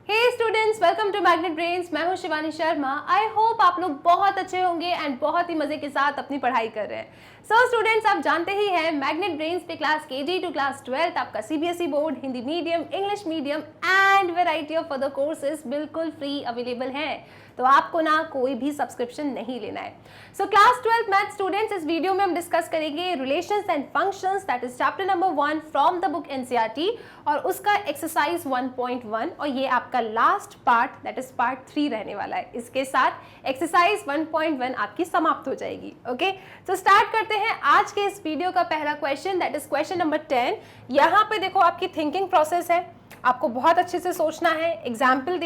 Hey students, welcome to Magnet Brains. मैं हूं Shivani Sharma. I hope आप लोग बहुत अच्छे होंगे एंड बहुत ही मजे के साथ अपनी पढ़ाई कर रहे हैं। सो स्टूडेंट्स, आप जानते ही हैं मैग्नेट ब्रेन्स पे क्लास केजी टू क्लास 12 आपका CBSE board, Hindi medium, English medium and variety of other courses बिल्कुल फ्री अवेलेबल हैं। तो आपको ना कोई भी सब्सक्रिप्शन नहीं लेना है। सो क्लास 12 मैथ स्टूडेंट्स, इस वीडियो में हम डिस्कस करेंगे relations and functions, that is chapter number 1 from the book NCERT और उसका एक्सरसाइज 1.1 और ये आपका last part that is part 3 रहने वाला है। इसके साथ एक्सरसाइज 1.1 आपकी समाप्त हो जाएगी। ओके, तो स्टार्ट करते हैं आज के इस वीडियो का पहला question, that is question number 10। यहाँ पे देखो आपकी थिंकिंग प्रोसेस है, आपको बहुत अच्छे से सोचना है। एग्जाम्पल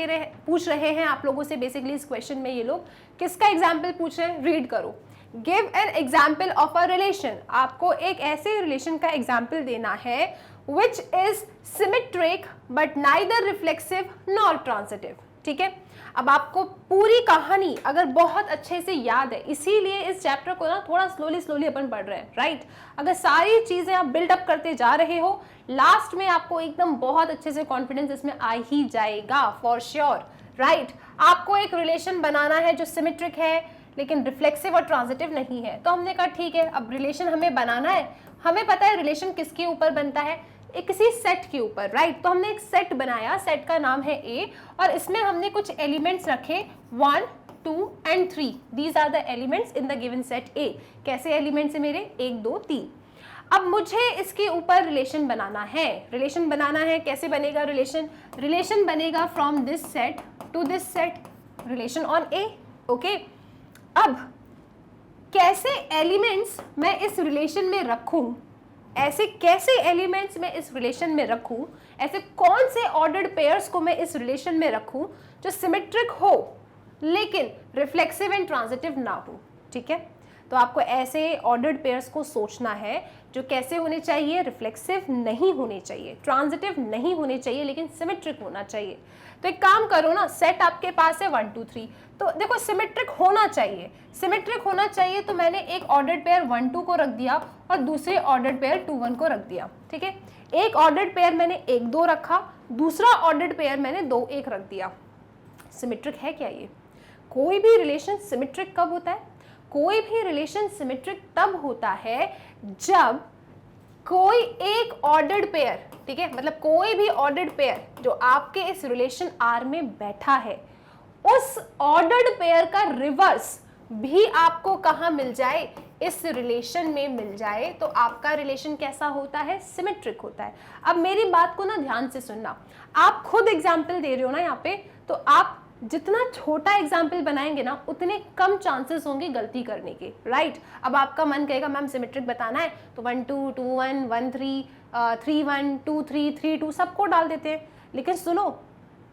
पूछ रहे हैं आप लोगों से। बेसिकली इस क्वेश्चन में ये लोग किसका एग्जाम्पल पूछ रहे हैं, रीड करो। Give an example of a relation. आपको एक ऐसे रिलेशन का एग्जाम्पल देना है which is symmetric but neither reflexive nor transitive. ठीक है, अब आपको पूरी कहानी अगर बहुत अच्छे से याद है, इसीलिए इस चैप्टर को ना थोड़ा स्लोली अपन पढ़ रहे हैं, राइट। अगर सारी चीजें आप बिल्डअप करते जा रहे हो, लास्ट में आपको एकदम बहुत अच्छे से कॉन्फिडेंस इसमें आ ही जाएगा फॉर श्योर, राइट। आपको एक रिलेशन बनाना है जो सिमेट्रिक है लेकिन रिफ्लेक्सिव और ट्रांजिटिव नहीं है। तो हमने कहा ठीक है, अब रिलेशन हमें बनाना है। हमें पता है रिलेशन किसके ऊपर बनता है, एक किसी सेट के ऊपर, राइट। तो हमने एक सेट बनाया, सेट का नाम है ए और इसमें हमने कुछ एलिमेंट्स रखे 1, 2 and 3। These are the elements in the given set A. कैसे एलिमेंट्स है मेरे, 1, 2, 3। अब मुझे इसके ऊपर रिलेशन बनाना है। रिलेशन बनाना है, कैसे बनेगा रिलेशन? रिलेशन बनेगा from this set to this set, relation on A. Okay, अब कैसे एलिमेंट्स मैं इस रिलेशन में रखूं, ऐसे कैसे एलिमेंट्स मैं इस रिलेशन में रखूं, ऐसे कौन से ऑर्डर्ड पेयर्स को मैं इस रिलेशन में रखूं जो सिमेट्रिक हो लेकिन रिफ्लेक्सिव एंड ट्रांजिटिव ना हो। ठीक है, तो आपको ऐसे ऑर्डर्ड पेयर्स को सोचना है जो कैसे होने चाहिए, रिफ्लेक्सिव नहीं होने चाहिए, ट्रांजिटिव नहीं होने चाहिए लेकिन सिमेट्रिक होना चाहिए। तो एक काम करो ना, सेट आपके पास है 1, 2, 3। तो देखो सिमेट्रिक होना चाहिए, सिमेट्रिक होना चाहिए। तो मैंने एक ऑर्डर्ड पेयर 1, 2 को रख दिया और दूसरे ऑर्डर्ड पेयर 2, 1 को रख दिया। ठीक है, एक ऑर्डर्ड पेयर मैंने 1, 2 रखा, दूसरा ऑर्डर्ड पेयर मैंने 2, 1 रख दिया। सिमेट्रिक है क्या ये? कोई भी रिलेशन सिमेट्रिक कब होता है? कोई भी रिलेशन सिमेट्रिक तब होता है जब कोई एक ऑर्डर्ड पेयर, ठीक है, मतलब कोई भी ऑर्डर्ड पेयर जो आपके इस रिलेशन आर में बैठा है, उस ऑर्डर्ड पेयर का रिवर्स भी आपको कहां मिल जाए, इस रिलेशन में मिल जाए, तो आपका रिलेशन कैसा होता है, सिमेट्रिक होता है। अब मेरी बात को ना ध्यान से सुनना। आप खुद एग्जाम्पल दे रहे हो ना यहाँ पे, तो आप जितना छोटा एग्जाम्पल बनाएंगे ना उतने कम चांसेस होंगे गलती करने के, राइट। अब आपका मन कहेगा मैम सिमेट्रिक बताना है तो 1, 2, 2, 1, 1, 3, 3, 1, 2, 3, 3, 2 सबको डाल देते हैं। लेकिन सुनो,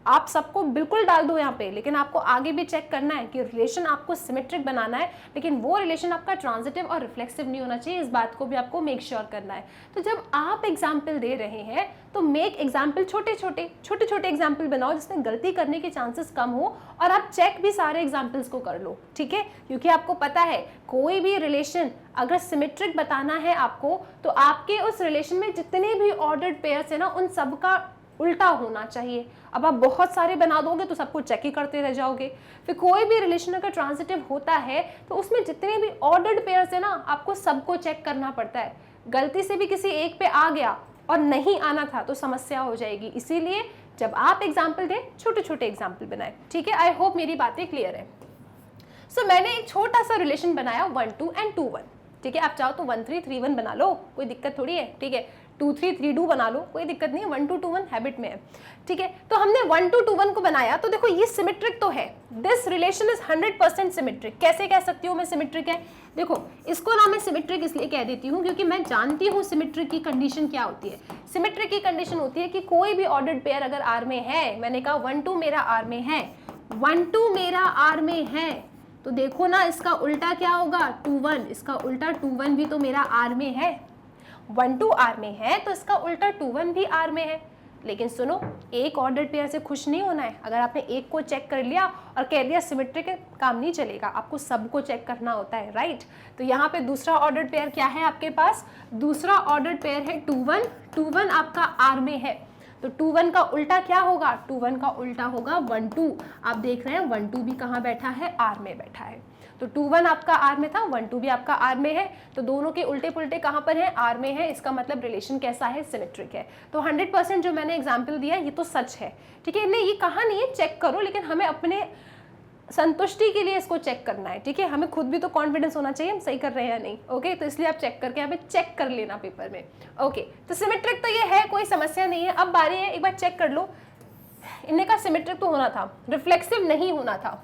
आप सबको बिल्कुल डाल दो यहाँ पे, लेकिन आपको आगे भी चेक करना है कि रिलेशन आपको सिमेट्रिक बनाना है लेकिन वो रिलेशन आपका ट्रांजिटिव और रिफ्लेक्सिव नहीं होना चाहिए। इस बात को भी आपको मेक श्योर करना है। तो जब आप एग्जाम्पल दे रहे हैं तो मेक एग्जाम्पल छोटे छोटे एग्जाम्पल बनाओ जिसमें गलती करने के चांसेस कम हो और आप चेक भी सारे एग्जाम्पल्स को कर लो। ठीक है, क्योंकि आपको पता है कोई भी रिलेशन अगर सिमेट्रिक बताना है आपको, तो आपके उस रिलेशन में जितने भी ऑर्डर्ड पेयर्स है ना उन सबका उल्टा होना चाहिए। अब आप बहुत सारे बना दोगे तो सबको चेक ही करते रह जाओगे। फिर कोई भी रिलेशन अगर ट्रांजिटिव होता है तो उसमें जितने भी ऑर्डर्ड पेयर्स है ना आपको सबको चेक करना पड़ता है। गलती से भी किसी एक पे आ गया और नहीं आना था तो समस्या हो जाएगी। इसीलिए जब आप एग्जाम्पल दें छोटे छोटे एग्जाम्पल बनाए। ठीक है, आई होप मेरी बातें क्लियर है। सो मैंने एक छोटा सा रिलेशन बनाया 1, 2 एंड 2, 1। ठीक है, आप चाहो तो 1, 3, 3, 1 बना लो, कोई दिक्कत थोड़ी है। ठीक है, 2, 3, 3, 2 बना लो, कोई दिक्कत नहीं है। 1, 2, 2, 1 हैबिट में है। ठीक है, तो हमने 1, 2, 2, 1 को बनाया तो देखो ये सिमेट्रिक तो है। This relation is 100% symmetric. कैसे कह सकती हूँ मैं सिमेट्रिक है? देखो इसको ना मैं सिमेट्रिक इसलिए कह देती हूँ क्योंकि मैं जानती हूँ सिमेट्रिक की कंडीशन क्या होती है। सिमेट्रिक की कंडीशन होती है कि कोई भी ऑर्डर्ड पेयर अगर आर में है, मैंने कहा 1, 2 मेरा आर में है, 1, 2 मेरा आर में है, तो देखो ना इसका उल्टा क्या होगा, 2, 1। इसका उल्टा 2, 1 भी तो मेरा आर में है। 1, 2 आर में है तो इसका उल्टा 2, 1 भी आर में है। लेकिन सुनो, एक ऑर्डर्ड पेयर से खुश नहीं होना है। अगर आपने एक को चेक कर लिया और कह दिया सिमेट्रिक है, काम नहीं चलेगा, आपको सबको चेक करना होता है, राइट। तो यहाँ पे दूसरा ऑर्डर्ड पेयर क्या है आपके पास? दूसरा ऑर्डर्ड पेयर है 2, 1। 2, 1 आपका आर में है तो 2 1 का उल्टा क्या होगा, 2 1 का उल्टा होगा 1 2। आप देख रहे हैं 1 2 भी कहाँ बैठा है, आर में बैठा है। तो 2 1 आपका आर में था, 1 2 भी आपका आर में है, तो दोनों के उल्टे पुल्टे कहाँ पर हैं, आर में है। इसका मतलब रिलेशन कैसा है, सिमेट्रिक है। तो 100% जो मैंने एग्जाम्पल दिया ये तो सच है, ठीक है। नहीं ये कहा नहीं है चेक करो, लेकिन हमें अपने संतुष्टि के लिए इसको चेक करना है, ठीक है। हमें खुद भी तो कॉन्फिडेंस होना चाहिए हम सही कर रहे हैं या नहीं, ओके। तो इसलिए आप चेक करके यहाँ पे चेक कर लेना पेपर में, ओके। तो सिमेट्रिक तो ये है, कोई समस्या नहीं है। अब बारी है, एक बार चेक कर लो, इनने का सिमेट्रिक तो होना था, रिफ्लेक्सिव नहीं होना था।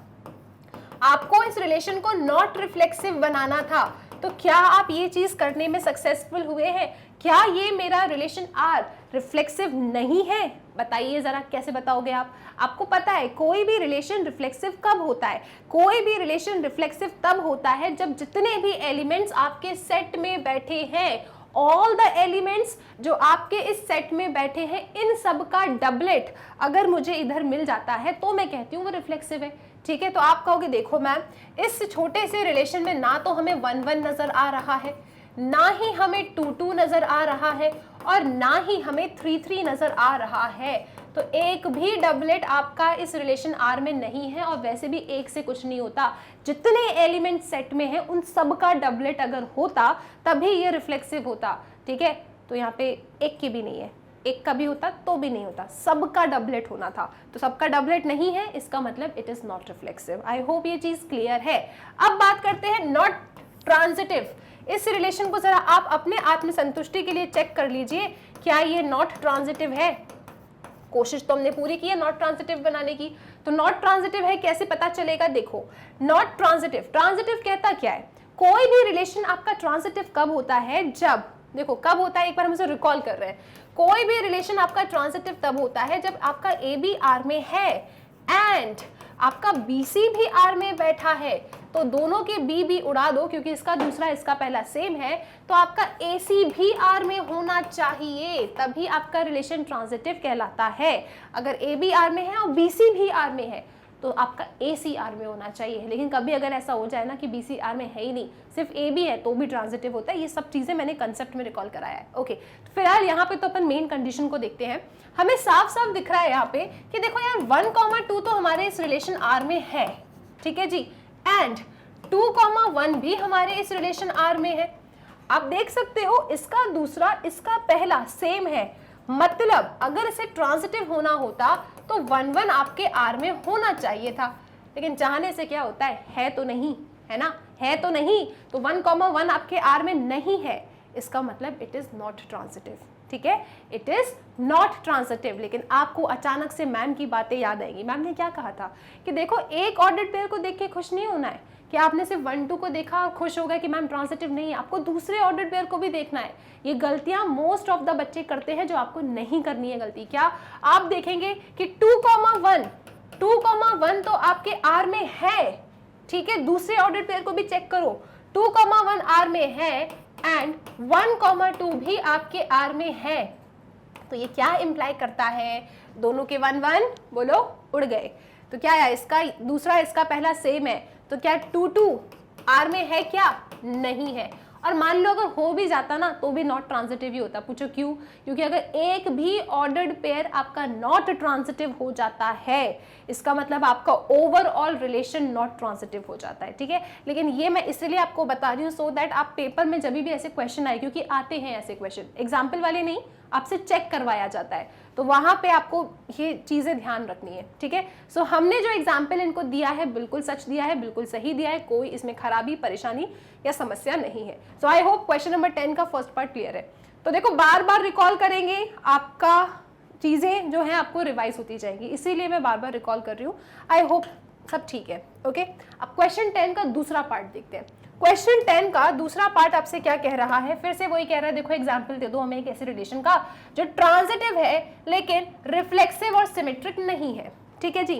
आपको इस रिलेशन को नॉट रिफ्लेक्सिव बनाना था। तो क्या आप ये चीज करने में सक्सेसफुल हुए हैं? क्या ये मेरा रिलेशन आर रिफ्लेक्सिव नहीं है? बताइए जरा, कैसे बताओगे आप? आपको पता है कोई भी रिलेशन रिफ्लेक्सिव कब होता है? कोई भी रिलेशन रिफ्लेक्सिव तब होता है जब जितने भी एलिमेंट्स आपके सेट में बैठे हैं, ऑल द एलिमेंट्स जो आपके इस सेट में बैठे हैं, इन सब का डबलेट अगर मुझे इधर मिल जाता है तो मैं कहती हूँ वो रिफ्लेक्सिव है, ठीक है। तो आप कहोगे देखो मैम, इस छोटे से रिलेशन में ना तो हमें 1 1 नजर आ रहा है, ना ही हमें 2 2 नजर आ रहा है, और ना ही हमें 3 3 नजर आ रहा है। तो एक भी डबलेट आपका इस रिलेशन आर में नहीं है, और वैसे भी एक से कुछ नहीं होता। जितने एलिमेंट सेट में हैं उन सब का डबलेट अगर होता तभी ये रिफ्लेक्सिव होता, ठीक है। तो यहाँ पे एक की भी नहीं है, एक का भी होता तो भी नहीं होता, सबका डबलेट होना था। तो सबका डबलेट नहीं है, इसका मतलब it is not reflexive. I hope ये चीज क्लियर है। अब बात करते हैं नॉट ट्रांजिटिव। इस रिलेशन को जरा आप अपने आत्मसंतुष्टि के लिए चेक कर लीजिए, क्या ये नॉट ट्रांजिटिव है? कोशिश तो हमने पूरी की है नॉट ट्रांजिटिव बनाने की। तो नॉट ट्रांजिटिव है कैसे पता चलेगा? देखो, नॉट ट्रांजिटिव, ट्रांजिटिव कहता क्या है? कोई भी रिलेशन आपका ट्रांजिटिव कब होता है? जब, देखो कब होता है, एक बार हम इसे रिकॉल कर रहे हैं। कोई भी रिलेशन आपका ट्रांजिटिव तब होता है जब आपका ए बी आर में है एंड आपका बी सी भी आर में बैठा है। तो दोनों के बी भी उड़ा दो, क्योंकि इसका दूसरा इसका पहला सेम है, तो आपका ए सी भी आर में होना चाहिए, तभी आपका रिलेशन ट्रांजिटिव कहलाता है। अगर ए बी आर में है और बी सी भी आर में है तो आपका ए सी आर में होना चाहिए। लेकिन कभी अगर ऐसा हो जाए ना कि बी सी आर में है ही नहीं, सिर्फ ए बी है, तो भी ट्रांजिटिव होता है। ये सब चीजें मैंने कंसेप्ट में रिकॉल कराया है, ओके। तो फिलहाल यहाँ पे तो अपन मेन कंडीशन को देखते हैं। हमें साफ साफ दिख रहा है यहाँ पे कि देखो यार 1, 2 तो हमारे इस रिलेशन आर में है, ठीक है जी, एंड 2, 1 भी हमारे इस रिलेशन आर में है। आप देख सकते हो इसका दूसरा इसका पहला सेम है, मतलब अगर इसे ट्रांजिटिव होना होता तो 1 1 आपके आर में होना चाहिए था। लेकिन चाहने से क्या होता है तो नहीं, है ना, है तो नहीं। तो 1, 1 आपके आर में नहीं है, इसका मतलब इट इज नॉट ट्रांजिटिव, ठीक है, इट इज नॉट ट्रांजिटिव। लेकिन आपको अचानक से मैम की बातें याद आएंगी। मैम ने क्या कहा था कि देखो एक ऑर्डर्ड पेयर को देख के खुश नहीं होना है कि आपने सिर्फ 1 2 को देखा और खुश हो गए कि मैम ट्रांजिटिव नहीं है, आपको दूसरे ऑर्डर्ड पेयर को भी देखना है। ये गलतियां मोस्ट ऑफ द बच्चे करते हैं, जो आपको नहीं करनी है गलती। क्या आप देखेंगे कि 2, 1 तो आपके आर में है, ठीक है, दूसरे ऑर्डर्ड पेयर को भी चेक करो, 2, 1 आर में है एंड 1, 2 भी आपके आर में है। तो ये क्या इंप्लाई करता है? दोनों के 1 1 बोलो उड़ गए। तो क्या है, इसका दूसरा इसका पहला सेम है, तो क्या 2 2 आर में है? क्या नहीं है। और मान लो अगर हो भी जाता ना तो भी नॉट ट्रांजिटिव ही होता। पूछो क्यों? क्योंकि अगर एक भी ऑर्डर्ड पेयर आपका नॉट ट्रांजिटिव हो जाता है, इसका मतलब आपका ओवरऑल रिलेशन नॉट ट्रांजिटिव हो जाता है, ठीक है। लेकिन ये मैं इसलिए आपको बता रही हूँ सो दैट आप पेपर में जब भी ऐसे क्वेश्चन आए, क्योंकि आते हैं ऐसे क्वेश्चन, एग्जाम्पल वाले नहीं, आपसे चेक करवाया जाता है, तो वहां पे आपको ये चीजें ध्यान रखनी है, ठीक है। सो हमने जो एग्जाम्पल इनको दिया है बिल्कुल सच दिया है, बिल्कुल सही दिया है, कोई इसमें खराबी परेशानी या समस्या नहीं है। So I hope question number 10 का फर्स्ट पार्ट क्लियर है। तो देखो बार बार रिकॉल करेंगे, आपका चीजें जो है आपको रिवाइज होती जाएंगी, इसीलिए मैं बार बार रिकॉल कर रही हूँ। आई होप सब ठीक है, ओके। अब क्वेश्चन 10 का दूसरा पार्ट देखते हैं। क्वेश्चन 10 का दूसरा पार्ट आपसे क्या कह रहा है? फिर से वही कह रहा है, देखो एग्जाम्पल दे दो हमें एक ऐसे रिलेशन का जो ट्रांजिटिव है लेकिन रिफ्लेक्सिव और सिमेट्रिक नहीं है, ठीक है जी।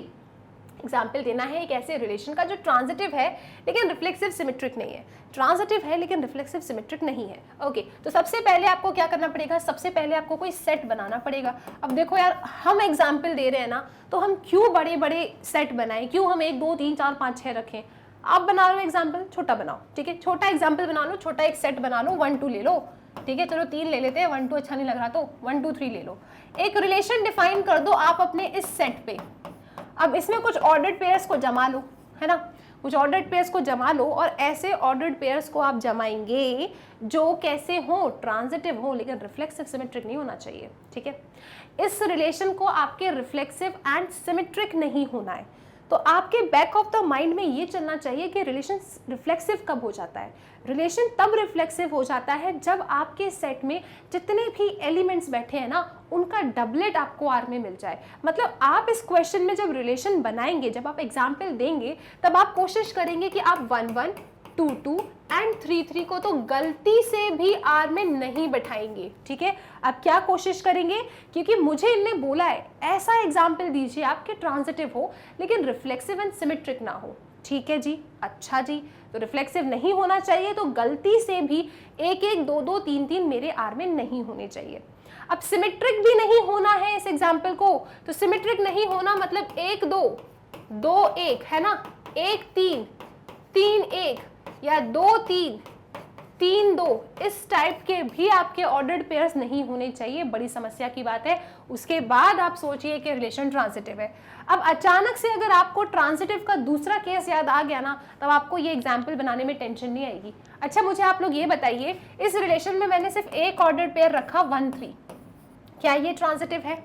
एग्जाम्पल देना है एक ऐसे रिलेशन का जो ट्रांजिटिव है लेकिन रिफ्लेक्सिव सिमेट्रिक नहीं है, ट्रांजिटिव है लेकिन रिफ्लेक्सिव सिमेट्रिक नहीं है, ओके। तो सबसे पहले आपको क्या करना पड़ेगा? सबसे पहले आपको कोई सेट बनाना पड़ेगा। अब देखो यार, हम एग्जाम्पल दे रहे हैं ना, तो हम क्यों बड़े बड़े सेट बनाएं, क्यों हम 1 2 3 4 5 6 रखें? आप बना लो एग्जाम्पल, छोटा बनाओ, ठीक है, छोटा एग्जाम्पल बना लो, छोटा एक सेट बना लो, 1 2 ले लो, ठीक है, चलो 3 ले लेते हैं, 1 2 अच्छा नहीं लग रहा तो 1 2 3 ले लो। एक रिलेशन डिफाइन कर दो आप अपने इस सेट पे। अब इसमें कुछ ऑर्डर्ड पेयर्स को जमा लो, है ना, कुछ ऑर्डर्ड पेयर्स को जमा लो और ऐसे ऑर्डर्ड पेयर्स को आप जमाएंगे जो कैसे हो, ट्रांजिटिव हो, लेकिन रिफ्लेक्सिव सिमेट्रिक नहीं होना चाहिए। ठीक है, इस रिलेशन को आपके रिफ्लेक्सिव एंड सिमेट्रिक नहीं होना है। तो आपके बैक ऑफ द माइंड में ये चलना चाहिए कि रिलेशन रिफ्लेक्सिव कब हो जाता है। रिलेशन तब रिफ्लेक्सिव हो जाता है जब आपके सेट में जितने भी एलिमेंट्स बैठे हैं ना, उनका डबलेट आपको आर में मिल जाए। मतलब आप इस क्वेश्चन में जब रिलेशन बनाएंगे, जब आप एग्जाम्पल देंगे, तब आप कोशिश करेंगे कि आप 1 1 2 2 एंड 3 3 को तो गलती से भी आर में नहीं बैठाएंगे। ठीक है, अब क्या कोशिश करेंगे, क्योंकि मुझे इनने बोला है ऐसा एग्जाम्पल दीजिए आपके ट्रांजिटिव हो लेकिन रिफ्लेक्सिव एंड सिमेट्रिक ना हो। ठीक है जी, अच्छा जी, तो रिफ्लेक्सिव नहीं होना चाहिए, तो गलती से भी 1 1 2 2 3 3 मेरे आर में नहीं होने चाहिए। अब सिमेट्रिक भी नहीं होना है इस एग्जाम्पल को, तो सिमेट्रिक नहीं होना मतलब 1 2 2 1, है ना, 1 3 3 1 या 2 3 3 2, इस टाइप के भी आपके ऑर्डर्ड पेयर्स नहीं होने चाहिए। बड़ी समस्या की बात है। उसके बाद आप सोचिए कि रिलेशन ट्रांजिटिव है। अब अचानक से अगर आपको ट्रांजिटिव का दूसरा केस याद आ गया ना, तब आपको ये एग्जाम्पल बनाने में टेंशन नहीं आएगी। अच्छा, मुझे आप लोग ये बताइए, इस रिलेशन में मैंने सिर्फ एक ऑर्डर्ड पेयर रखा 1 3, क्या ये ट्रांजिटिव है?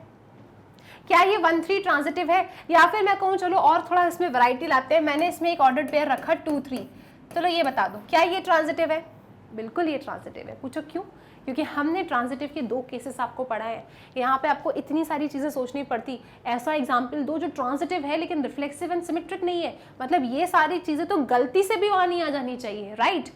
क्या ये 1 3 ट्रांजिटिव है? या फिर मैं कहूँ चलो और थोड़ा इसमें वैरायटी लाते हैं, मैंने इसमें एक ऑर्डर्ड पेयर रखा 2 3, चलो ये बता दो क्या ये ट्रांजिटिव है? बिल्कुल ये ट्रांजिटिव है। पूछो क्यों? क्योंकि हमने ट्रांजिटिव के 2 केसेस आपको पढ़ाए हैं। यहाँ पे आपको इतनी सारी चीज़ें सोचनी पड़ती, ऐसा एग्जाम्पल दो जो ट्रांजिटिव है लेकिन रिफ्लेक्सिव एंड सिमेट्रिक नहीं है। मतलब ये सारी चीज़ें तो गलती से भी वहाँ नहीं आ जानी चाहिए, राइट?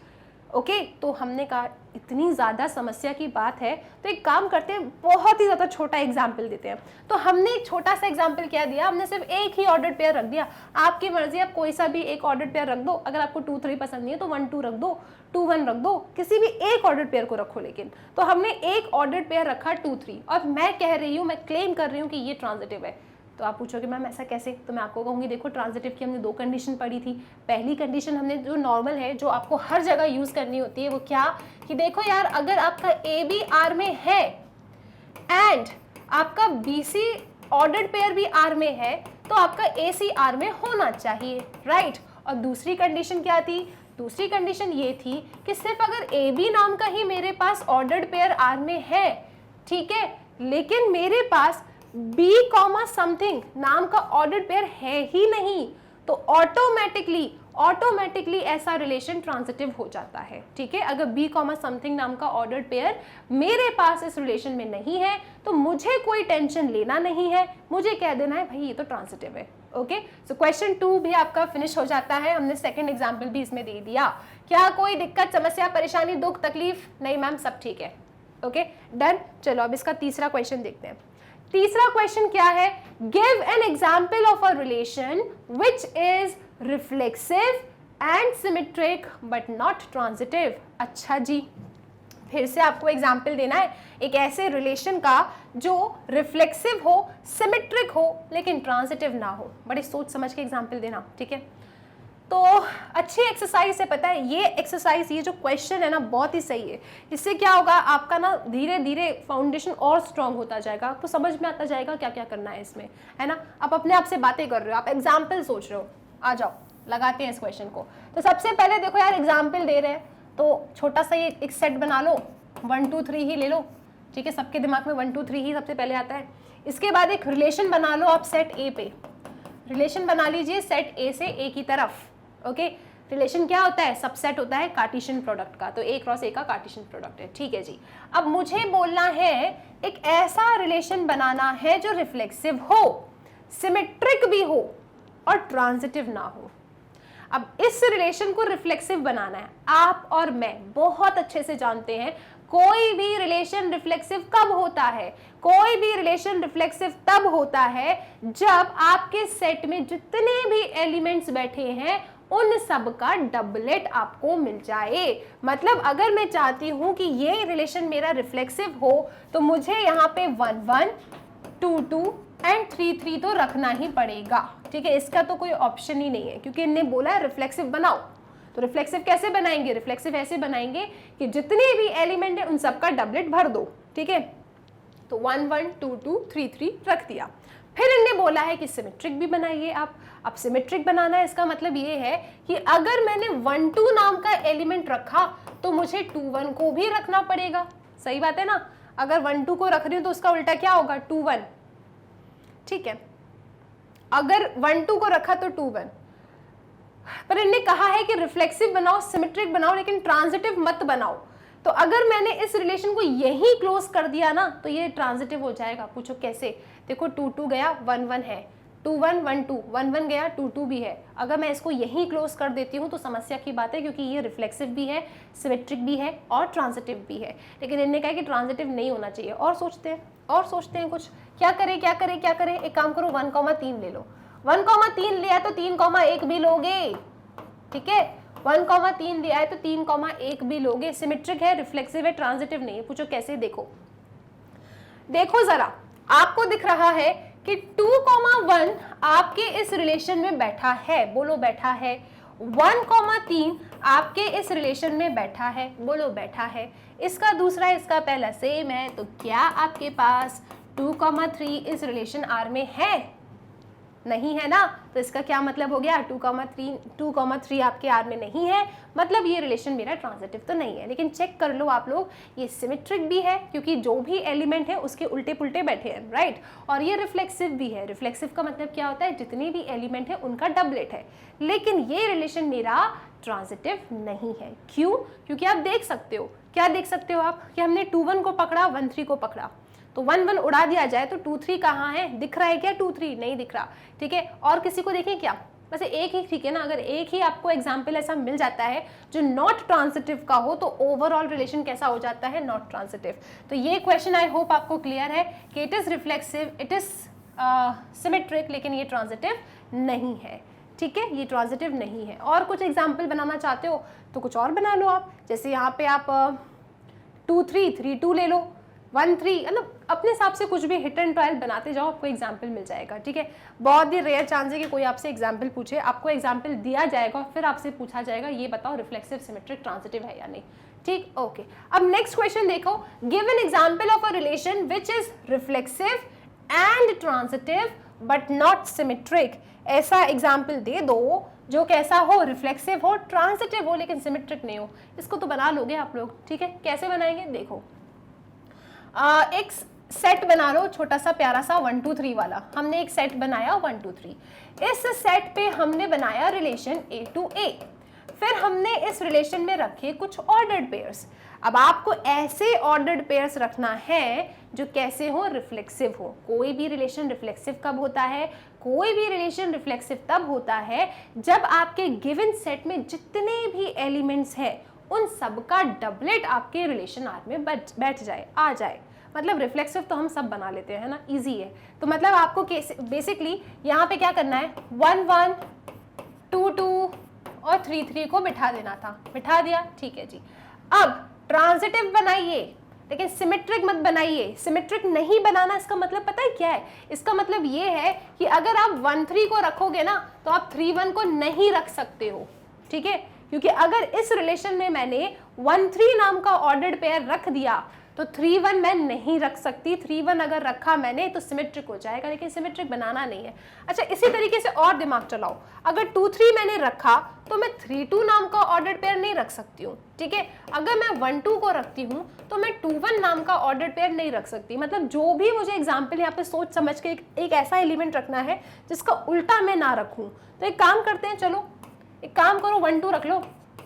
ओके, तो हमने कहा इतनी ज़्यादा समस्या की बात है तो एक काम करते हैं, बहुत ही ज़्यादा छोटा एग्जाम्पल देते हैं। तो हमने एक छोटा सा एग्जाम्पल क्या दिया, हमने सिर्फ एक ही ऑर्डर्ड पेयर रख दिया। आपकी मर्जी, आप कोई सा भी एक ऑर्डर्ड पेयर रख दो। अगर आपको 2 3 पसंद नहीं है तो 1 2 रख दो, 2 1 रख दो, किसी भी एक ऑर्डर्ड पेयर को रखो। लेकिन तो हमने एक ऑर्डर्ड पेयर रखा 2 3, और मैं कह रही हूँ, मैं क्लेम कर रही हूँ कि ये ट्रांजिटिव है। तो आप पूछोगे मैम ऐसा कैसे? तो मैं आपको कहूँगी, देखो ट्रांजिटिव की हमने 2 कंडीशन पढ़ी थी। पहली कंडीशन हमने जो नॉर्मल है, जो आपको हर जगह यूज़ करनी होती है, वो क्या कि देखो यार, अगर आपका ए बी आर में है एंड आपका बी सी ऑर्डर्ड पेयर भी आर में है, तो आपका ए सी आर में होना चाहिए, राइट? और दूसरी कंडीशन क्या थी? दूसरी कंडीशन ये थी कि सिर्फ अगर ए बी नाम का ही मेरे पास ऑर्डर्ड पेयर आर में है, ठीक है, लेकिन मेरे पास बी कॉमा समथिंग नाम का ऑर्डर्ड पेयर है ही नहीं, तो ऑटोमेटिकली ऐसा रिलेशन ट्रांजिटिव हो जाता है। ठीक है, अगर बी कॉमा समथिंग नाम का ऑर्डर्ड पेयर मेरे पास इस रिलेशन में नहीं है तो मुझे कोई टेंशन लेना नहीं है, मुझे कह देना है भाई ये तो ट्रांजिटिव है। ओके, सो क्वेश्चन 2 भी आपका फिनिश हो जाता है। हमने सेकंड एग्जाम्पल भी इसमें दे दिया। क्या कोई दिक्कत, समस्या, परेशानी, दुख, तकलीफ? नहीं मैम, सब ठीक है। Okay, done. चलो अब इसका तीसरा क्वेश्चन देखते हैं। तीसरा क्वेश्चन क्या है? Give an example of a relation which is reflexive and symmetric but not transitive. अच्छा जी, फिर से आपको एग्जाम्पल देना है एक ऐसे रिलेशन का जो रिफ्लेक्सिव हो, सिमेट्रिक हो, लेकिन ट्रांजिटिव ना हो। बड़े सोच समझ के एग्जाम्पल देना, ठीक है? तो अच्छी एक्सरसाइज है, पता है ये एक्सरसाइज, ये जो क्वेश्चन है ना, बहुत ही सही है। इससे क्या होगा, आपका ना धीरे धीरे फाउंडेशन और स्ट्रांग होता जाएगा, आपको समझ में आता जाएगा क्या क्या करना है इसमें, है ना? आप अपने आप से बातें कर रहे हो, आप एग्जाम्पल सोच रहे हो। आ जाओ, लगाते हैं इस क्वेश्चन को। तो सबसे पहले देखो यार, एग्जाम्पल दे रहे हैं तो छोटा सा ये एक सेट बना लो, 1 2 3 ही ले लो, ठीक है? सबके दिमाग में 1 2 3 ही सबसे पहले आता है। इसके बाद एक रिलेशन बना लो आप सेट ए पे, रिलेशन बना लीजिए सेट ए से ए की तरफ। ओके, रिलेशन क्या होता है? सबसेट होता है कार्टेशियन प्रोडक्ट का, तो ए क्रॉस ए का कार्टेशियन प्रोडक्ट है, ठीक है जी। अब मुझे बोलना है एक ऐसा रिलेशन बनाना है जो रिफ्लेक्सिव हो, सिमेट्रिक भी हो और ट्रांजिटिव ना हो। अब इस रिलेशन को रिफ्लेक्सिव बनाना है। आप और मैं बहुत अच्छे से जानते हैं कोई भी रिलेशन रिफ्लेक्सिव कब होता है। कोई भी रिलेशन रिफ्लेक्सिव तब होता है जब आपके सेट में जितने भी एलिमेंट्स बैठे हैं उन सब का डबलेट आपको मिल जाए। मतलब अगर मैं चाहती हूं कि ये रिलेशन मेरा रिफ्लेक्सिव हो तो मुझे यहाँ पे 1 1 2 2 एंड 3 3 तो रखना ही पड़ेगा, ठीक है? इसका तो कोई ऑप्शन ही नहीं है, क्योंकि इन्हें बोला है रिफ्लेक्सिव बनाओ। तो रिफ्लेक्सिव कैसे बनाएंगे, रिफ्लेक्सिव ऐसे बनाएंगे कि जितने भी एलिमेंट है उन सबका डबलेट भर दो, ठीक है। तो 1 1 2 2 3 3 रख दिया। फिर इनने बोला है कि सिमेट्रिक भी बनाइए आप। अब सिमेट्रिक बनाना है, इसका मतलब ये है कि अगर मैंने 1 2 नाम का एलिमेंट रखा तो मुझे 2 1 को भी रखना पड़ेगा। सही बात है ना, अगर 1 2 को रख रही हूं तो उसका उल्टा क्या होगा, 2 1, ठीक है। अगर 1 2 को रखा तो 2 1। पर इनने कहा है कि रिफ्लेक्सिव बनाओ, सिमेट्रिक बनाओ, लेकिन ट्रांजिटिव मत बनाओ। तो अगर मैंने इस रिलेशन को यही क्लोज कर दिया ना तो ये ट्रांजिटिव हो जाएगा। पूछो कैसे, देखो 2 2 गया, 1 1 है, 2 1 1 2, 1 1 गया, 2 2 भी है। अगर मैं इसको यही क्लोज कर देती हूँ तो समस्या की बात है, क्योंकि ये रिफ्लेक्सिव भी है, सिमेट्रिक भी है और ट्रांजिटिव भी है। लेकिन इन्होंने कहा कि ट्रांजिटिव नहीं होना चाहिए। और सोचते हैं कुछ, क्या करें। एक काम करो, 1,3 ले लो। 1,3 लिया तो 3,1 भी लोगे, ठीक है। 1,3 लिया है तो 3,1 भी लोगे। सिमेट्रिक है, रिफ्लेक्सिव है, ट्रांजिटिव नहीं है। पूछो कैसे, देखो जरा, आपको दिख रहा है कि 2,1 आपके इस रिलेशन में बैठा है, बोलो बैठा है। 1,3 आपके इस रिलेशन में बैठा है, बोलो बैठा है। इसका दूसरा इसका पहला सेम है, तो क्या आपके पास 2,3 इस रिलेशन आर में है? नहीं है ना, तो इसका क्या मतलब हो गया, 2,3 आपके आर में नहीं है, मतलब ये रिलेशन मेरा ट्रांजिटिव तो नहीं है। लेकिन चेक कर लो आप लोग, ये सिमेट्रिक भी है क्योंकि जो भी एलिमेंट है उसके उल्टे पुल्टे बैठे हैं, राइट। और ये रिफ्लेक्सिव भी है। रिफ्लेक्सिव का मतलब क्या होता है, जितने भी एलिमेंट है उनका डबलेट है। लेकिन ये रिलेशन मेरा ट्रांजिटिव नहीं है। क्यों? क्योंकि आप देख सकते हो, क्या देख सकते हो आप, कि हमने 2 1 को पकड़ा, 1 3 को पकड़ा, तो 1 1 उड़ा दिया जाए तो 2 3 कहाँ है, दिख रहा है क्या 2 3? नहीं दिख रहा, ठीक है। और किसी को देखें क्या, वैसे एक ही ठीक है ना। अगर एक ही आपको एग्जाम्पल ऐसा मिल जाता है जो नॉट ट्रांजिटिव का हो तो ओवरऑल रिलेशन कैसा हो जाता है, नॉट ट्रांजिटिव। तो ये क्वेश्चन आई होप आपको क्लियर है कि it is reflexive, it is symmetric, लेकिन ये ट्रांजिटिव नहीं है, ठीक है, ये ट्रांजिटिव नहीं है। और कुछ एग्जाम्पल बनाना चाहते हो तो कुछ और बना लो आप। जैसे यहाँ पे आप 2 3 3 2 ले लो, 1 3, मतलब अपने हिसाब से कुछ भी हिट एंड ट्रायल बनाते जाओ, आपको एग्जाम्पल मिल जाएगा, ठीक है। बहुत ही रेयर चांस है कि कोई आपसे एग्जाम्पल पूछे, आपको एग्जाम्पल दिया जाएगा फिर आपसे पूछा जाएगा ये बताओ रिफ्लेक्सिव सिमेट्रिक ट्रांजिटिव है या नहीं, ठीक, ओके। अब नेक्स्ट क्वेश्चन देखो, give an example of a relation which is reflexive and transitive but not symmetric. ऐसा एग्जाम्पल दे दो जो कैसा हो, रिफ्लेक्सिव हो, ट्रांजिटिव हो, लेकिन सिमेट्रिक नहीं हो। इसको तो बना लोगे आप लोग, ठीक है। कैसे बनाएंगे, देखो, एक सेट बना लो छोटा सा प्यारा सा 1 2 3 वाला। हमने एक सेट बनाया 1 2 3। इस सेट पे हमने बनाया रिलेशन A to A। फिर हमने इस रिलेशन में रखे कुछ ऑर्डर्ड पेयर्स। अब आपको ऐसे ऑर्डर्ड पेयर्स रखना है जो कैसे हो, रिफ्लेक्सिव हो। कोई भी रिलेशन रिफ्लेक्सिव कब होता है, कोई भी रिलेशन रिफ्लेक्सिव तब होता है जब आपके गिवन सेट में जितने भी एलिमेंट्स हैं उन सबका डबलेट आपके रिलेशन आर में बैठ जाए, आ जाए। मतलब रिफ्लेक्सिव तो हम सब बना लेते हैं ना, इजी है। तो मतलब आपको बेसिकली यहाँ पे क्या करना है, 1 1 2 2 और 3 3 को बिठा देना था, बिठा दिया, ठीक है जी। अब ट्रांजिटिव बनाइए, लेकिन सिमेट्रिक मत बनाइए। सिमेट्रिक नहीं बनाना, इसका मतलब पता है क्या है, इसका मतलब ये है कि अगर आप 1 3 को रखोगे ना तो आप 3 1 को नहीं रख सकते हो, ठीक है। क्योंकि अगर इस रिलेशन में मैंने 1 3 नाम का ऑर्डर्ड पेयर रख दिया तो 3 1 मैं नहीं रख सकती। 3 1 अगर रखा मैंने तो सिमेट्रिक हो जाएगा, लेकिन सिमेट्रिक बनाना नहीं है। अच्छा, इसी तरीके से और दिमाग चलाओ, अगर 2 3 मैंने रखा तो मैं 3 2 नाम का ऑर्डर्ड पेयर नहीं रख सकती हूँ, ठीक है। अगर मैं 1 2 को रखती हूँ तो मैं 2 1 नाम का ऑर्डर्ड पेयर नहीं रख सकती। मतलब जो भी मुझे एग्जाम्पल यहाँ पे सोच समझ के एक ऐसा एलिमेंट रखना है जिसका उल्टा मैं ना रखूँ। तो एक काम करते हैं, चलो एक काम करो, 1 2 रख लो,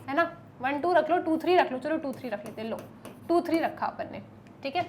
है ना, 1 2 रख लो, 2 3 रख लो, चलो 2 3 रख लेते, लो 2 3 रखा अपन ने, ठीक है।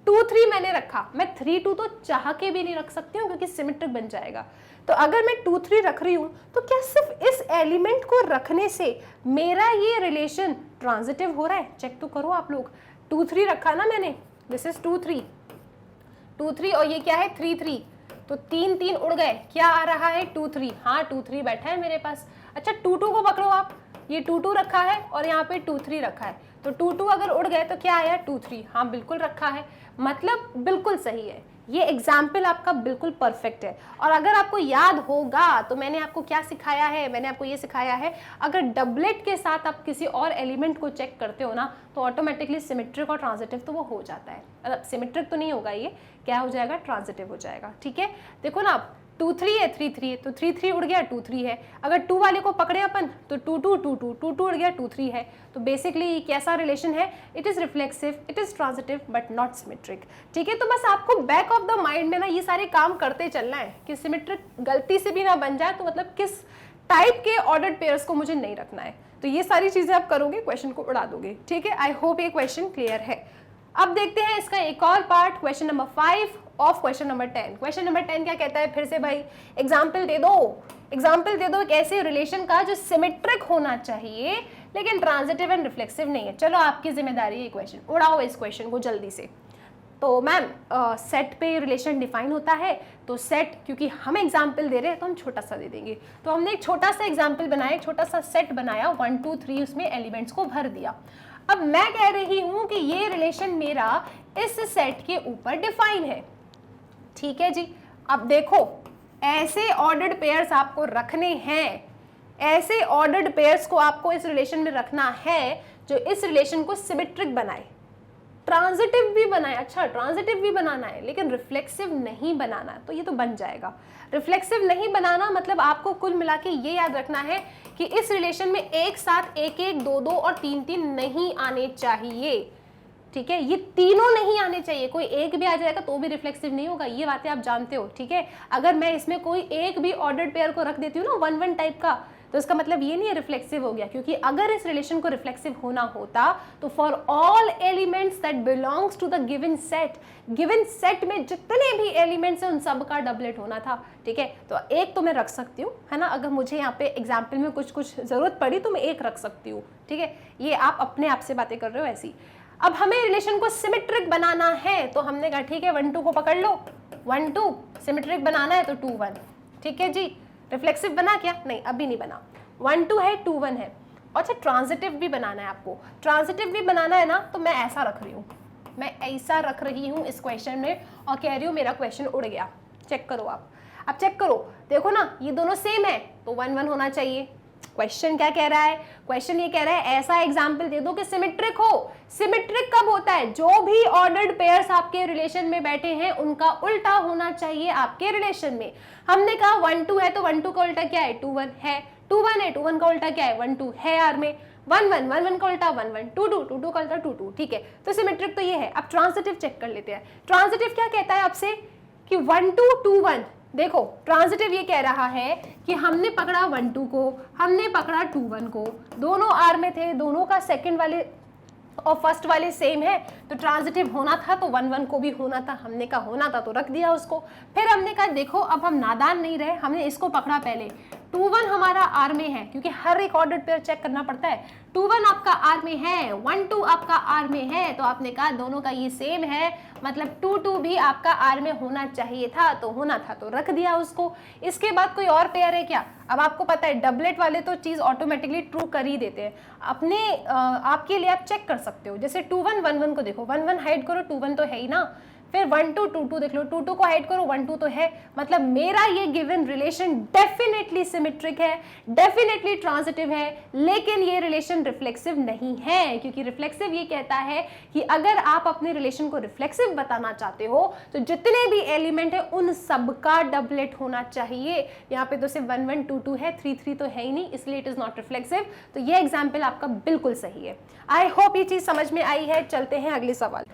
2 3 मैंने रखा, मैं 3 2 तो चाह के भी नहीं रख सकती हूँ क्योंकि सिमेट्रिक बन जाएगा। तो अगर मैं 2 3 रख रही हूँ तो क्या सिर्फ इस एलिमेंट को रखने से मेरा ये रिलेशन ट्रांजिटिव हो रहा है? चेक तो करो आप लोग। 2 3 रखा ना मैंने, दिस इज 2 3 और ये क्या है 3 3, तो 3 3 उड़ गए, क्या आ रहा है 2 3, हाँ 2 3 बैठा है मेरे पास। अच्छा 2 2 को पकड़ो आप, ये 2 2 रखा है और यहाँ पे 2 3 रखा है, तो 2 2 अगर उड़ गए तो क्या आया 2 3, हाँ बिल्कुल रखा है, मतलब बिल्कुल सही है। ये एग्जाम्पल आपका बिल्कुल परफेक्ट है। और अगर आपको याद होगा तो मैंने आपको क्या सिखाया है, मैंने आपको ये सिखाया है अगर डबलेट के साथ आप किसी और एलिमेंट को चेक करते हो ना तो ऑटोमेटिकली सिमेट्रिक और ट्रांजिटिव तो वो हो जाता है। मतलब सिमेट्रिक तो नहीं होगा, ये क्या हो जाएगा, ट्रांजिटिव हो जाएगा। ठीक है, देखो ना 2 3 है 3 3 है तो 3 3 उड़ गया 2 3 है। अगर 2 वाले को पकड़े अपन तो 2 2 2 2 2 2 उड़ गया 2 3 है। तो बेसिकली कैसा रिलेशन है, it is reflexive, it is transitive but not symmetric. ठीक है, तो बस आपको बैक ऑफ द माइंड में ना ये सारे काम करते चलना है कि सिमेट्रिक गलती से भी ना बन जाए, तो मतलब किस टाइप के ऑर्डर्ड पेयर्स को मुझे नहीं रखना है। तो ये सारी चीजें आप करोगे, क्वेश्चन को उड़ा दोगे। ठीक है, आई होप ये क्वेश्चन क्लियर है। अब देखते हैं इसका एक और part, question number 5 of question number 10। Question number 10 क्या कहता है, फिर से भाई एग्जाम्पल दे दो, एग्जाम्पल दे दो एक ऐसे रिलेशन का जो सिमेट्रिक होना चाहिए लेकिन ट्रांजिटिव एंड रिफ्लेक्सिव नहीं है। चलो आपकी जिम्मेदारी है, क्वेश्चन उड़ाओ इस क्वेश्चन को जल्दी से। तो मैम सेट पे रिलेशन डिफाइन होता है, तो सेट क्योंकि हम एग्जाम्पल दे रहे हैं तो हम छोटा सा दे देंगे। तो हमने एक छोटा सा एग्जाम्पल बनाया, एक छोटा सा सेट बनाया, 1 2 3 उसमें एलिमेंट्स को भर दिया। अब मैं कह रही हूं कि ये रिलेशन मेरा इस सेट के ऊपर डिफाइन है। ठीक है जी, अब देखो ऐसे ऑर्डर्ड पेयर्स आपको रखने हैं, ऐसे ऑर्डर्ड पेयर्स को आपको इस रिलेशन में रखना है जो इस रिलेशन को सिमेट्रिक बनाए, ट्रांजिटिव भी बनाए। अच्छा, ट्रांजिटिव भी बनाना है लेकिन रिफ्लेक्सिव नहीं बनाना, तो ये तो बन जाएगा। रिफ्लेक्सिव नहीं बनाना मतलब आपको कुल मिला के ये याद रखना है कि इस रिलेशन में एक साथ 1 1 2 2 और 3 3 नहीं आने चाहिए। ठीक है, ये तीनों नहीं आने चाहिए, कोई एक भी आ जाएगा तो भी रिफ्लेक्सिव नहीं होगा, ये बातें आप जानते हो। ठीक है, अगर मैं इसमें कोई एक भी ऑर्डर्ड पेयर को रख देती हूँ ना 1 1 टाइप का, तो इसका मतलब ये नहीं है रिफ्लेक्सिव हो गया, क्योंकि अगर इस रिलेशन को रिफ्लेक्सिव होना होता तो for all elements that belongs to the given set में जितने भी एलिमेंट्स हैं उन सब का डबलेट होना था। ठीक है, तो एक तो मैं रख सकती हूँ, है ना, अगर मुझे यहाँ पे एग्जाम्पल में कुछ जरूरत पड़ी तो मैं एक रख सकती हूँ। ठीक है, ये आप अपने आप से बातें कर रहे हो ऐसी। अब हमें रिलेशन को सिमेट्रिक बनाना है तो हमने कहा ठीक है 1 2 को पकड़ लो, 1 2 सिमेट्रिक बनाना है तो 2 1। ठीक है जी, रिफ्लेक्सिव बना क्या, नहीं अभी नहीं बना, 1 2 है 2 1 है। अच्छा, ट्रांजिटिव भी बनाना है आपको, ट्रांजिटिव भी बनाना है ना, तो मैं ऐसा रख रही हूँ, मैं ऐसा रख रही हूँ इस क्वेश्चन में और कह रही हूँ मेरा क्वेश्चन उड़ गया। चेक करो आप, अब चेक करो, देखो ना ये दोनों सेम है तो 1 1 होना चाहिए। क्वेश्चन क्या कह रहा है, क्वेश्चन ये कह रहा है ऐसा एग्जाम्पल दे दो कि सिमेट्रिक हो। सिमेट्रिक कब होता है, जो भी ऑर्डर्ड पेयर्स आपके रिलेशन में बैठे हैं उनका उल्टा होना चाहिए आपके रिलेशन में। हमने कहा 1 2 है तो 1 2 का उल्टा क्या है, 2 1 है, 2 1 है, 2 1 का उल्टा क्या है, 1 2 है आर में, 1 1 1 1 का उल्टा 1 1, 2 2 2 2 का उल्टा 2 2। ठीक है, तो सिमेट्रिक तो ये है। अब ट्रांजिटिव चेक कर लेते हैं। ट्रांजिटिव क्या कहता है आपसे कि 1 2 2 1। देखो ट्रांजिटिव ये कह रहा है कि हमने पकड़ा 1 2 को, हमने पकड़ा 2 1 को, दोनों आर में थे, दोनों का सेकंड वाले और फर्स्ट वाले सेम है, तो ट्रांजिटिव होना था तो 1 1 को भी होना था, हमने कहा होना था तो रख दिया उसको। फिर हमने कहा देखो अब हम नादान नहीं रहे, हमने इसको पकड़ा पहले, 2 1 हमारा आर में है क्योंकि हर एक ऑर्डर्ड पेयर चेक करना पड़ता है। 2 1 आपका आर में है, 1 2 आपका आर में है, तो आपने कहा दोनों का ये सेम है, मतलब 2 2 भी आपका आर में होना चाहिए था, तो होना था तो रख दिया उसको। इसके बाद कोई और पेयर है क्या, अब आपको पता है डबलेट वाले तो चीज ऑटोमेटिकली ट्रू कर ही देते हैं। अपने आपके लिए आप चेक कर सकते हो, जैसे 2 1 1 1 को देखो, 1 1 हाइड करो 2 1 तो है ही ना, फिर 1 2 2 2 देख लो, 2 2 को हाइड करो 1 2 तो है, मतलब मेरा ये गिवन रिलेशन डेफिनेटली सिमेट्रिक है, डेफिनेटली ट्रांजिटिव है, लेकिन ये रिलेशन रिफ्लेक्सिव नहीं है, क्योंकि रिफ्लेक्सिव ये कहता है कि अगर आप अपने रिलेशन को रिफ्लेक्सिव बताना चाहते हो तो जितने भी एलिमेंट है उन सबका डबलेट होना चाहिए। यहाँ पे तो सिर्फ 1 1 2 2 है, 3 3 तो है ही नहीं, इसलिए इट इज नॉट रिफ्लेक्सिव। तो ये एग्जाम्पल आपका बिल्कुल सही है। आई होप ये चीज समझ में आई है। चलते हैं अगले सवाल,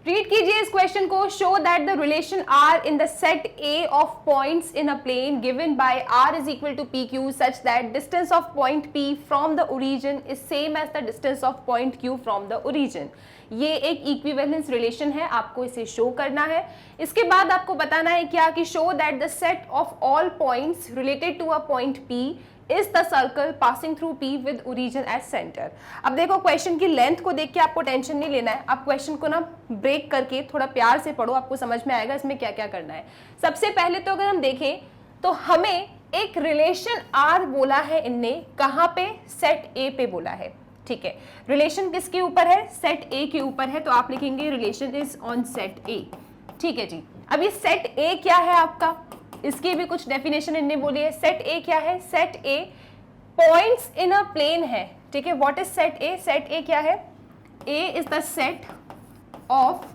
रीड कीजिए इस क्वेश्चन को। Show that the relation R in the set A of points in a plane given by R is equal to P Q such that distance of point P from the origin is same as the distance of point Q from the origin. ये एक equivalence relation है, आपको इसे show करना है। इसके बाद आपको बताना है क्या कि show that the set of all points related to a point P is the circle passing through P with origin as centre. अब देखो क्वेश्चन की लेंथ को देख के आपको टेंशन नहीं लेना है, आप क्वेश्चन को ना ब्रेक करके थोड़ा प्यार से पढ़ो, आपको समझ में आएगा इसमें क्या क्या करना है। सबसे पहले तो अगर हम देखें तो हमें एक रिलेशन R बोला है इनने, कहाँ पे, सेट A पे बोला है। ठीक है, रिलेशन किसके ऊपर है, सेट A के ऊपर है, तो आप लिखेंगे relation is on set A। ठीक है जी, अब ये सेट ए क्या है आपका, इसकी भी कुछ डेफिनेशन इनने बोली है। सेट ए क्या है, set a points in a plane है, ठीक है। What is set A, set a क्या है, a is the set of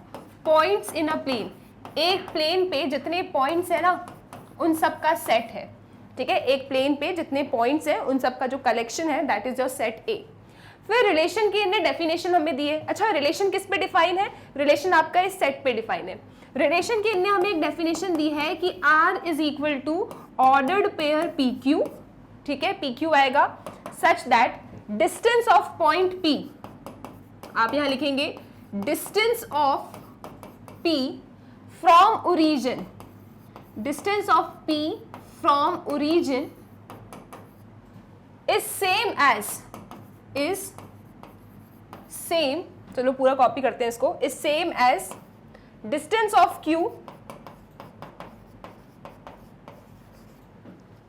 points in a plane, एक प्लेन पे जितने पॉइंट्स है ना उन सब का सेट है, ठीक है। एक प्लेन पे जितने पॉइंट्स हैं उन सब का जो कलेक्शन है दैट इज योर सेट ए। फिर रिलेशन की इन्हें डेफिनेशन हमें दी है। अच्छा, रिलेशन किस पे डिफाइन है, रिलेशन आपका इस सेट पे डिफाइन है। रिलेशन की इन्हें हमें एक डेफिनेशन दी है कि R is equal to ordered pair P Q, ठीक है, पी क्यू आएगा such that distance of point P, आप यहां लिखेंगे distance of P from origin, distance of P from origin is same, चलो पूरा कॉपी करते हैं इसको, is same as distance of Q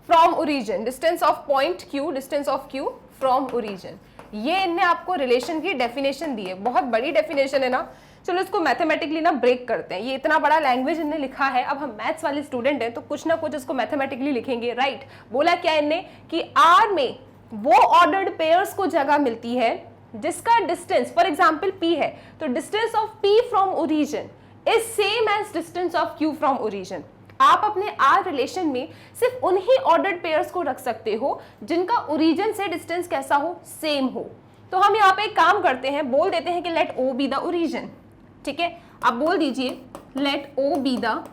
from origin, distance of point Q, distance of Q from origin. ये इनने आपको रिलेशन की definition दी है, बहुत बड़ी डेफिनेशन है ना। चलो इसको मैथमेटिकली ना ब्रेक करते हैं, ये इतना बड़ा लैंग्वेज इनने लिखा है, अब हम मैथ्स वाले स्टूडेंट हैं तो कुछ ना कुछ इसको मैथमेटिकली लिखेंगे, राइट। बोला क्या इनने कि R में वो ऑर्डर्ड पेयर्स को जगह मिलती है जिसका डिस्टेंस फॉर एग्जांपल P है, तो distance of P from origin is same as distance of Q from origin. आप अपने R रिलेशन में सिर्फ उन्हीं ऑर्डर्ड पेयर्स को रख सकते हो जिनका ओरिजिन से डिस्टेंस कैसा हो, सेम हो। तो हम यहाँ पे एक काम करते हैं, बोल देते हैं कि let O be the origin, ठीक है। आप बोल दीजिए let O be the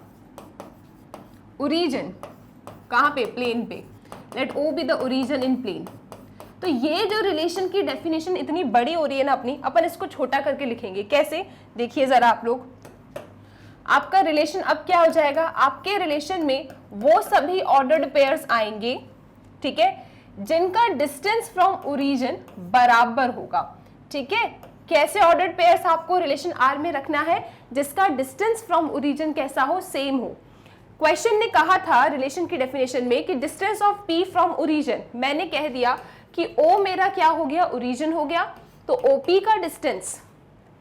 origin, कहां पे, प्लेन पे, let O be the origin in plane. तो ये जो रिलेशन की डेफिनेशन इतनी बड़ी हो रही है ना अपनी, अपन इसको छोटा करके लिखेंगे। कैसे, देखिए जरा आप लोग, आपका रिलेशन अब क्या हो जाएगा, आपके रिलेशन में वो सभी ऑर्डर्ड पेयर्स आएंगे, ठीक है, जिनका डिस्टेंस फ्रॉम ओरिजिन बराबर होगा, ठीक है। कैसे ऑर्डर्ड पेयर्स आपको रिलेशन R में रखना है, जिसका डिस्टेंस फ्रॉम ओरिजिन कैसा हो, सेम हो। क्वेश्चन ने कहा था रिलेशन की डेफिनेशन में कि distance of P from origin, मैंने कह दिया कि O मेरा क्या हो गया, ओरिजिन हो गया, तो OP का डिस्टेंस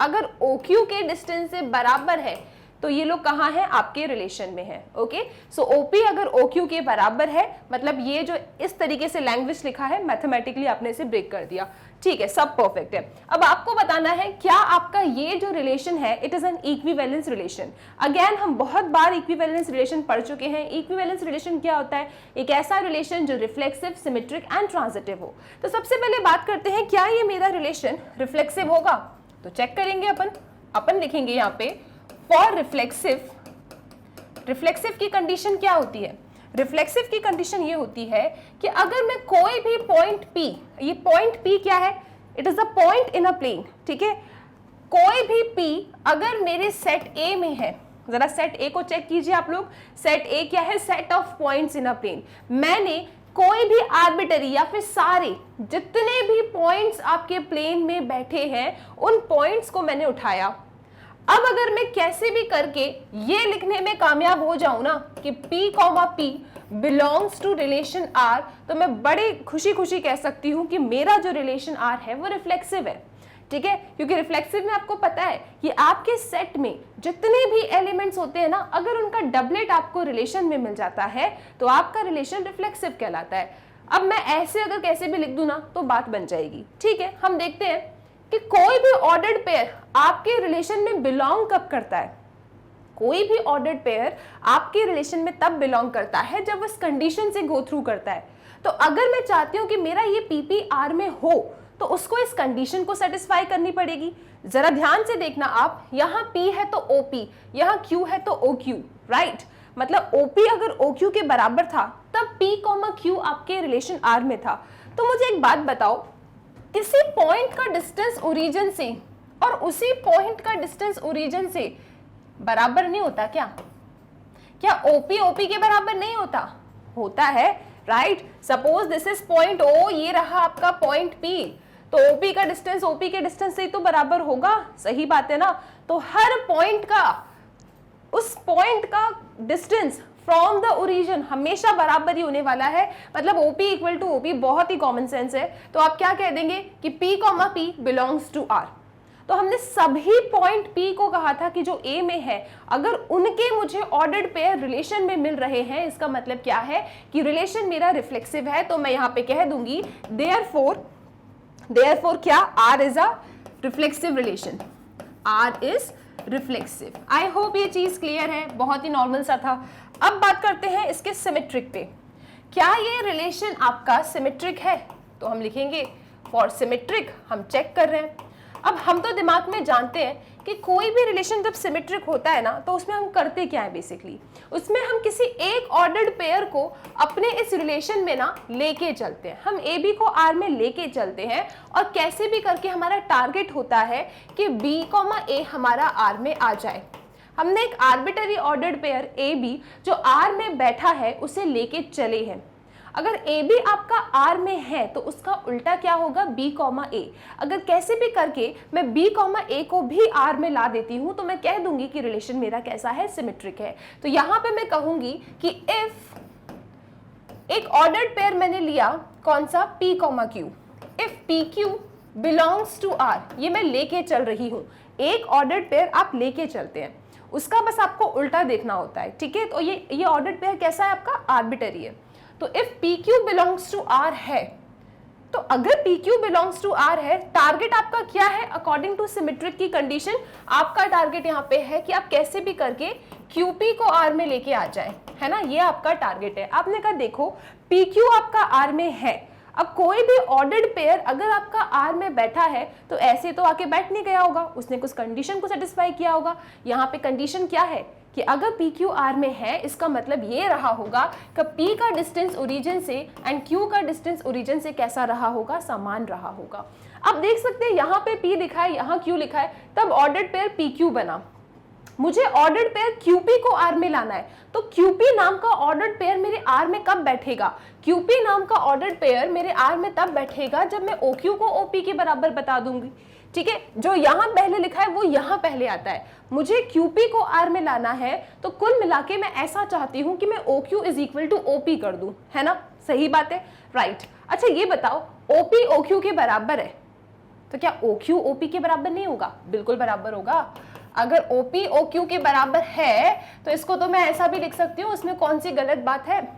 अगर OQ के डिस्टेंस से बराबर है तो ये लोग कहाँ हैं, आपके रिलेशन में है, ओके। सो OP अगर OQ के बराबर है, मतलब ये जो इस तरीके से लैंग्वेज लिखा है मैथमेटिकली आपने इसे ब्रेक कर दिया, ठीक है, सब परफेक्ट है। अब आपको बताना है क्या आपका ये जो रिलेशन है it is an equivalence relation. Again हम बहुत बार इक्विवेलेंस रिलेशन पढ़ चुके हैं। इक्विवेलेंस रिलेशन क्या होता है, एक ऐसा रिलेशन जो रिफ्लेक्सिव, सिमेट्रिक एंड ट्रांजिटिव हो। तो सबसे पहले बात करते हैं क्या ये मेरा रिलेशन रिफ्लेक्सिव होगा, तो चेक करेंगे अपन लिखेंगे यहाँ पे फॉर रिफ्लेक्सिव, रिफ्लेक्सिव की कंडीशन क्या होती है, रिफ्लेक्सिव की कंडीशन ये होती है कि अगर मैं कोई भी पॉइंट P, ये पॉइंट P क्या है, it is a point in a plane, ठीक है, कोई भी P अगर मेरे सेट A में है, जरा सेट A को चेक कीजिए आप लोग, सेट A क्या है, set of points in a plane. मैंने कोई भी आर्बिटरी या फिर सारे जितने भी पॉइंट्स आपके प्लेन में बैठे हैं उन पॉइंट्स को मैंने उठाया। अब अगर मैं कैसे भी करके ये लिखने में कामयाब हो जाऊं ना कि P, belongs to relation R, तो मैं बड़ी खुशी खुशी कह सकती हूं कि मेरा जो रिलेशन R है वो रिफ्लेक्सिव है, ठीक है। क्योंकि रिफ्लेक्सिव में आपको पता है कि आपके सेट में जितने भी एलिमेंट्स होते हैं ना, अगर उनका डबलेट आपको रिलेशन में मिल जाता है तो आपका रिलेशन रिफ्लेक्सिव कहलाता है। अब मैं ऐसे अगर कैसे भी लिख दूं ना तो बात बन जाएगी, ठीक है। हम देखते हैं कि कोई भी ऑर्डर्ड पेयर आपके रिलेशन में बिलोंग कब करता है, कोई भी ऑर्डर्ड पेयर आपके रिलेशन में तब बिलोंग करता है जब उस कंडीशन से गो थ्रू करता है। तो अगर मैं चाहती हूं कि मेरा ये PP R में हो तो उसको इस कंडीशन को सेटिस्फाई करनी पड़ेगी। जरा ध्यान से देखना आप, यहाँ P है तो OP, यहाँ Q है तो OQ, राइट। मतलब OP अगर OQ के बराबर था तब P, Q आपके रिलेशन R में था। तो मुझे एक बात बताओ, किसी पॉइंट का डिस्टेंस ओरिजिन से और उसी पॉइंट का डिस्टेंस ओरिजिन से बराबर नहीं होता क्या? क्या OP OP के बराबर नहीं होता? होता है, right. Suppose this is point O, ये रहा आपका पॉइंट P, तो OP का डिस्टेंस OP के डिस्टेंस से तो बराबर होगा, सही बात है ना। तो हर पॉइंट का, उस पॉइंट का डिस्टेंस फ्रॉम द ओरिजिन हमेशा बराबर ही होने वाला है। मतलब OP इक्वल टू OP, बहुत ही कॉमन सेंस है। तो आप क्या कह देंगे कि P, P belongs to R। तो हमने सभी पॉइंट P को कहा था कि जो A में है अगर उनके मुझे ऑर्डर्ड पेयर रिलेशन में मिल रहे हैं, इसका मतलब क्या है कि रिलेशन मेरा रिफ्लेक्सिव है। तो मैं यहाँ पे कह दूंगी देयरफॉर क्या, R is a reflexive relation, R is reflexive. I hope ये चीज क्लियर है, बहुत ही नॉर्मल सा था। अब बात करते हैं इसके सिमेट्रिक पे। क्या ये रिलेशन आपका सिमेट्रिक है? तो हम लिखेंगे फॉर सिमेट्रिक, हम चेक कर रहे हैं। अब हम तो दिमाग में जानते हैं कि कोई भी रिलेशन जब सिमेट्रिक होता है ना, तो उसमें हम करते क्या है बेसिकली, उसमें हम किसी एक ऑर्डर्ड पेयर को अपने इस रिलेशन में ना लेके चलते हैं। हम ए बी को आर में लेके चलते हैं और कैसे भी करके हमारा टारगेट होता है कि बी कॉमा ए हमारा आर में आ जाए। हमने एक arbitrary ordered pair A B जो आर में बैठा है उसे लेके चले हैं। अगर ए बी आपका आर में है तो उसका उल्टा क्या होगा, बी कॉमा ए। अगर कैसे भी करके मैं बी कॉमा ए को भी आर में ला देती हूं तो मैं कह दूंगी कि रिलेशन मेरा कैसा है, सिमेट्रिक है। तो यहां पे मैं कहूंगी कि इफ एक ऑर्डर्ड पेयर मैंने लिया, कौन सा, P comma Q, if P Q belongs to R, ये मैं लेके चल रही हूं। एक ऑर्डर्ड पेयर आप लेके चलते हैं, उसका बस आपको उल्टा देखना होता है, ठीक है। तो ये ऑर्डर्ड पेयर कैसा है आपका, आर्बिटरी है। तो if P Q belongs to R है, तो अगर P Q belongs to R है, टारगेट आपका क्या है अकॉर्डिंग टू सिमेट्रिक की कंडीशन, आपका टारगेट यहाँ पे है कि आप कैसे भी करके क्यूपी को आर में लेके आ जाए, है ना, ये आपका टारगेट है। आपने कहा देखो पी क्यू आपका आर में है, अब कोई भी ऑर्डर्ड पेयर अगर आपका आर में बैठा है तो ऐसे तो आके बैठ नहीं गया होगा, उसने कुछ कंडीशन को सेटिस्फाई किया होगा। यहाँ पे कंडीशन क्या है कि अगर पी क्यू आर में है, इसका मतलब ये रहा होगा कि पी का डिस्टेंस ओरिजिन से एंड क्यू का डिस्टेंस ओरिजिन से कैसा रहा होगा, समान रहा होगा। अब देख सकते हैं यहाँ पे पी लिखा है, यहाँ क्यू लिखा है, तब ऑर्डर्ड पेयर पी क्यू बना। मुझे ऑर्डर्ड पेयर क्यूपी को आर में लाना है, तो क्यूपी नाम का ऑर्डर्ड पेयर मेरे आर में कब बैठेगा, क्यूपी नाम का ऑर्डर्ड पेयर मेरे आर में तब बैठेगा जब मैं ओक्यू को ओपी के बराबर बता दूंगी, ठीक है। जो यहाँ पहले लिखा है वो यहाँ पहले आता है। मुझे क्यूपी को आर में लाना है तो कुल मिला के मैं ऐसा चाहती हूँ कि मैं OQ is equal to OP कर दूं, है ना, सही बात है, राइट। अच्छा ये बताओ OP OQ के बराबर है तो क्या OQ OP के बराबर नहीं होगा, बिल्कुल बराबर होगा। अगर OP OQ के बराबर है तो इसको तो मैं ऐसा भी लिख सकती हूँ, उसमें कौन सी गलत बात है।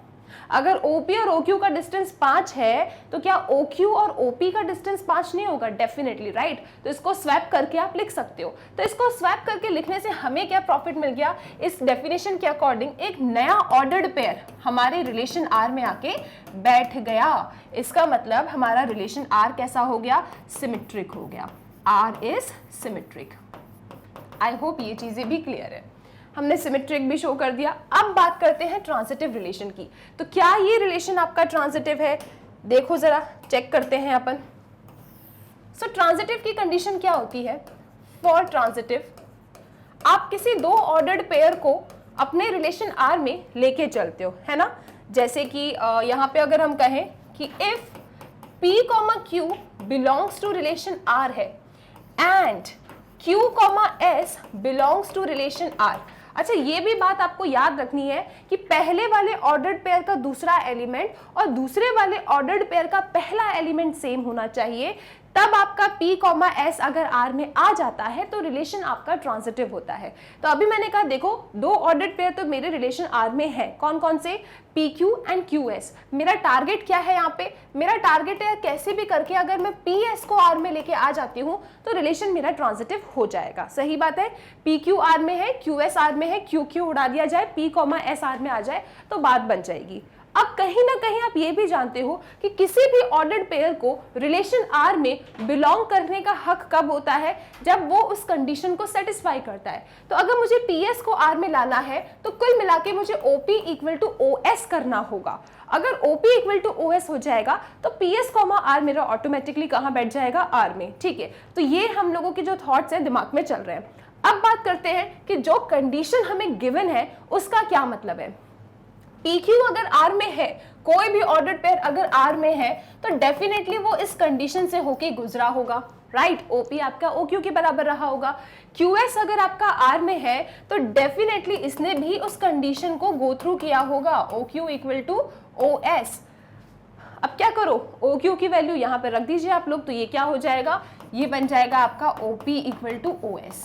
अगर OP और OQ का डिस्टेंस 5 है तो क्या OQ और OP का डिस्टेंस 5 नहीं होगा, डेफिनेटली, राइट। तो इसको स्वैप करके आप लिख सकते हो। तो इसको स्वैप करके लिखने से हमें क्या प्रॉफिट मिल गया, इस डेफिनेशन के अकॉर्डिंग एक नया ऑर्डर्ड पेयर हमारे रिलेशन R में आके बैठ गया। इसका मतलब हमारा रिलेशन R कैसा हो गया, सिमेट्रिक हो गया, R is symmetric. I hope ये चीजें भी क्लियर है, हमने सिमेट्रिक भी शो कर दिया। अब बात करते हैं ट्रांजिटिव रिलेशन की। तो क्या ये रिलेशन आपका ट्रांजिटिव है, देखो जरा, चेक करते हैं अपन। सो ट्रांजिटिव की कंडीशन क्या होती है, फॉर ट्रांजिटिव आप किसी दो ऑर्डर्ड पेयर को अपने रिलेशन R में लेके चलते हो, है ना। जैसे कि यहाँ पे अगर हम कहें कि if P, Q belongs to relation R है and Q, S belongs to relation R। अच्छा ये भी बात आपको याद रखनी है कि पहले वाले ऑर्डर्ड पेयर का दूसरा एलिमेंट और दूसरे वाले ऑर्डर्ड पेयर का पहला एलिमेंट सेम होना चाहिए, तब आपका P, S अगर R में आ जाता है तो रिलेशन आपका ट्रांजिटिव होता है। तो अभी मैंने कहा देखो दो ऑर्डर्ड पेयर तो मेरे रिलेशन R में है, कौन कौन से, PQ एंड QS। मेरा टारगेट क्या है यहाँ पे, मेरा टारगेट है कैसे भी करके अगर मैं PS को R में लेके आ जाती हूँ तो रिलेशन मेरा ट्रांजिटिव हो जाएगा, सही बात है। PQ R में है, QS R में है, QQ उड़ा दिया जाए, P, S R में आ जाए तो बात बन जाएगी। अब कहीं ना कहीं आप ये भी जानते हो कि किसी भी ऑर्डर्ड पेयर को रिलेशन R में बिलोंग करने का हक कब होता है, जब वो उस कंडीशन को सेटिस्फाई करता है। तो अगर मुझे PS को R में लाना है तो कुल मिला के मुझे OP इक्वल टू OS करना होगा। अगर OP इक्वल टू OS हो जाएगा तो PS, R मेरा ऑटोमेटिकली कहाँ बैठ जाएगा, R में, ठीक है। तो ये हम लोगों के जो थॉट्स हैं दिमाग में चल रहे हैं। अब बात करते हैं कि जो कंडीशन हमें गिवन है उसका क्या मतलब है। PQ अगर R में है, कोई भी ऑर्डर्ड पेयर अगर R में है तो डेफिनेटली वो इस कंडीशन से होके गुजरा होगा, राइट। OP आपका OQ के बराबर रहा होगा। QS अगर आपका R में है तो डेफिनेटली इसने भी उस कंडीशन को गो थ्रू किया होगा, OQ इक्वल टू OS। अब क्या करो, ओ क्यू की वैल्यू यहाँ पे रख दीजिए आप लोग, तो ये क्या हो जाएगा, ये बन जाएगा आपका OP इक्वल टू OS।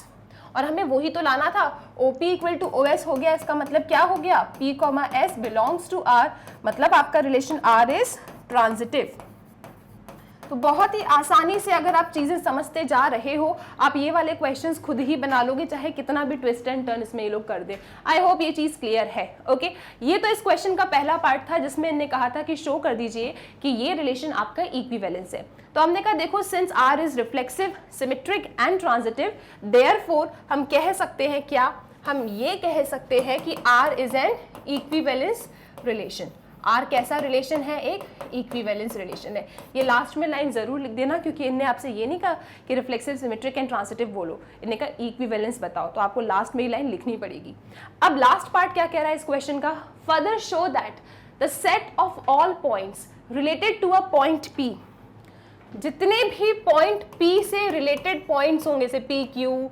और हमें वही तो लाना था, OP इक्वल टू OS हो गया, इसका मतलब क्या हो गया, P, S belongs to R, मतलब आपका रिलेशन R इज ट्रांजिटिव। तो बहुत ही आसानी से अगर आप चीजें समझते जा रहे हो, आप ये वाले क्वेश्चंस खुद ही बना लोगे, चाहे कितना भी ट्विस्ट एंड टर्न इसमें ये लोग कर दे। आई होप ये चीज क्लियर है। ओके, ये तो इस क्वेश्चन का पहला पार्ट था जिसमें इन्होंने कहा था कि शो कर दीजिए कि ये रिलेशन आपका इक्विवेलेंस है। तो हमने कहा देखो, since R is reflexive, symmetric and transitive, therefore हम कह सकते हैं क्या, हम ये कह सकते हैं कि R is an equivalence relation. R कैसा रिलेशन है, एक इक्विवेलेंस रिलेशन है। ये लास्ट में लाइन जरूर लिख देना, क्योंकि इनने आपसे ये नहीं कहा कि रिफ्लेक्सिव, सिमेट्रिक एंड ट्रांजिटिव बोलो, इनने कहा इक्विवेलेंस बताओ, तो आपको लास्ट में ये लाइन लिखनी पड़ेगी। अब लास्ट पार्ट क्या कह रहा है इस क्वेश्चन का, further show that the set of all points related to a point P, जितने भी पॉइंट P से रिलेटेड पॉइंट्स होंगे, जैसे PQ,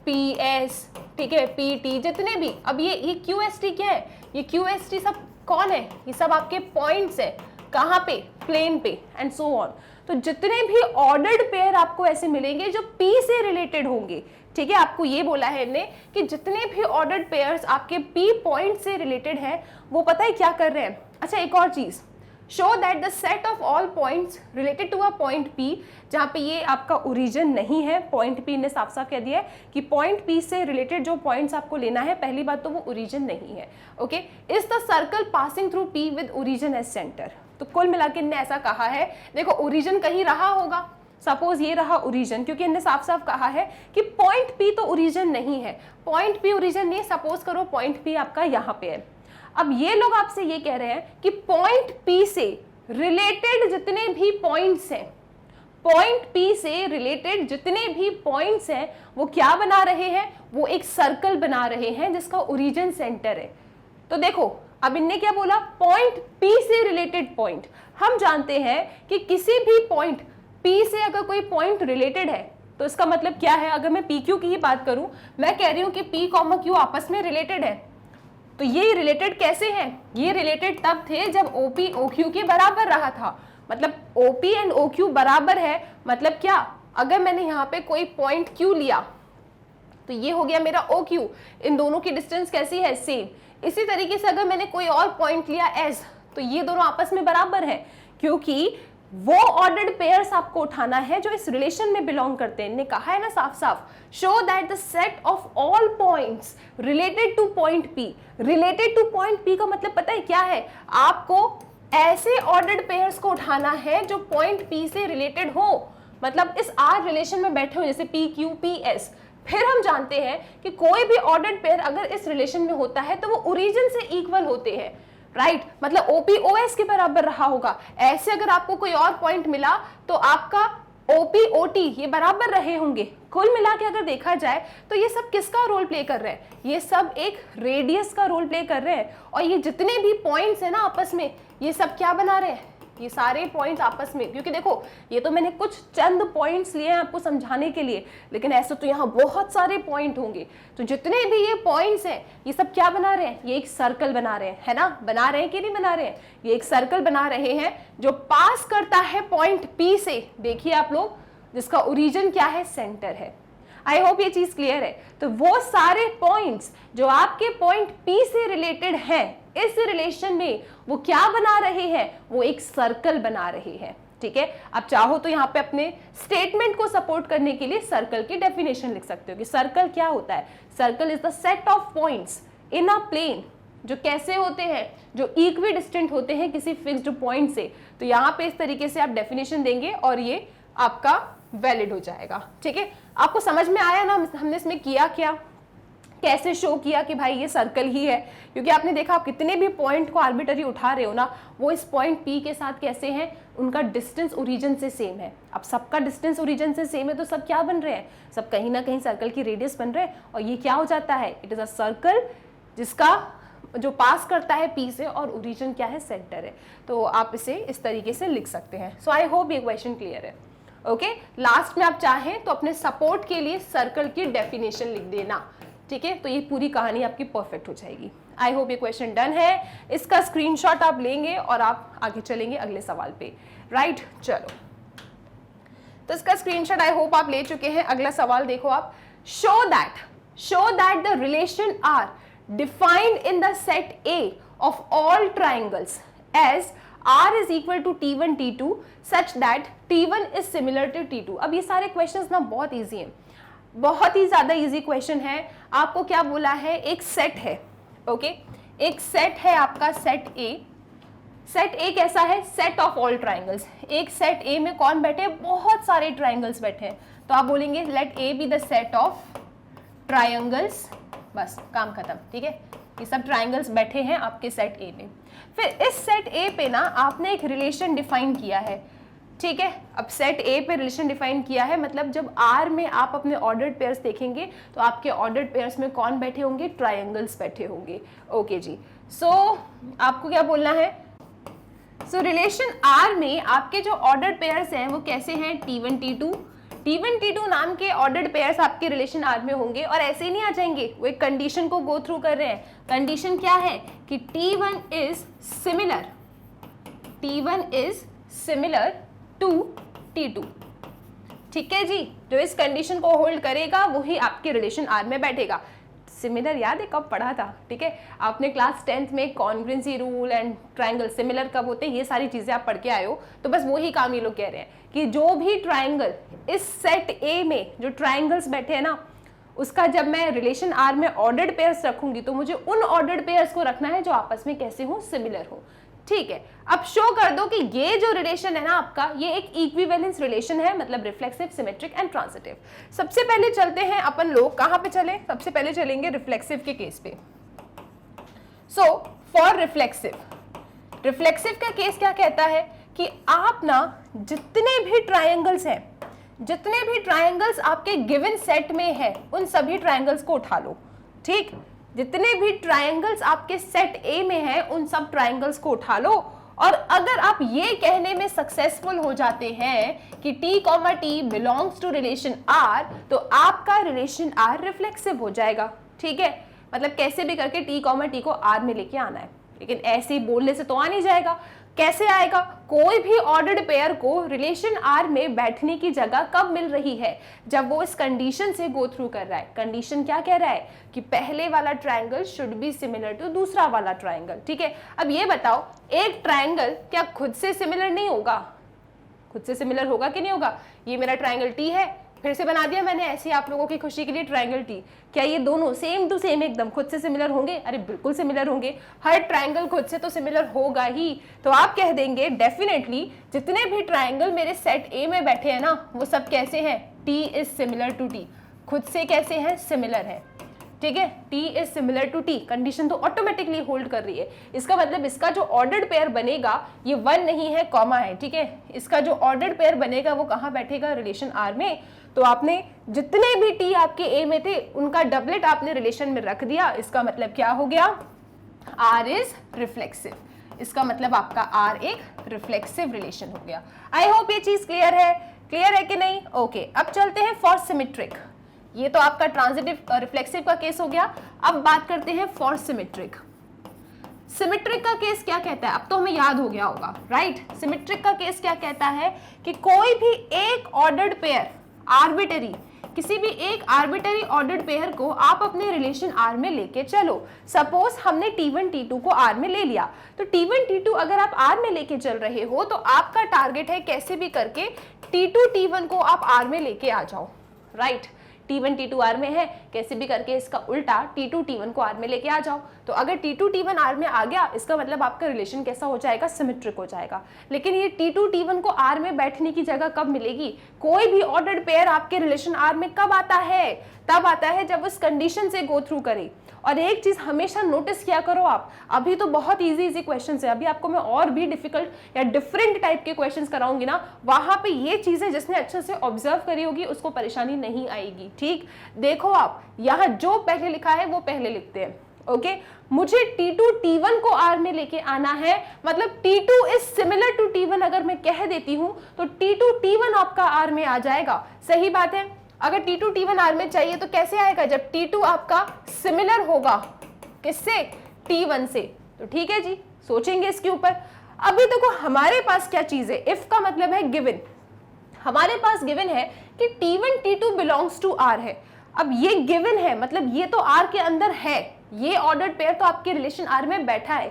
PS, ठीक है, PT, जितने भी, अब ये QST क्या है, ये QST सब कौन है, ये सब आपके पॉइंट्स है, कहाँ पे, प्लेन पे, एंड सो ऑन। तो जितने भी ऑर्डर्ड पेयर आपको ऐसे मिलेंगे जो P से रिलेटेड होंगे, ठीक है, आपको ये बोला है इन्हें कि जितने भी ऑर्डर्ड पेयर्स आपके P पॉइंट से रिलेटेड है, वो पता है क्या कर रहे हैं। अच्छा, एक और चीज, show that the set of all points related to a point P, जहाँ पे ये आपका ओरिजिन नहीं है, पॉइंट P ने साफ साफ कह दिया है कि पॉइंट P से रिलेटेड जो पॉइंट्स आपको लेना है, पहली बात तो वो ओरिजिन नहीं है। Okay, is the circle passing through P with origin as centre. तो कुल मिलाकर इन्होंने ऐसा कहा है, देखो ओरिजिन कहीं रहा होगा, सपोज ये रहा ओरिजिन, क्योंकि इन्होंने साफ साफ कहा है कि पॉइंट P तो ओरिजिन नहीं है, पॉइंट P ओरिजिन नहीं, सपोज करो पॉइंट P आपका यहाँ पे है। अब ये लोग आपसे ये कह रहे हैं कि पॉइंट P से रिलेटेड जितने भी पॉइंट्स हैं, पॉइंट P से रिलेटेड जितने भी पॉइंट्स हैं, वो क्या बना रहे हैं, वो एक सर्कल बना रहे हैं जिसका ओरिजिन सेंटर है। तो देखो, अब इनने क्या बोला, पॉइंट P से रिलेटेड पॉइंट। हम जानते हैं कि किसी भी पॉइंट P से अगर कोई पॉइंट रिलेटेड है, तो इसका मतलब क्या है, अगर मैं PQ की ही बात करूं, मैं कह रही हूं कि P, Q आपस में रिलेटेड है, तो ये रिलेटेड कैसे हैं, ये रिलेटेड तब थे जब OP OQ के बराबर रहा था। मतलब OP एंड OQ बराबर है, मतलब क्या, अगर मैंने यहाँ पे कोई पॉइंट Q लिया तो ये हो गया मेरा OQ, इन दोनों की डिस्टेंस कैसी है, सेम। इसी तरीके से अगर मैंने कोई और पॉइंट लिया S, तो ये दोनों आपस में बराबर हैं, क्योंकि वो ऑर्डर्ड पेयर्स आपको उठाना है जो इस रिलेशन में बिलोंग करते हैं। इन्होंने कहा है ना साफ साफ, show that the set of all points related two point P। Related two point P का मतलब पता है क्या है, आपको ऐसे ऑर्डर्ड पेयर्स को उठाना है जो पॉइंट P से रिलेटेड हो, मतलब इस R रिलेशन में बैठे हो, जैसे PQ, PS। फिर हम जानते हैं कि कोई भी ऑर्डर्ड पेयर अगर इस रिलेशन में होता है तो वो ओरिजिन से इक्वल होते हैं, राइट, मतलब OP OS के बराबर रहा होगा। ऐसे अगर आपको कोई और पॉइंट मिला तो आपका OP OT ये बराबर रहे होंगे। कुल मिला के अगर देखा जाए तो ये सब किसका रोल प्ले कर रहे हैं, ये सब एक रेडियस का रोल प्ले कर रहे हैं। और ये जितने भी पॉइंट्स हैं ना आपस में, ये सब क्या बना रहे हैं, ये सारे पॉइंट्स आपस में, क्योंकि देखो ये तो मैंने कुछ चंद पॉइंट्स लिए हैं आपको समझाने के लिए, लेकिन ऐसे तो यहाँ बहुत सारे पॉइंट होंगे। तो जितने भी ये पॉइंट्स हैं, ये सब क्या बना रहे हैं, ये एक सर्कल बना रहे हैं, है ना, बना रहे हैं कि नहीं बना रहे हैं, ये एक सर्कल बना रहे हैं जो पास करता है पॉइंट P से, देखिए आप लोग, जिसका ओरिजिन क्या है, सेंटर है। आई होप ये चीज क्लियर है। तो वो सारे पॉइंट्स जो आपके पॉइंट P से रिलेटेड हैं, इस रिलेशन में वो क्या बना रहे हैं, वो एक सर्कल बना रहे हैं, ठीक है। अब चाहो तो यहाँ पे अपने स्टेटमेंट को सपोर्ट करने के लिए सर्कल की डेफिनेशन लिख सकते हो कि सर्कल क्या होता है। Circle is the set of points in a plane जो कैसे होते हैं, जो इक्वी डिस्टेंट होते हैं किसी फिक्स्ड पॉइंट से। तो यहाँ पे इस तरीके से आप डेफिनेशन देंगे और ये आपका वैलिड हो जाएगा, ठीक है। आपको समझ में आया ना हमने इसमें किया क्या, कैसे शो किया कि भाई ये सर्कल ही है, क्योंकि आपने देखा आप कितने भी पॉइंट को आर्बिटरी उठा रहे हो ना, वो इस पॉइंट P के साथ कैसे हैं, उनका डिस्टेंस ओरिजिन से सेम है। अब सबका डिस्टेंस ओरिजिन से सेम है तो सब क्या बन रहे हैं, सब कहीं ना कहीं सर्कल की रेडियस बन रहे हैं। और ये क्या हो जाता है, इट इज अ सर्कल जिसका जो पास करता है P से और ओरिजिन क्या है, सेंटर है। तो आप इसे इस तरीके से लिख सकते हैं। सो आई होप ये क्वेश्चन क्लियर है। ओके, लास्ट में आप चाहें तो अपने सपोर्ट के लिए सर्कल की डेफिनेशन लिख देना, ठीक है। तो ये पूरी कहानी आपकी परफेक्ट हो जाएगी। आई होप ये क्वेश्चन डन है। इसका स्क्रीनशॉट आप लेंगे और आप आगे चलेंगे अगले सवाल पे, राइट। चलो, तो इसका स्क्रीनशॉट आई होप आप ले चुके हैं। अगला सवाल देखो आप, show that the relation R defined in the set A of all triangles as R is equal to T1 T2 such that T1 is similar to T2। अब ये सारे क्वेश्चंस ना बहुत इजी हैं, बहुत ही ज्यादा इजी क्वेश्चन है। आपको क्या बोला है, एक सेट है, ओके, एक सेट है आपका सेट ए। सेट ए कैसा है, सेट ऑफ ऑल ट्राइंगल्स। एक सेट ए में कौन बैठे, बहुत सारे ट्राइंगल्स बैठे हैं, तो आप बोलेंगे let A be the set of triangles, बस काम खत्म, ठीक है। ये सब ट्राइंगल्स बैठे हैं आपके सेट ए में। फिर इस सेट ए पे ना आपने एक रिलेशन डिफाइन किया है, ठीक है। अब सेट ए पे रिलेशन डिफाइन किया है, मतलब जब आर में आप अपने ऑर्डर्ड पेयर्स देखेंगे तो आपके ऑर्डर्ड पेयर्स में कौन बैठे होंगे, ट्राइंगल्स बैठे होंगे, ओके जी। सो आपको क्या बोलना है, सो रिलेशन आर में आपके जो ऑर्डर्ड पेयर्स हैं वो कैसे हैं, T1 T2। T1 T2 नाम के ऑर्डर्ड पेयर्स आपके रिलेशन आर में होंगे और ऐसे ही नहीं आ जाएंगे, वो एक कंडीशन को गो थ्रू कर रहे हैं। कंडीशन क्या है कि T1 is similar to T2, ठीक है जी। जो इस कंडीशन को होल्ड करेगा वही आपके रिलेशन आर में बैठेगा। सिमिलर याद है कब पढ़ा था, ठीक है, आपने क्लास 10th में congruency rule and triangle similar कब होते हैं, ये सारी चीजें आप पढ़ के आए हो। तो बस वही काम ये लोग कह रहे हैं कि जो भी ट्राइंगल इस सेट ए में जो ट्राइंगल्स बैठे हैं ना, उसका जब मैं रिलेशन आर में ऑर्डर्ड पेयर्स रखूंगी तो मुझे उन ऑर्डर्ड पेयर्स को रखना है जो आपस में कैसे हो, सिमिलर हो, ठीक है। अब शो कर दो कि ये जो रिलेशन है ना आपका, ये एक इक्विवेलेंस रिलेशन है, मतलब रिफ्लेक्सिव, सिमेट्रिक एंड ट्रांजिटिव। सबसे पहले चलते हैं अपन लोग, कहां पे चले, सबसे पहले चलेंगे रिफ्लेक्सिव के केस पे। सो फॉर रिफ्लेक्सिव का केस क्या कहता है कि आप ना जितने भी ट्राइंगल्स हैं, जितने भी ट्राइंगल्स आपके गिवन सेट में है, उन सभी ट्राइंगल्स को उठा लो, ठीक। जितने भी ट्राइंगल्स आपके सेट ए में हैं उन सब ट्राइंगल्स को उठा लो, और अगर आप ये कहने में सक्सेसफुल हो जाते हैं कि T, T belongs to relation R, तो आपका रिलेशन R रिफ्लेक्सिव हो जाएगा, ठीक है। मतलब कैसे भी करके T, T को R में लेके आना है, लेकिन ऐसे ही बोलने से तो आ नहीं जाएगा। कैसे आएगा, कोई भी ऑर्डर्ड पेयर को रिलेशन आर में बैठने की जगह कब मिल रही है, जब वो इस कंडीशन से गो थ्रू कर रहा है। कंडीशन क्या कह रहा है कि पहले वाला triangle should be similar to दूसरा वाला ट्रायंगल, ठीक है। अब ये बताओ, एक ट्रायंगल क्या खुद से सिमिलर नहीं होगा, खुद से सिमिलर होगा कि नहीं होगा। ये मेरा ट्रायंगल टी है, फिर से बना दिया मैंने ऐसे आप लोगों की खुशी के लिए ट्रायंगल टी। क्या ये दोनों सेम टू सेम एकदम खुद से सिमिलर होंगे? अरे बिल्कुल सिमिलर होंगे, हर ट्रायंगल खुद से तो सिमिलर होगा ही। तो आप कह देंगे डेफिनेटली जितने भी ट्रायंगल मेरे सेट ए में बैठे हैं ना, वो सब कैसे हैं, T is similar to T, खुद से कैसे हैं, सिमिलर है, ठीक है। T is similar to T, condition तो ऑटोमेटिकली होल्ड कर रही है। इसका मतलब इसका जो ऑर्डर्ड पेयर बनेगा ये 1 नहीं है, कॉमा है, ठीक है। इसका जो ऑर्डर्ड पेयर बनेगा वो कहाँ बैठेगा, रिलेशन R में। तो आपने जितने भी T आपके A में थे उनका डबलेट आपने रिलेशन में रख दिया। इसका मतलब क्या हो गया, R इज रिफ्लेक्सिव। इसका मतलब आपका R एक रिफ्लेक्सिव रिलेशन हो गया। आई होप ये चीज क्लियर है कि नहीं? ओके, अब चलते हैं फॉर सिमेट्रिक। ये तो आपका ट्रांजिटिव रिफ्लेक्सिव का केस हो गया। अब बात करते हैं फॉर सिमेट्रिक। सिमेट्रिक का केस क्या कहता है, अब तो हमें याद हो गया होगा, राइट। सिमेट्रिक का केस क्या कहता है कि कोई भी एक ऑर्डर्ड पेयर, आर्बिटरी, किसी भी एक आर्बिटरी ऑर्डर्ड पेयर को आप अपने रिलेशन R में लेके चलो। सपोज हमने T1 T2 को R में ले लिया, तो T1 T2 अगर आप R में लेके चल रहे हो तो आपका टारगेट है कैसे भी करके T2 T1 को आप R में लेके आ जाओ, राइट। T1 T2 R में है, कैसे भी करके इसका उल्टा T2 T1 को R में लेके आ जाओ। तो अगर T2 T1 R में आ गया, इसका मतलब आपका रिलेशन कैसा हो जाएगा, सिमेट्रिक हो जाएगा। लेकिन ये T2 T1 को R में बैठने की जगह कब मिलेगी, कोई भी ऑर्डर्ड पेयर आपके रिलेशन R में कब आता है, तब आता है जब उस कंडीशन से गो थ्रू करे। और एक चीज हमेशा नोटिस किया करो आप, अभी तो बहुत इजी क्वेश्चंस है, अभी आपको मैं और भी डिफिकल्ट या डिफरेंट टाइप के क्वेश्चंस कराऊंगी ना, वहां पे ये चीजें जिसने अच्छे से ऑब्जर्व करी होगी उसको परेशानी नहीं आएगी, ठीक। देखो आप यहाँ जो पहले लिखा है वो पहले लिखते हैं, ओके। मुझे T2 T1 को R में लेके आना है, मतलब T2 is similar to T1 अगर मैं कह देती हूं तो T2 T1 आपका R में आ जाएगा, सही बात है। अगर T2 T1 R में चाहिए तो कैसे आएगा, जब T2 आपका सिमिलर होगा किससे, T1 से। तो ठीक है जी, सोचेंगे इसके ऊपर। अभी देखो हमारे पास क्या चीज है, इफ का मतलब है गिवन। हमारे पास गिवन है कि T1 T2 belongs to R है। अब ये गिवन है, मतलब ये तो R के अंदर है, ये ऑर्डर्ड पेयर तो आपके रिलेशन R में बैठा है।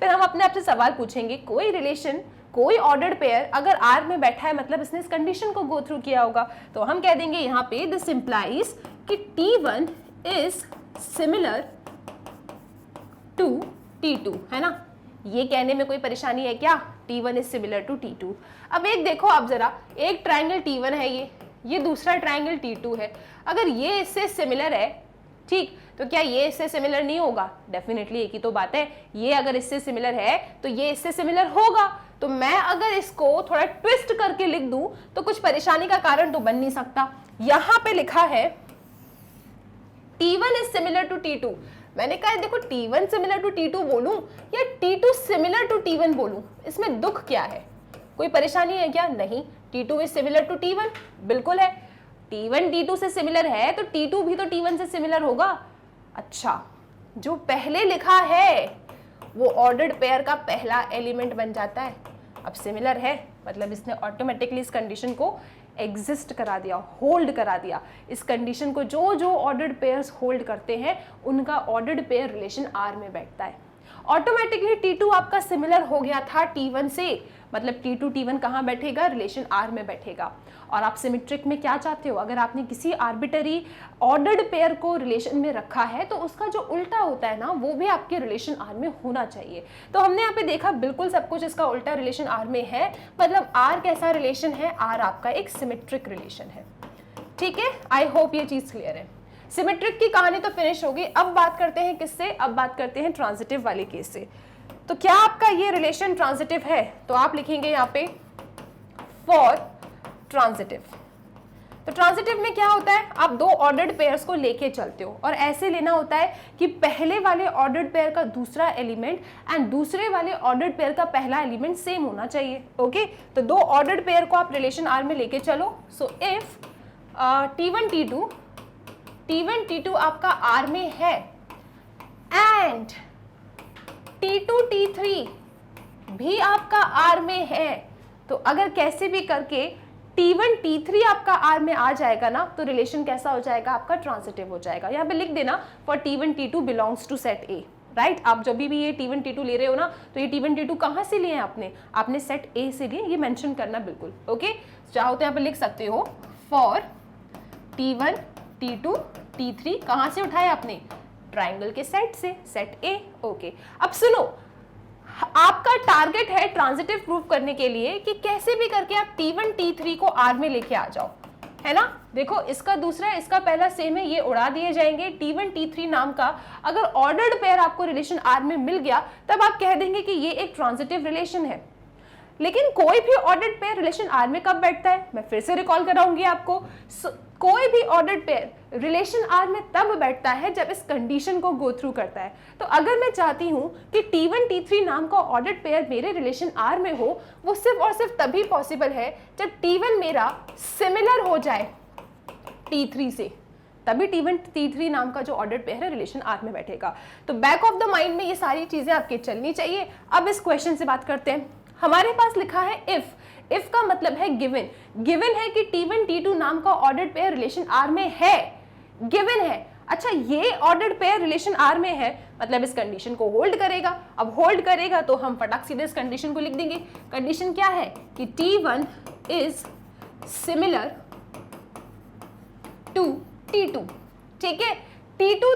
फिर हम अपने आप से सवाल पूछेंगे, कोई रिलेशन, कोई ऑर्डर्ड पेयर अगर R में बैठा है, मतलब इसने इस कंडीशन को गो थ्रू किया होगा। तो हम कह देंगे यहाँ पे दिस इंप्लाइज कि T1 is similar to T2, है ना। ये कहने में कोई परेशानी है क्या, T1 is similar to T2। अब एक देखो आप जरा, एक ट्राइंगल T1 है, ये दूसरा ट्राइंगल T2 है। अगर ये इससे सिमिलर है, ठीक, तो क्या ये इससे सिमिलर नहीं होगा? डेफिनेटली, एक ही तो बात है, ये अगर इससे सिमिलर है तो ये इससे सिमिलर होगा। तो मैं अगर इसको थोड़ा ट्विस्ट करके लिख दूं तो कुछ परेशानी का कारण तो बन नहीं सकता। यहां पे लिखा है T1 is similar to T2। मैंने कहा देखो T1 सिमिलर टू T2 बोलूं या T2 सिमिलर टू T1 बोलूं, इसमें दुख क्या है, कोई परेशानी है क्या? नहीं, T2 is similar to T1, बिल्कुल है। T1 T2 से सिमिलर है तो T2 भी तो T1 से सिमिलर होगा। अच्छा, जो पहले लिखा है वो ऑर्डर्ड पेयर का पहला एलिमेंट बन जाता है। अब सिमिलर है मतलब इसने ऑटोमेटिकली इस कंडीशन को एग्जिस्ट करा दिया, होल्ड करा दिया। इस कंडीशन को जो जो ऑर्डर्ड पेयर्स होल्ड करते हैं उनका ऑर्डर्ड पेयर रिलेशन R में बैठता है। ऑटोमेटिकली T2 आपका सिमिलर हो गया था T1 से, मतलब T2 T1 कहाँ बैठेगा, रिलेशन R में बैठेगा। और आप सिमेट्रिक में क्या चाहते हो, अगर आपने किसी आर्बिटरी ऑर्डर्ड पेयर को रिलेशन में रखा है तो उसका जो उल्टा होता है ना वो भी आपके रिलेशन R में होना चाहिए। तो हमने यहाँ पे देखा बिल्कुल सब कुछ इसका उल्टा रिलेशन R में है, मतलब R कैसा रिलेशन है, R आपका एक सिमेट्रिक रिलेशन है। ठीक है, आई होप ये चीज क्लियर है। सिमेट्रिक की कहानी तो फिनिश होगी। अब बात करते हैं किससे, अब बात करते हैं ट्रांजिटिव वाले केस से। तो क्या आपका ये रिलेशन ट्रांजिटिव है, तो आप लिखेंगे यहाँ पे फॉर ट्रांजिटिव। तो ट्रांजिटिव में क्या होता है, आप दो ऑर्डर्ड पेयर्स को लेके चलते हो और ऐसे लेना होता है कि पहले वाले ऑर्डर्ड पेयर का दूसरा एलिमेंट एंड दूसरे वाले ऑर्डर्ड पेयर का पहला एलिमेंट सेम होना चाहिए। ओके, तो दो ऑर्डर्ड पेयर को आप रिलेशन R में लेके चलो। सो इफ T1 T2 आपका R में है एंड T2 T3 भी आपका R में है, तो अगर कैसे भी करके T1 T3 आपका R में आ जाएगा ना, तो रिलेशन कैसा हो जाएगा, आपका ट्रांजिटिव हो जाएगा। यहाँ पे लिख देना for T1 T2 belongs to set A, right. आप जब भी ये T1 T2 ले रहे हो ना, तो ये T1 T2 कहाँ से लिए हैं आपने सेट A से लिए, ये मेंशन करना बिल्कुल। ओके, चाहो तो यहाँ पे लिख सकते हो फॉर T1 T2 T3 कहाँ से उठाया आपने, ट्राइंगल के सेट से, सेट A। ओके, अब सुनो, आपका टारगेट है ट्रांजिटिव प्रूव करने के लिए कि कैसे भी करके आप T1 T3 को R में लेके आ जाओ, है ना। देखो इसका दूसरा इसका पहला सेम है, ये उड़ा दिए जाएंगे। T1 T3 नाम का अगर ऑर्डर्ड पेयर आपको रिलेशन R में मिल गया तब आप कह देंगे कि ये एक ट्रांजिटिव रिलेशन है। लेकिन कोई भी ऑर्डर्ड पेयर रिलेशन R में कब बैठता है, मैं फिर से रिकॉल कराऊंगी आपको। कोई भी ऑर्डर्ड पेयर रिलेशन R में तब बैठता है जब इस कंडीशन को गो थ्रू करता है। तो अगर मैं चाहती हूं कि T1 T3 नाम का ऑर्डर्ड पेयर मेरे रिलेशन R में हो, वो सिर्फ और सिर्फ तभी पॉसिबल है जब T1 मेरा सिमिलर हो जाए T3 से, तभी T1 T3 नाम का जो ऑर्डर्ड पेयर है रिलेशन R में बैठेगा। तो बैक ऑफ द माइंड में ये सारी चीजें आपके चलनी चाहिए। अब इस क्वेश्चन से बात करते हैं। हमारे पास लिखा है इफ का मतलब है गिवन है कि T1 T2 नाम का ऑर्डर्ड पेयर रिलेशन R में है, गिवन है। अच्छा, ये ऑर्डर्ड पेयर रिलेशन R में है मतलब इस कंडीशन को होल्ड करेगा। अब होल्ड करेगा तो हम फटाक सीधे इस कंडीशन को लिख देंगे। कंडीशन क्या है कि T1 is similar to T2, ठीक है। T2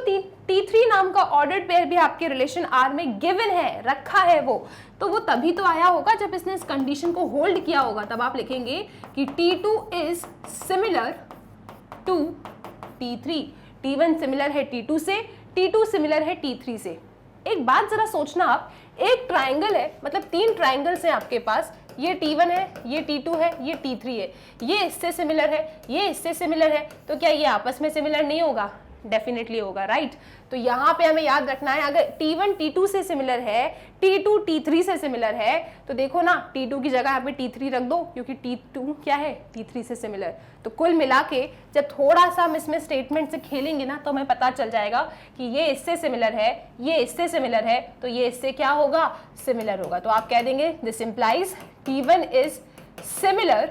T3 नाम का ऑर्डर्ड पेयर भी आपके रिलेशन R में गिवन है, रखा है वो, तो वो तभी तो आया होगा जब इसने इस कंडीशन को होल्ड किया होगा। तब आप लिखेंगे कि T2 is similar to T3। T1 similar है T2 से, T2 सिमिलर है T3 से। एक बात जरा सोचना आप, एक ट्राइंगल है, मतलब तीन ट्राइंगल्स हैं आपके पास, ये T1 है, ये T2 है, ये T3 है, ये इससे सिमिलर है, ये इससे सिमिलर है, तो क्या ये आपस में सिमिलर नहीं होगा? डेफिनेटली होगा, राइट। तो यहाँ पे हमें याद रखना है, अगर T1 T2 से सिमिलर है, T2 T3 से सिमिलर है, तो देखो ना T2 की जगह यहाँ पे T3 रख दो, क्योंकि T2 क्या है, T3 से सिमिलर। तो कुल मिला के जब थोड़ा सा हम इसमें स्टेटमेंट से खेलेंगे ना, तो हमें पता चल जाएगा कि ये इससे सिमिलर है, ये इससे सिमिलर है, तो ये इससे क्या होगा, सिमिलर होगा। तो आप कह देंगे this implies T1 is similar.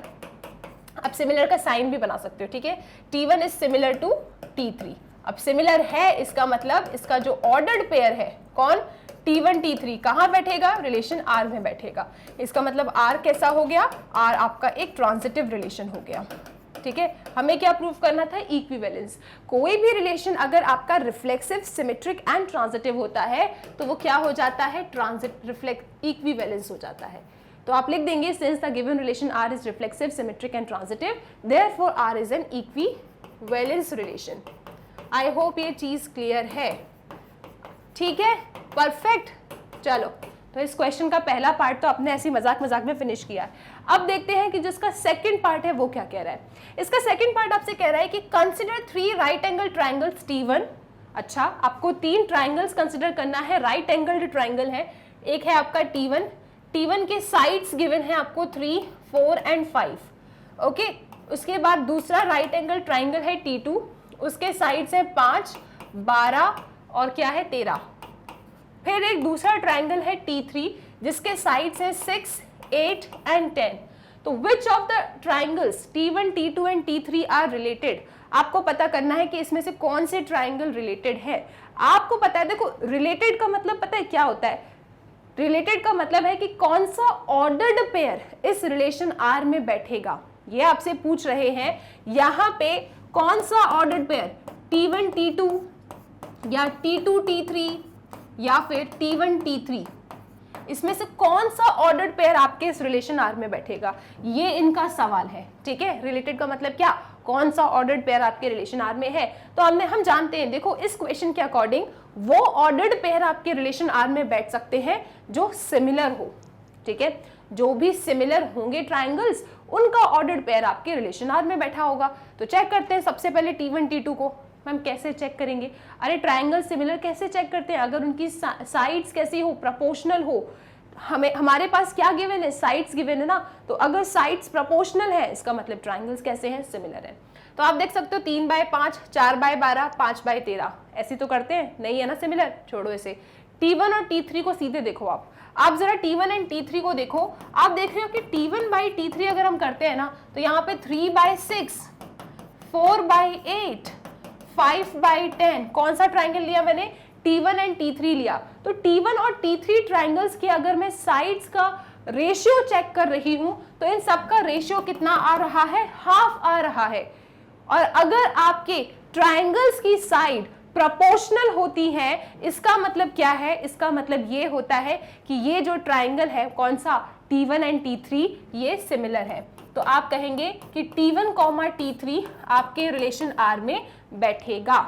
अब सिमिलर का साइन भी बना सकते हो, ठीक है, T1 is similar to T3। अब सिमिलर है, इसका मतलब इसका जो ऑर्डर्ड पेयर है, कौन, T1 T3 कहाँ बैठेगा, रिलेशन R में बैठेगा। इसका मतलब R कैसा हो गया, R आपका एक ट्रांजिटिव रिलेशन हो गया, ठीक है। हमें क्या प्रूव करना था, इक्विवेलेंस। कोई भी रिलेशन अगर आपका रिफ्लेक्सिव, सिमेट्रिक एंड ट्रांजिटिव होता है तो वो क्या हो जाता है, इक्विवेलेंस हो जाता है। तो आप लिख देंगे since the given relation R is reflexive, symmetric and transitive, therefore R is an equivalence relation. I hope ये चीज क्लियर है, ठीक है, परफेक्ट। चलो, तो इस क्वेश्चन का पहला पार्ट तो आपने ऐसी मजाक मजाक में फिनिश किया है। अब देखते हैं कि जिसका सेकंड पार्ट है वो क्या कह रहा है। इसका सेकंड पार्ट आपसे कह रहा है कि consider 3 right angle triangles T1। अच्छा, आपको 3 ट्राइंगल्स कंसिडर करना है, राइट एंगल्ड ट्राइंगल है। एक है आपका T1 के साइड्स गिवन है आपको 3, 4 एंड 5, ओके। उसके बाद दूसरा राइट एंगल ट्राइंगल है T2, उसके साइड्स है 5, 12 और क्या है 13। फिर एक दूसरा ट्राइंगल है T3 जिसके साइड्स है 6, 8 एंड 10। तो which of the triangles T1, T2 and T3 are related, आपको पता करना है कि इसमें से कौन से ट्राइंगल रिलेटेड है। आपको पता है, देखो रिलेटेड का मतलब पता है क्या होता है, रिलेटेड का मतलब है कि कौन सा ऑर्डर्ड पेयर इस रिलेशन R में बैठेगा। ये आपसे पूछ रहे हैं यहाँ पे कौन सा ऑर्डर्ड पेयर, T1 T2 या T2 T3 या फिर T1 T3, इसमें से कौन सा ऑर्डर्ड पेयर आपके इस रिलेशन R में बैठेगा, ये इनका सवाल है, ठीक है। रिलेटेड का मतलब क्या, कौन सा ऑर्डर्ड पेयर आपके रिलेशन R में है। तो हम जानते हैं, देखो इस क्वेश्चन के अकॉर्डिंग वो ऑर्डर्ड पेयर आपके रिलेशन R में बैठ सकते हैं जो सिमिलर हो, ठीक है। जो भी सिमिलर होंगे ट्राइंगल्स, उनका ऑर्डर्ड पेयर आपके रिलेशन R में बैठा होगा। तो चेक करते हैं सबसे पहले T1 T2 को। मैम कैसे चेक करेंगे, अरे ट्राइंगल सिमिलर कैसे चेक करते हैं, अगर उनकी साइड्स कैसी हो, प्रोपोर्शनल हो। हमारे पास क्या गिवन है, साइड्स गिवन है ना, तो अगर साइड्स प्रोपोर्शनल है इसका मतलब ट्राइंगल्स कैसे हैं, सिमिलर है। तो आप देख सकते हो 3/5, 4/12, 5/13, ऐसी तो करते हैं, नहीं है ना सिमिलर, छोड़ो इसे। T1 और T3 को सीधे देखो आप जरा T1 एंड T3 को देखो। आप देख रहे हो कि T1/T3 अगर हम करते हैं ना, तो यहाँ पे 3/6, 4/8, 5/10, कौन सा ट्राइंगल लिया मैंने, T1 एंड T3 लिया। तो T1 और T3 ट्राइंगल्स के अगर मैं साइड्स का रेशियो चेक कर रही हूं तो इन सबका रेशियो कितना आ रहा है, हाफ आ रहा है। और अगर आपके ट्राइंगल्स की साइड प्रोपोर्शनल होती है, इसका मतलब क्या है, इसका मतलब ये होता है कि ये जो ट्राइंगल है कौन सा, T1 एंड T3, ये सिमिलर है। तो आप कहेंगे कि T1, T3 आपके रिलेशन R में बैठेगा।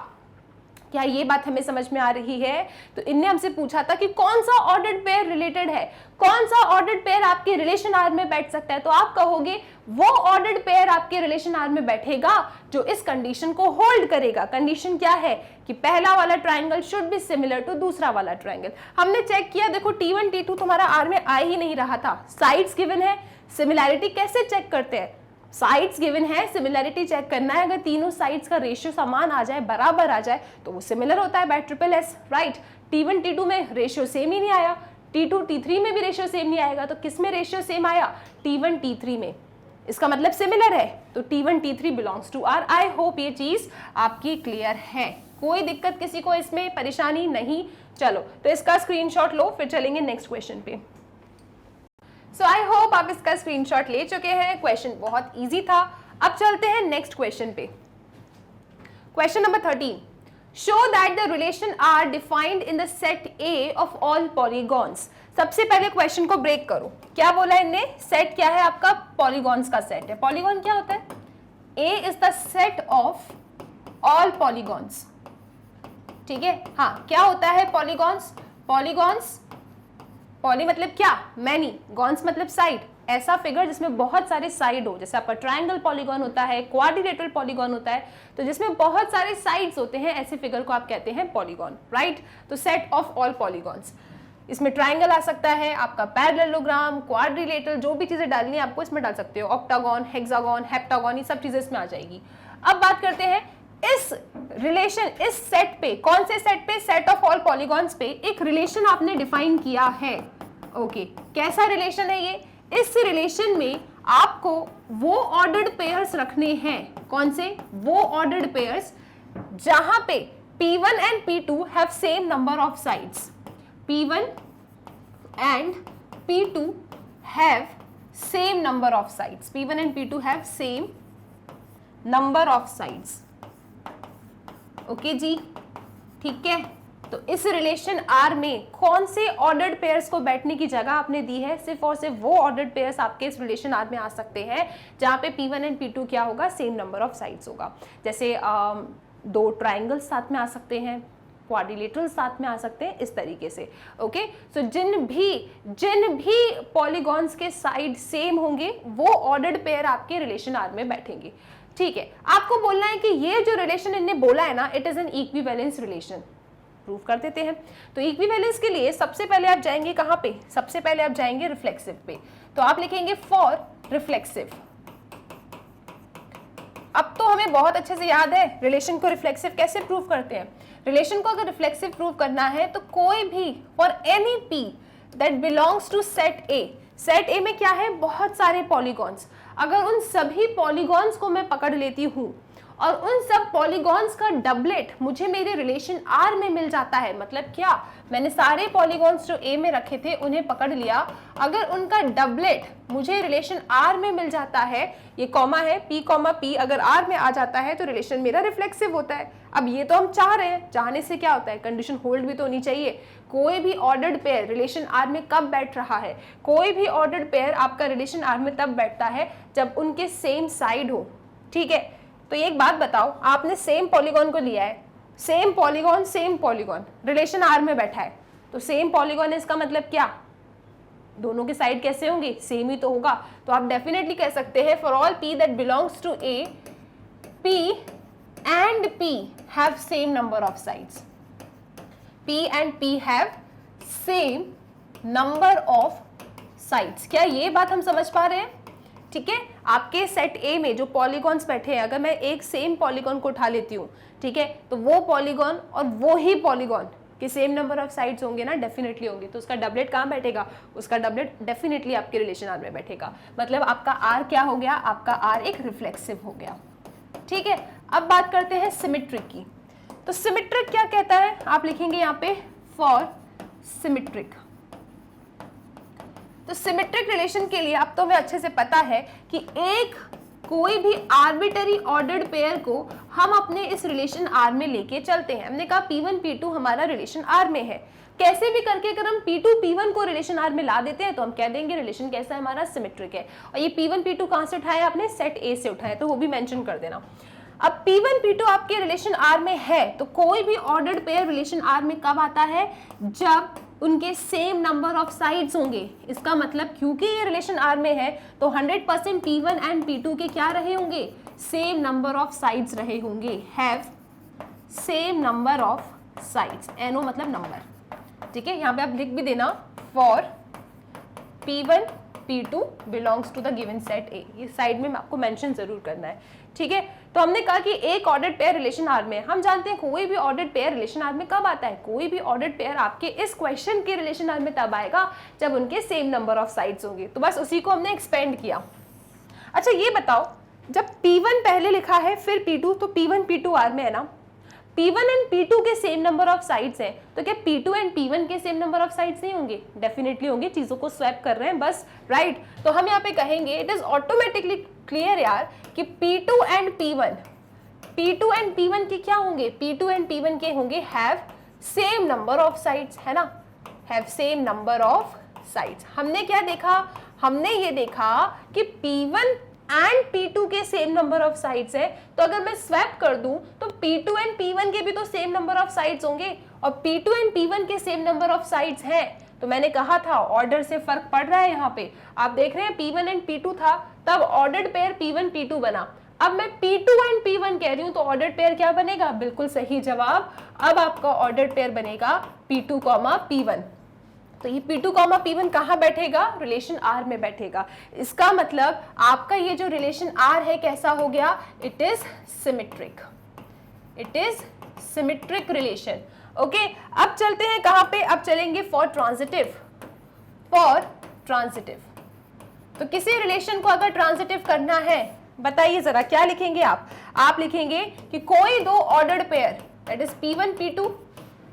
क्या ये बात हमें समझ में आ रही है। तो इनने हमसे पूछा था कि कौन सा ऑर्डर्ड पेयर रिलेटेड है, कौन सा ऑर्डर्ड पेयर आपके रिलेशन R में बैठ सकता है। तो आप कहोगे वो ऑर्डर्ड पेयर आपके रिलेशन R में बैठेगा जो इस कंडीशन को होल्ड करेगा। कंडीशन क्या है कि पहला वाला triangle should be similar to दूसरा वाला ट्राइंगल। हमने चेक किया, देखो T1 T2 तुम्हारा R में आ ही नहीं रहा था, साइड्स गिवन है। सिमिलैरिटी कैसे चेक करते हैं, साइड्स गिवन है, सिमिलैरिटी चेक करना है। अगर तीनों साइड्स का रेशियो समान आ जाए, बराबर आ जाए, तो वो सिमिलर होता है bye triple S, right. T1 T2 में रेशियो सेम ही नहीं आया, T2 T3 में भी रेशियो सेम नहीं आएगा, तो किस में रेशियो सेम आया, T1 T3 में, इसका मतलब सिमिलर है। तो T1 T3 belongs to R। I hope ये चीज आपकी क्लियर है, कोई दिक्कत किसी को इसमें, परेशानी नहीं। चलो तो इसका स्क्रीनशॉट लो, फिर चलेंगे नेक्स्ट क्वेश्चन पे। सो आई होप आप इसका स्क्रीनशॉट ले चुके हैं, क्वेश्चन बहुत इजी था। अब चलते हैं नेक्स्ट क्वेश्चन पे। Question number 13, show that the relation R defined in the set A of all polygons. सबसे पहले क्वेश्चन को ब्रेक करो, क्या बोला इनने, सेट क्या है आपका, पॉलीगॉन्स का सेट है। पॉलीगॉन क्या होता है, A is the set of all polygons, ठीक है। हाँ, क्या होता है पॉलीगॉन्स, पॉलीगॉन्स, पॉली मतलब क्या, मैनी, गॉन्स मतलब साइड, ऐसा फिगर जिसमें बहुत सारे साइड हो, जैसे आपका ट्रायंगल पॉलीगॉन होता है, क्वाड्रिलेटरल पॉलीगॉन होता है, तो जिसमें बहुत सारे साइड्स होते हैं, ऐसे फिगर को आप कहते हैं पॉलीगॉन, राइट। तो सेट ऑफ ऑल पॉलीगॉन्स, इसमें ट्रायंगल आ सकता है, आपका पैरेललोग्राम, क्वाड्रिलेटरल, जो भी चीजें डालनी है आपको इसमें डाल सकते हो, ऑक्टागॉन, हेक्सागॉन, हेप्टागॉन, ये सब चीजें इसमें आ जाएगी। अब बात करते हैं इस रिलेशन, इस सेट पे, कौन से सेट पे, सेट ऑफ ऑल पॉलीगॉन्स पे एक रिलेशन आपने डिफाइन किया है। ओके, कैसा रिलेशन है ये? इस रिलेशन में आपको वो ऑर्डर्ड पेयर्स रखने हैं, कौन से? वो ऑर्डर्ड पेयर्स जहां पे P1 and P2 have same number of sides. P1 and P2 have same number of sides. P1 and P2 have same number of sides. Okay जी, ठीक है। तो इस रिलेशन R में कौन से ऑर्डर्ड पेयर्स को बैठने की जगह आपने दी है? सिर्फ और सिर्फ वो ऑर्डर्ड पेयर्स आपके इस रिलेशन R में आ सकते हैं जहां पे P1 एंड P2 क्या होगा? सेम नंबर ऑफ साइड्स होगा। जैसे दो ट्राइंगल्स साथ में आ सकते हैं, क्वाड्रिलेटरल साथ में आ सकते हैं, इस तरीके से। ओके, सो जिन भी पॉलीगॉन्स के साइड सेम होंगे वो ऑर्डर्ड पेयर आपके रिलेशन R में बैठेंगे। ठीक है, आपको बोलना है कि ये जो रिलेशन इनने बोला है ना, it is an equivalence relation. Prove कर देते हैं। तो इक्विवेलेंस के लिए सबसे पहले आप जाएंगे कहां पे? सबसे पहले आप जाएंगे रिफ्लेक्सिव पे। तो आप लिखेंगे फॉर रिफ्लेक्सिव। अब तो हमें बहुत अच्छे से याद है रिलेशन को रिफ्लेक्सिव कैसे प्रूव करते हैं। रिलेशन को अगर रिफ्लेक्सिव प्रूव करना है तो कोई भी for any P that belongs to set A, set A में क्या है? बहुत सारे पॉलीगॉन्स। अगर उन सभी पॉलीगॉन्स को मैं पकड़ लेती हूं और उन सब पॉलीगॉन्स का डबलेट मुझे मेरे रिलेशन R में मिल जाता है, मतलब क्या? मैंने सारे पॉलीगॉन्स जो A में रखे थे उन्हें पकड़ लिया, अगर उनका डबलेट मुझे रिलेशन R में मिल जाता है, ये कॉमा है P, अगर R में आ जाता है तो रिलेशन मेरा रिफ्लेक्सिव होता है। अब ये तो हम चाह रहे हैं, चाहने से क्या होता है? कंडीशन होल्ड भी तो होनी चाहिए। कोई भी ऑर्डर्ड पेयर रिलेशन R में कब बैठ रहा है? कोई भी ऑर्डर्ड पेयर आपका रिलेशन R में तब बैठता है जब उनके सेम साइड हो। ठीक है, तो एक बात बताओ, आपने सेम पॉलीगॉन को लिया है, सेम पॉलीगॉन रिलेशन R में बैठा है, तो सेम पॉलीगॉन इसका मतलब क्या? दोनों के साइड कैसे होंगे? सेम ही तो होगा। तो आप डेफिनेटली कह सकते हैं for all P that belongs to A, P and P have same number of sides. P and P have same number of sides. क्या ये बात हम समझ पा रहे हैं? ठीक है, आपके सेट ए में जो पॉलीगॉन्स बैठे हैं, अगर मैं एक सेम पॉलीगॉन को उठा लेती हूँ, ठीक है, तो वो पॉलीगॉन और वो ही पॉलीगॉन के सेम नंबर ऑफ साइड्स होंगे ना, डेफिनेटली होंगे। तो उसका डबलेट कहाँ बैठेगा? उसका डबलेट डेफिनेटली आपके रिलेशन R में बैठेगा। मतलब आपका R क्या हो गया? आपका R एक रिफ्लेक्सिव हो गया। ठीक है, अब बात करते हैं सिमेट्रिक की। तो सिमेट्रिक क्या कहता है? आप लिखेंगे यहाँ पे फॉर सिमेट्रिक। तो सिमेट्रिक रिलेशन के लिए अब तो हमें अच्छे से पता है कि एक कोई भी आर्बिटरी ऑर्डर्ड पेयर को हम अपने इस रिलेशन R में लेके चलते हैं। हमने कहा P1 P2 हमारा रिलेशन R में है, कैसे भी करके अगर हम P2 P1 को रिलेशन R में ला देते हैं तो हम कह देंगे रिलेशन कैसा है? हमारा सिमेट्रिक है। और ये P1 P2 कहाँ से उठाया आपने? सेट A से उठाया, तो वो भी मेंशन कर देना। अब P1 P2 आपके रिलेशन R में है, तो कोई भी ऑर्डर्ड पेयर रिलेशन R में कब आता है? जब उनके सेम नंबर ऑफ साइड्स होंगे। इसका मतलब क्योंकि ये रिलेशन R में है तो 100% P1 एंड P2 के क्या रहे होंगे? सेम नंबर ऑफ साइड्स रहे होंगे। Have same number of sides, NO मतलब नंबर। ठीक है, यहाँ पे आप लिख भी देना for P1 P2 belongs to the given set A। ये साइड में आपको मेंशन जरूर करना है। ठीक है, तो हमने कहा कि एक ऑर्डर्ड पेयर रिलेशन R में, हम जानते हैं कोई भी ऑर्डर्ड पेयर रिलेशन R में कब आता है? कोई भी ऑर्डर्ड पेयर आपके इस क्वेश्चन के रिलेशन R में तब आएगा जब उनके सेम नंबर ऑफ साइड्स होंगे। तो बस उसी को हमने एक्सपेंड किया। अच्छा ये बताओ, जब P1 पहले लिखा है फिर P2, तो P1 P2 R में है ना, P1 एंड P2 के सेम नंबर ऑफ साइड्स हैं, तो क्या P2 एंड P1 के सेम नंबर ऑफ साइड्स नहीं होंगे? डेफिनेटली होंगे, चीजों को स्वैप कर रहे हैं बस, राइट। तो हम यहाँ पे कहेंगे इट इज ऑटोमेटिकली क्लियर यार कि P2 एंड P1 के क्या होंगे? P2 एंड P1 के होंगे have same number of sides, है ना, have same number of sides. हमने क्या देखा? हमने ये देखा कि P1 एंड P2 के सेम नंबर ऑफ साइड्स है, तो अगर मैं स्वैप कर दूं तो P2 एंड P1 के भी तो सेम नंबर ऑफ साइड्स होंगे, और P2 एंड P1 के सेम नंबर ऑफ साइड्स हैं तो मैंने कहा था ऑर्डर से फर्क पड़ रहा है। यहाँ पे आप देख रहे हैं P1 एंड P2 था, तब ऑर्डर्ड पेयर P1 P2 बना। अब मैं P2 एंड P1 कह रही हूं तो ऑर्डर्ड पेयर क्या बनेगा? बिल्कुल सही जवाब। अब आपका ऑर्डर्ड पेयर बनेगा P2, P1। तो ये P2, P1 कहाँ बैठेगा? रिलेशन R में बैठेगा। इसका मतलब आपका ये जो रिलेशन R है कैसा हो गया? It is symmetric. It is symmetric relation. Okay, अब चलते हैं कहां पे? अब चलेंगे फॉर ट्रांजिटिव। फॉर ट्रांजिटिव तो किसी रिलेशन को अगर ट्रांजिटिव करना है, बताइए जरा क्या लिखेंगे आप लिखेंगे कि कोई दो ordered pair that is P1 P2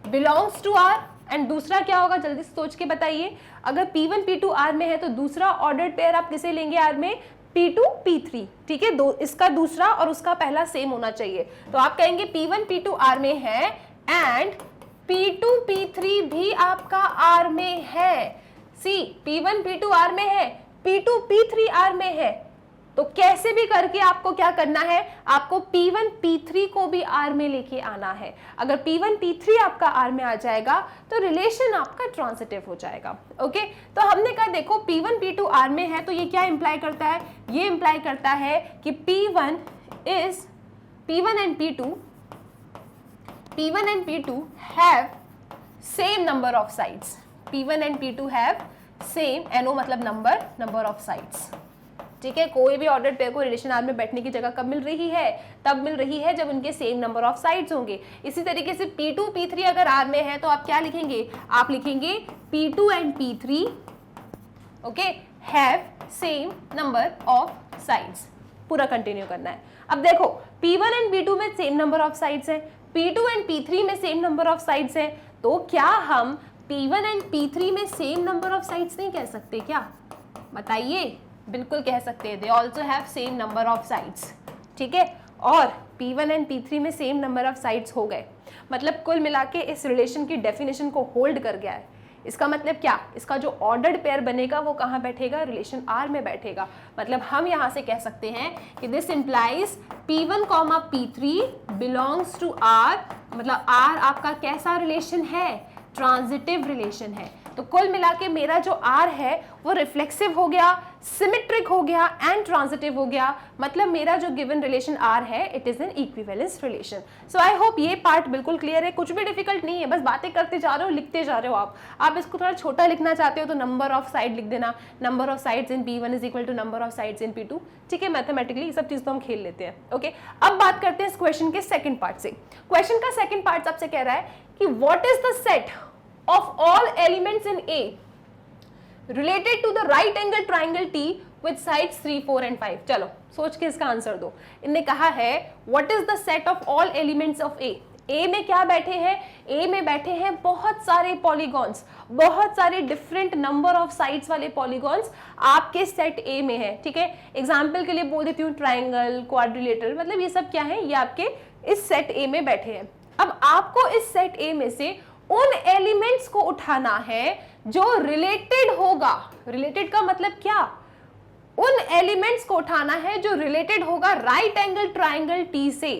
belongs to R, and दूसरा क्या होगा जल्दी से सोच के बताइए। अगर P1 P2 R में है तो दूसरा ऑर्डर्ड पेयर आप किसे लेंगे R में? P2 P3। ठीक है, इसका दूसरा और उसका पहला सेम होना चाहिए। तो आप कहेंगे P1 P2 R में है एंड P2 P3 भी आपका R में है। सी P1 P2 R में है, P2 P3 R में है। तो कैसे भी करके आपको क्या करना है? आपको P1 P3 को भी R में लेके आना है। अगर P1 P3 आपका R में आ जाएगा तो रिलेशन आपका ट्रांजिटिव हो जाएगा। ओके, तो हमने कहा देखो P1 P2 R में है तो ये क्या इंप्लाई करता है? ये इंप्लाई करता है कि P1 and P2 have same number of sides. P1 and P2 have same, NO मतलब number of sides। ठीक है, कोई भी ऑर्डर्ड पेयर को रिलेशन R में बैठने की जगह कब मिल रही है? तब मिल रही है जब उनके सेम नंबर ऑफ साइड्स होंगे। इसी तरीके से P2 P3 अगर R में है तो आप क्या लिखेंगे? आप लिखेंगे P2 and P3 okay have same number of sides. पूरा कंटिन्यू करना है। अब देखो P1 एंड P2 में सेम नंबर ऑफ साइड्स है, P2 एंड P3 में सेम नंबर ऑफ साइड्स है, तो क्या हम P1 एंड P3 में सेम नंबर ऑफ साइड्स नहीं कह सकते क्या? बताइए। बिल्कुल कह सकते हैं, they also have same number of sides. ठीक है, और P1 एंड P3 में सेम नंबर ऑफ साइड्स हो गए, मतलब कुल मिला के इस रिलेशन की डेफिनेशन को होल्ड कर गया है। इसका मतलब क्या? इसका जो ऑर्डर्ड पेयर बनेगा वो कहाँ बैठेगा? रिलेशन R में बैठेगा। मतलब हम यहाँ से कह सकते हैं कि this implies P1, P3 belongs to R, मतलब R आपका कैसा रिलेशन है? ट्रांजिटिव रिलेशन है। तो कुल मिला के मेरा जो R है वो रिफ्लेक्सिव हो गया, सिमेट्रिक हो गया एंड ट्रांजिटिव हो गया। मतलब मेरा जो गिवन रिलेशन R है it is an equivalence relation. So I hope ये पार्ट बिल्कुल क्लियर है, कुछ भी डिफिकल्ट नहीं है, बस बातें करते जा रहे हो, लिखते जा रहे हो। आप इसको थोड़ा छोटा लिखना चाहते हो तो नंबर ऑफ साइड लिख देना, number of sides in P1 is equal to number of sides in P2। ठीक है, मैथमेटिकली ये सब चीज तो हम खेल लेते हैं। ओके, अब बात करते हैं इस क्वेश्चन के सेकंड पार्ट से। क्वेश्चन का सेकंड पार्ट आपसे कह रहा है कि what is the set of all elements in A related to the right angle triangle T with sides 3, 4 and 5। चलो सोच के इसका आंसर दो। इनने कहा है what is the set of all elements of A। A में क्या बैठे हैं? A में बैठे हैं बहुत सारे पॉलीगॉन्स, बहुत सारे डिफरेंट नंबर ऑफ साइड्स वाले पॉलीगॉन्स आपके सेट A में है। ठीक है, एग्जाम्पल के लिए बोल देती हूँ ट्राइंगल, क्वाड्रिलेटरल, मतलब ये सब क्या है? ये आपके इस सेट A में बैठे हैं। अब आपको इस सेट A में से उन एलिमेंट्स को उठाना है जो रिलेटेड होगा। रिलेटेड का मतलब क्या? उन एलिमेंट्स को उठाना है जो रिलेटेड होगा राइट एंगल ट्राइंगल T से।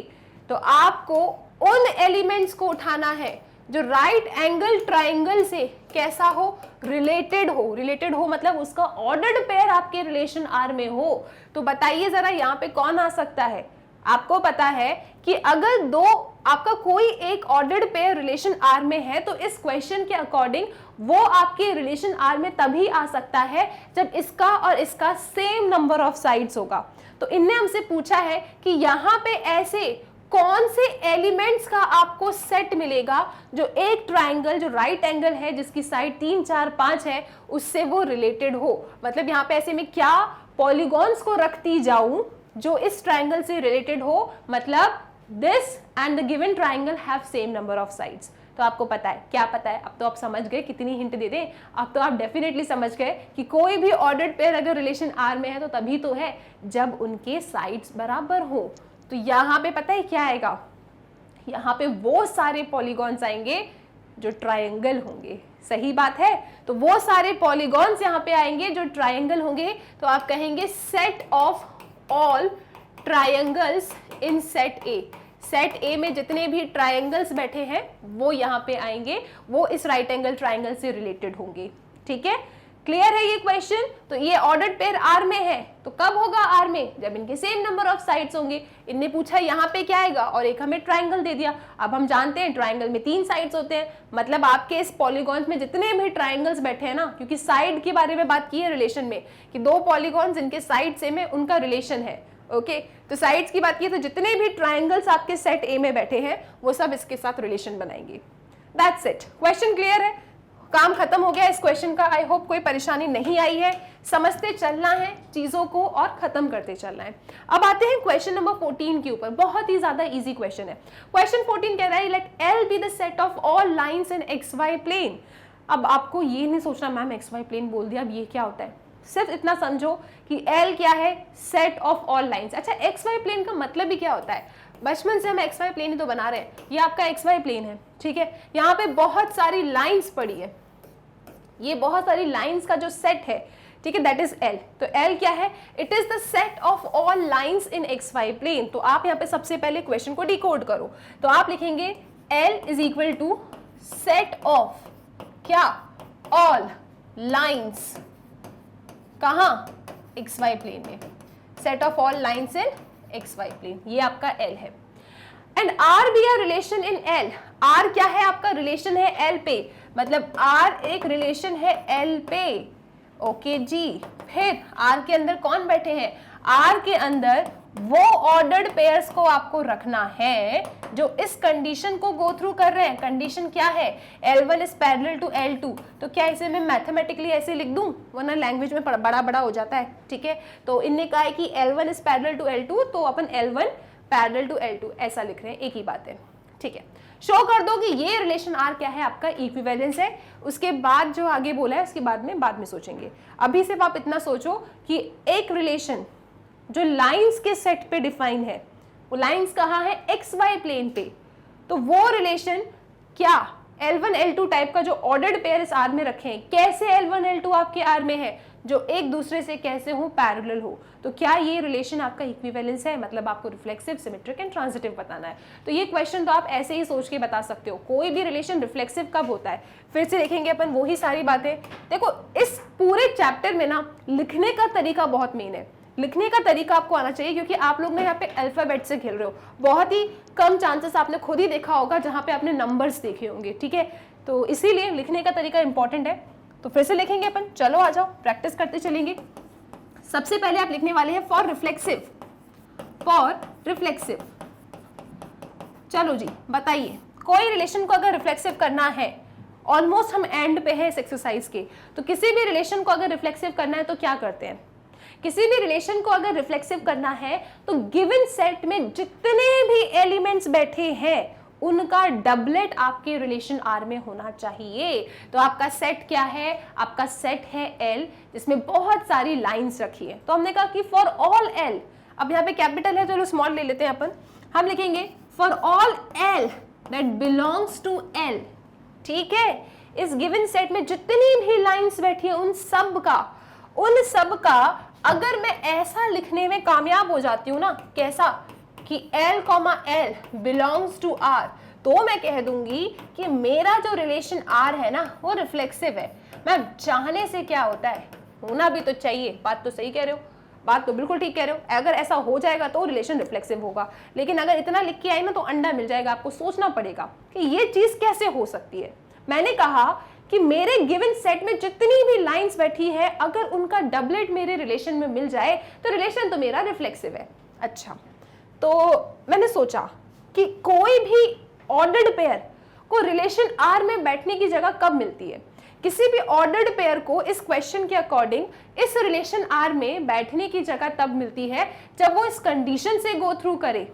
तो आपको उन एलिमेंट्स को उठाना है जो राइट एंगल ट्राइंगल से कैसा हो? रिलेटेड हो। रिलेटेड हो मतलब उसका ऑर्डर्ड पेयर आपके रिलेशन R में हो। तो बताइए जरा यहाँ पे कौन आ सकता है? आपको पता है कि अगर दो आपका कोई एक ऑर्डर्ड पेयर रिलेशन R में है तो इस क्वेश्चन के अकॉर्डिंग वो आपके रिलेशन R में तभी आ सकता है जब इसका और इसका सेम नंबर ऑफ साइड्स होगा। तो इनने हमसे पूछा है कि यहाँ पे ऐसे कौन से एलिमेंट्स का आपको सेट मिलेगा जो एक ट्राइंगल जो राइट एंगल है जिसकी साइड 3, 4, 5 है उससे वो रिलेटेड हो। मतलब यहाँ पे ऐसे में क्या पॉलीगॉन्स को रखती जाऊं जो इस ट्राइंगल से रिलेटेड हो, मतलब this and the given triangle have same number of sides. तो आपको पता है, क्या पता है? अब तो आप समझ गए, कितनी हिंट दे दें, अब तो आप डेफिनेटली समझ गए कि कोई भी ऑर्डर्ड पेयर अगर रिलेशन R में है तो तभी तो है जब उनके साइड्स बराबर हो। तो यहाँ पे पता है क्या आएगा? यहाँ पे वो सारे पॉलीगॉन्स आएंगे जो ट्राइंगल होंगे। सही बात है, तो वो सारे पॉलीगॉन्स यहाँ पे आएंगे जो ट्राइंगल होंगे। तो आप कहेंगे set of all triangles in set A। Set A में जितने भी ट्राइंगल्स बैठे हैं वो यहाँ पे आएंगे, वो इस राइट एंगल ट्राइंगल से रिलेटेड होंगे। ठीक है, क्लियर है ये क्वेश्चन? तो ये ऑर्डर्ड पेयर आर में है, तो कब होगा आर में? जब इनके सेम नंबर ऑफ साइड्स होंगे। इनने पूछा यहाँ पे क्या आएगा और एक हमें ट्राइंगल दे दिया। अब हम जानते हैं ट्राइंगल में 3 साइड्स होते हैं, मतलब आपके इस पॉलीगॉन्स में जितने भी ट्राइंगल्स बैठे हैं ना, क्योंकि साइड के बारे में बात की है रिलेशन में कि 2 पॉलीगॉन्स इनके साइड सेम है, उनका रिलेशन है। ओके, तो साइड्स की बात की तो जितने भी ट्राइंगल्स आपके सेट ए में बैठे हैं वो सब इसके साथ रिलेशन बनाएंगे। दैट्स इट, क्वेश्चन क्लियर है, काम खत्म हो गया इस क्वेश्चन का। आई होप कोई परेशानी नहीं आई है, समझते चलना है चीजों को और खत्म करते चलना है। अब आते हैं क्वेश्चन नंबर 14 के ऊपर, बहुत ही ज्यादा इजी क्वेश्चन है। क्वेश्चन 14 कह रहा है let L be the set of all lines in X Y plane. अब आपको ये नहीं सोचना मैम एक्स वाई प्लेन बोल दिया, अब ये क्या होता है, सिर्फ इतना समझो कि एल क्या है, सेट ऑफ ऑल लाइंस। अच्छा, एक्स वाई प्लेन का मतलब भी क्या होता है? बचपन से हम एक्स वाई प्लेन ही तो बना रहे हैं, ये आपका एक्स वाई प्लेन है। ठीक है, यहाँ पे बहुत सारी लाइंस पड़ी है, ये बहुत सारी लाइंस का जो सेट है, ठीक है, दैट इज एल। तो एल क्या है? It is the set of all lines in X Y plane. तो आप यहाँ पे सबसे पहले क्वेश्चन को डिकोड करो, तो आप लिखेंगे L is equal to set of क्या, ऑल लाइंस, कहाँ, एक्स वाई प्लेन में, set of all lines in X Y plane, ये आपका एल है। And R be a relation in L, R क्या है आपका, रिलेशन है एल पे, मतलब आर एक रिलेशन है एल पे। ओके जी, फिर आर के अंदर कौन बैठे हैं? आर के अंदर वो ऑर्डर्ड पेयर्स को आपको रखना है जो इस कंडीशन को गो थ्रू कर रहे हैं। कंडीशन क्या है? L1 is parallel to L2। तो क्या इसे मैं मैथमेटिकली ऐसे लिख दूं, वरना लैंग्वेज में बड़ा बड़ा हो जाता है। ठीक है, तो इनने कहा है कि L1 is parallel to L2, तो अपन L1 पैरेलल टू L2 ऐसा लिख रहे हैं, एक ही बात है। ठीक है, शो कर दो कि ये रिलेशन आर क्या है, आपका इक्विवेलेंस है। उसके बाद जो आगे बोला है उसके बाद में सोचेंगे। अभी सिर्फ आप इतना सोचो कि एक रिलेशन जो लाइंस के सेट पे डिफाइन है, वो लाइंस कहाँ है? एक्स वाई प्लेन पे। तो वो रिलेशन क्या L1 L2 टाइप का जो ऑर्डर्ड पेयर इस आर में रखे हैं, कैसे L1 L2 आपके आर में है, जो एक दूसरे से कैसे हो, पैरेलल हो। तो क्या ये रिलेशन आपका इक्विवेलेंस है? मतलब आपको रिफ्लेक्सिव, सिमेट्रिक एंड ट्रांजिटिव बताना है। तो ये क्वेश्चन तो आप ऐसे ही सोच के बता सकते हो। कोई भी रिलेशन रिफ्लेक्सिव कब होता है, फिर से देखेंगे अपन वही सारी बातें। देखो, इस पूरे चैप्टर में ना लिखने का तरीका बहुत मेन है। लिखने का तरीका आपको आना चाहिए, क्योंकि आप लोग ना यहाँ पे अल्फाबेट से खेल रहे हो। बहुत ही कम चांसेस आपने खुद ही देखा होगा जहाँ पे आपने नंबर्स देखे होंगे। ठीक है, तो इसीलिए लिखने का तरीका इंपॉर्टेंट है। तो फिर से लिखेंगे अपन, चलो आ जाओ, प्रैक्टिस करते चलेंगे। सबसे पहले आप लिखने वाले हैं फॉर रिफ्लेक्सिव, फॉर रिफ्लेक्सिव। चलो जी बताइए, कोई रिलेशन को अगर रिफ्लेक्सिव करना है, ऑलमोस्ट हम एंड पे है इस एक्सरसाइज के, तो किसी भी रिलेशन को अगर रिफ्लेक्सिव करना है तो क्या करते हैं? किसी भी रिलेशन को अगर रिफ्लेक्सिव करना है तो गिवन सेट में जितने भी एलिमेंट्स बैठे हैं उनका डबलेट आपके रिलेशन आर में होना चाहिए। तो आपका सेट क्या है? आपका सेट है एल, जिसमें बहुत सारी लाइंस रखी है। तो हमने कहा कि फॉर ऑल एल, अब यहाँ पे कैपिटल है, चलो स्मॉल ले लेते हैं अपन। हम लिखेंगे for all L that belongs to L. ठीक है, इस गिवन सेट में जितनी भी लाइंस बैठी है उन सब का अगर मैं ऐसा लिखने में कामयाब हो जाती हूँ ना, कैसा कि L, L belongs to R, तो मैं कह दूंगी कि मेरा जो रिलेशन R है ना वो रिफ्लेक्सिव है। मैम चाहने से क्या होता है, होना भी तो चाहिए। बात तो सही कह रहे हो, बात तो बिल्कुल ठीक कह रहे हो। अगर ऐसा हो जाएगा तो रिलेशन रिफ्लेक्सिव होगा, लेकिन अगर इतना लिख के आई ना तो अंडा मिल जाएगा। आपको सोचना पड़ेगा कि ये चीज कैसे हो सकती है। मैंने कहा कि मेरे गिवन सेट में जितनी भी लाइंस बैठी है, अगर उनका डबलेट मेरे रिलेशन में मिल जाए तो रिलेशन तो मेरा रिफ्लेक्सिव है। अच्छा, तो मैंने सोचा कि कोई भी ऑर्डर्ड पेयर को रिलेशन आर में बैठने की जगह कब मिलती है। किसी भी ऑर्डर्ड पेयर को इस क्वेश्चन के अकॉर्डिंग इस रिलेशन आर में बैठने की जगह तब मिलती है जब वो इस कंडीशन से गो थ्रू करे।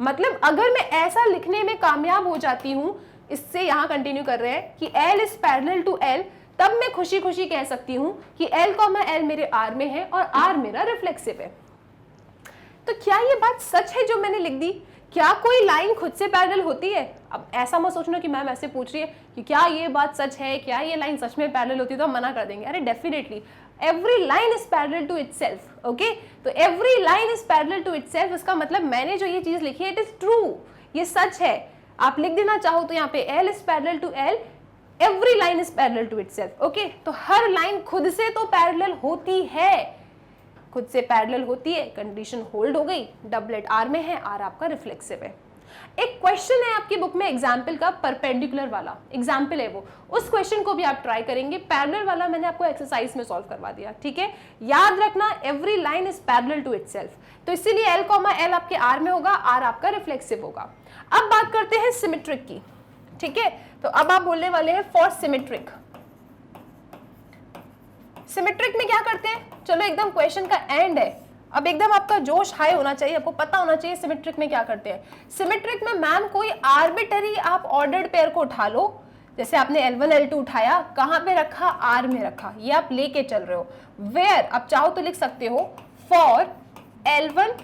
मतलब अगर मैं ऐसा लिखने में कामयाब हो जाती हूं, इससे यहां कंटिन्यू कर रहे हैं कि L is parallel to L, तब मैं खुशी खुशी कह सकती हूं कि L, L मेरे आर में है और आर मेरा रिफ्लेक्सिव है। तो क्या ये बात सच है जो मैंने लिख दी? क्या कोई लाइन खुद से पैरेलल होती है? अब ऐसा मत सोचना कि मैम ऐसे पूछ रही है कि क्या ये बात सच है, क्या ये लाइन सच में पैरेलल होती है, तो हम मना कर देंगे। अरे definitely every line is parallel to itself. Okay, तो every line is parallel to itself, इसका मतलब मैंने जो ये चीज लिखी है इट इज ट्रू, ये सच है। आप लिख देना चाहो तो यहाँ पे L is parallel to L, every line is parallel to itself. Okay, तो हर लाइन खुद से तो पैरेलल होती है, खुद से पैरेलल होती है, कंडीशन होल्ड हो गई, डबलेट R में है, R आपका रिफ्लेक्सिव है। एक क्वेश्चन है आपकी बुक में एग्जाम्पल का, परपेंडिकुलर वाला एग्जाम्पल है वो, उस क्वेश्चन को भी आप ट्राई करेंगे। पैरेलल वाला मैंने आपको एक्सरसाइज में सॉल्व करवा दिया, ठीक है। याद रखना every line is parallel to itself, तो इसीलिए L, L आपके R में होगा, R आपका रिफ्लेक्सिव होगा। अब बात करते हैं सिमेट्रिक की, ठीक है। तो अब आप बोलने वाले हैं फॉर सिमेट्रिक। सिमेट्रिक में क्या करते हैं, चलो एकदम क्वेश्चन का एंड है, अब एकदम आपका जोश हाई होना चाहिए, आपको पता होना चाहिए सिमेट्रिक में क्या करते हैं। सिमेट्रिक में मैम कोई आर्बिटरी आप ऑर्डर्ड पेयर को उठा लो, जैसे आपने L1 L2 उठाया, कहां पे रखा, R में रखा, ये आप लेके चल रहे हो। वेयर आप चाहो तो लिख सकते हो for L1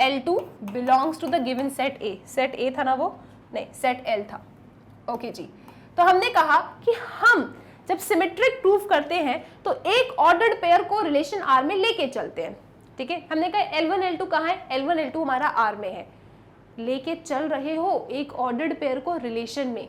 L2 belongs to the given set A। Set A था ना वो, नहीं सेट L था। ओके जी, तो हमने कहा कि हम जब सिमेट्रिक प्रूफ करते हैं तो एक ऑर्डर्ड पेयर को रिलेशन R में लेके चलते हैं, ठीक है। हमने कहा L1 L2 कहाँ है, L1 L2 हमारा R में है, लेके चल रहे हो एक ऑर्डर्ड पेयर को रिलेशन में,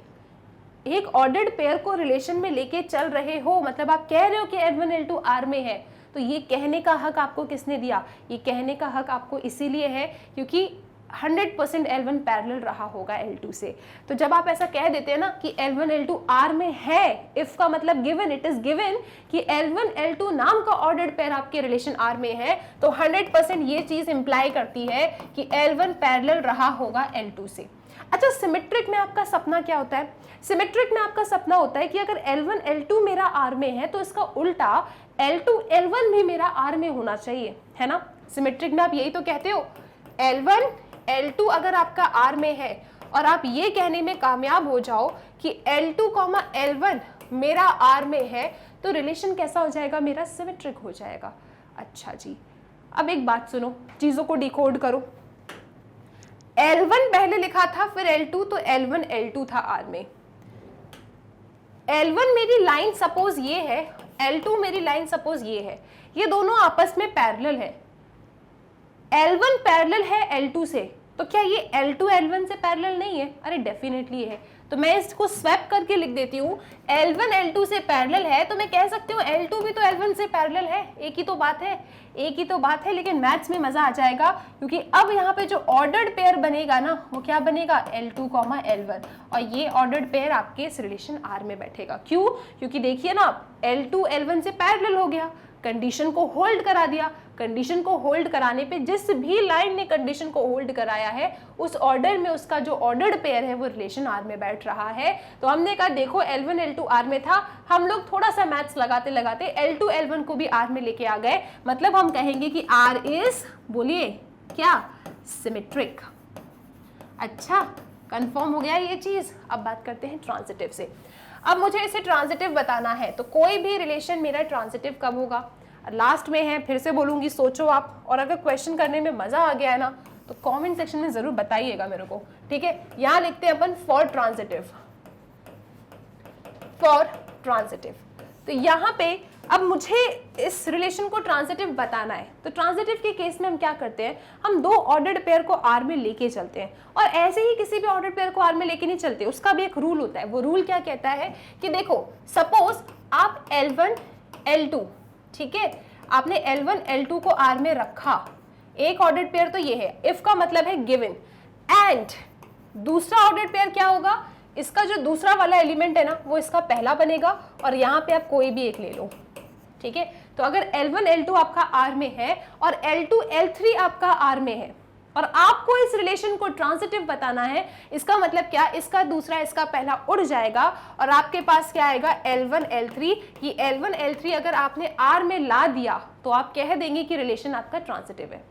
एक ऑर्डर्ड पेयर को रिलेशन में लेके चल रहे हो, मतलब आप कह रहे हो कि L1 L2 R में है। तो ये कहने का हक आपको किसने दिया, ये कहने का हक आपको इसीलिए है क्योंकि 100% L1 पैरेलल रहा होगा L2 से। तो जब आप ऐसा कह देते हैं ना कि L1 L2 R में है, इफ का मतलब गिवन, इट इज गिवन कि L1 L2 नाम का ऑर्डर्ड पेयर आपके रिलेशन R में है, तो 100% ये चीज इंप्लाई करती है कि L1 पैरेलल रहा होगा L2 से। अच्छा, सिमेट्रिक में आपका सपना क्या होता है, सिमेट्रिक में आपका सपना होता है कि अगर L1 L2 मेरा R में है तो इसका उल्टा L2 L1 भी मेरा R में होना चाहिए, है ना। सिमेट्रिक में आप यही तो कहते हो, L1 L2 अगर आपका R में है और आप ये कहने में कामयाब हो जाओ कि L2, L1 मेरा R में है, तो रिलेशन कैसा हो जाएगा, मेरा सिमेट्रिक हो जाएगा। अच्छा जी, अब एक बात सुनो, चीजों को डिकोड करो। L1 पहले लिखा था, फिर L2, तो L1 L2 था R में। L1 मेरी लाइन सपोज ये है, L2 मेरी लाइन सपोज ये है, ये दोनों आपस में पैरेलल है। L1 पैरेलल है L2 से, तो क्या ये L2 L1 से पैरेलल नहीं है, अरे डेफिनेटली है। तो मैं इसको स्वैप करके लिख देती हूँ, L1 L2 से पैरेलल है, तो मैं कह सकती हूँ L2 भी तो L1 से पैरेलल है। एक ही तो बात है, एक ही तो बात है, लेकिन मैथ्स में मजा आ जाएगा क्योंकि अब यहाँ पे जो ऑर्डर्ड पेयर बनेगा ना, वो क्या बनेगा, L2, L1, और ये ऑर्डर्ड पेयर आपके इस रिलेशन R में बैठेगा। क्यों, क्योंकि देखिए ना, L2 L1 से पैरेलल हो गया, कंडीशन को होल्ड करा दिया। कंडीशन को होल्ड कराने पे जिस भी लाइन ने कंडीशन को होल्ड कराया है, उस ऑर्डर में उसका जो ऑर्डर्ड पेयर है वो रिलेशन R में बैठ रहा है। तो हमने कहा देखो L1 L2 R में था, हम लोग थोड़ा सा मैथ्स लगाते लगाते L2 L1 को भी R में लेके आ गए, मतलब हम कहेंगे कि R इज, बोलिए क्या, सिमेट्रिक। अच्छा, कंफर्म हो गया ये चीज। अब बात करते हैं ट्रांजिटिव से। अब मुझे इसे ट्रांजिटिव बताना है, तो कोई भी रिलेशन मेरा ट्रांजिटिव कब होगा, लास्ट में है, फिर से बोलूंगी, सोचो आप, और अगर क्वेश्चन करने में मजा आ गया है ना तो कमेंट सेक्शन में जरूर बताइएगा मेरे को, ठीक है। यहां लिखते हैं अपन फॉर ट्रांजिटिव, फॉर ट्रांजिटिव। तो यहाँ पे अब मुझे इस रिलेशन को ट्रांजिटिव बताना है, तो ट्रांजिटिव के केस में हम क्या करते हैं, हम दो ऑर्डर्ड पेयर को R में लेके चलते हैं, और ऐसे ही किसी भी ऑर्डर्ड पेयर को R में लेके नहीं चलते, उसका भी एक रूल होता है। वो रूल क्या कहता है कि देखो, सपोज आप L1 L2, ठीक है, आपने L1 L2 को R में रखा, एक ऑर्डर्ड पेयर तो ये है, इफ का मतलब है गिवन, एंड दूसरा ऑर्डर्ड पेयर क्या होगा, इसका जो दूसरा वाला एलिमेंट है ना, वो इसका पहला बनेगा, और यहाँ पे आप कोई भी एक ले लो, ठीक है। तो अगर L1 L2 आपका R में है और L2 L3 आपका R में है, और आपको इस रिलेशन को ट्रांजिटिव बताना है, इसका मतलब क्या, इसका दूसरा इसका पहला उड़ जाएगा और आपके पास क्या आएगा, L1 L3। ये L1 L3 अगर आपने R में ला दिया तो आप कह देंगे कि रिलेशन आपका ट्रांजिटिव है।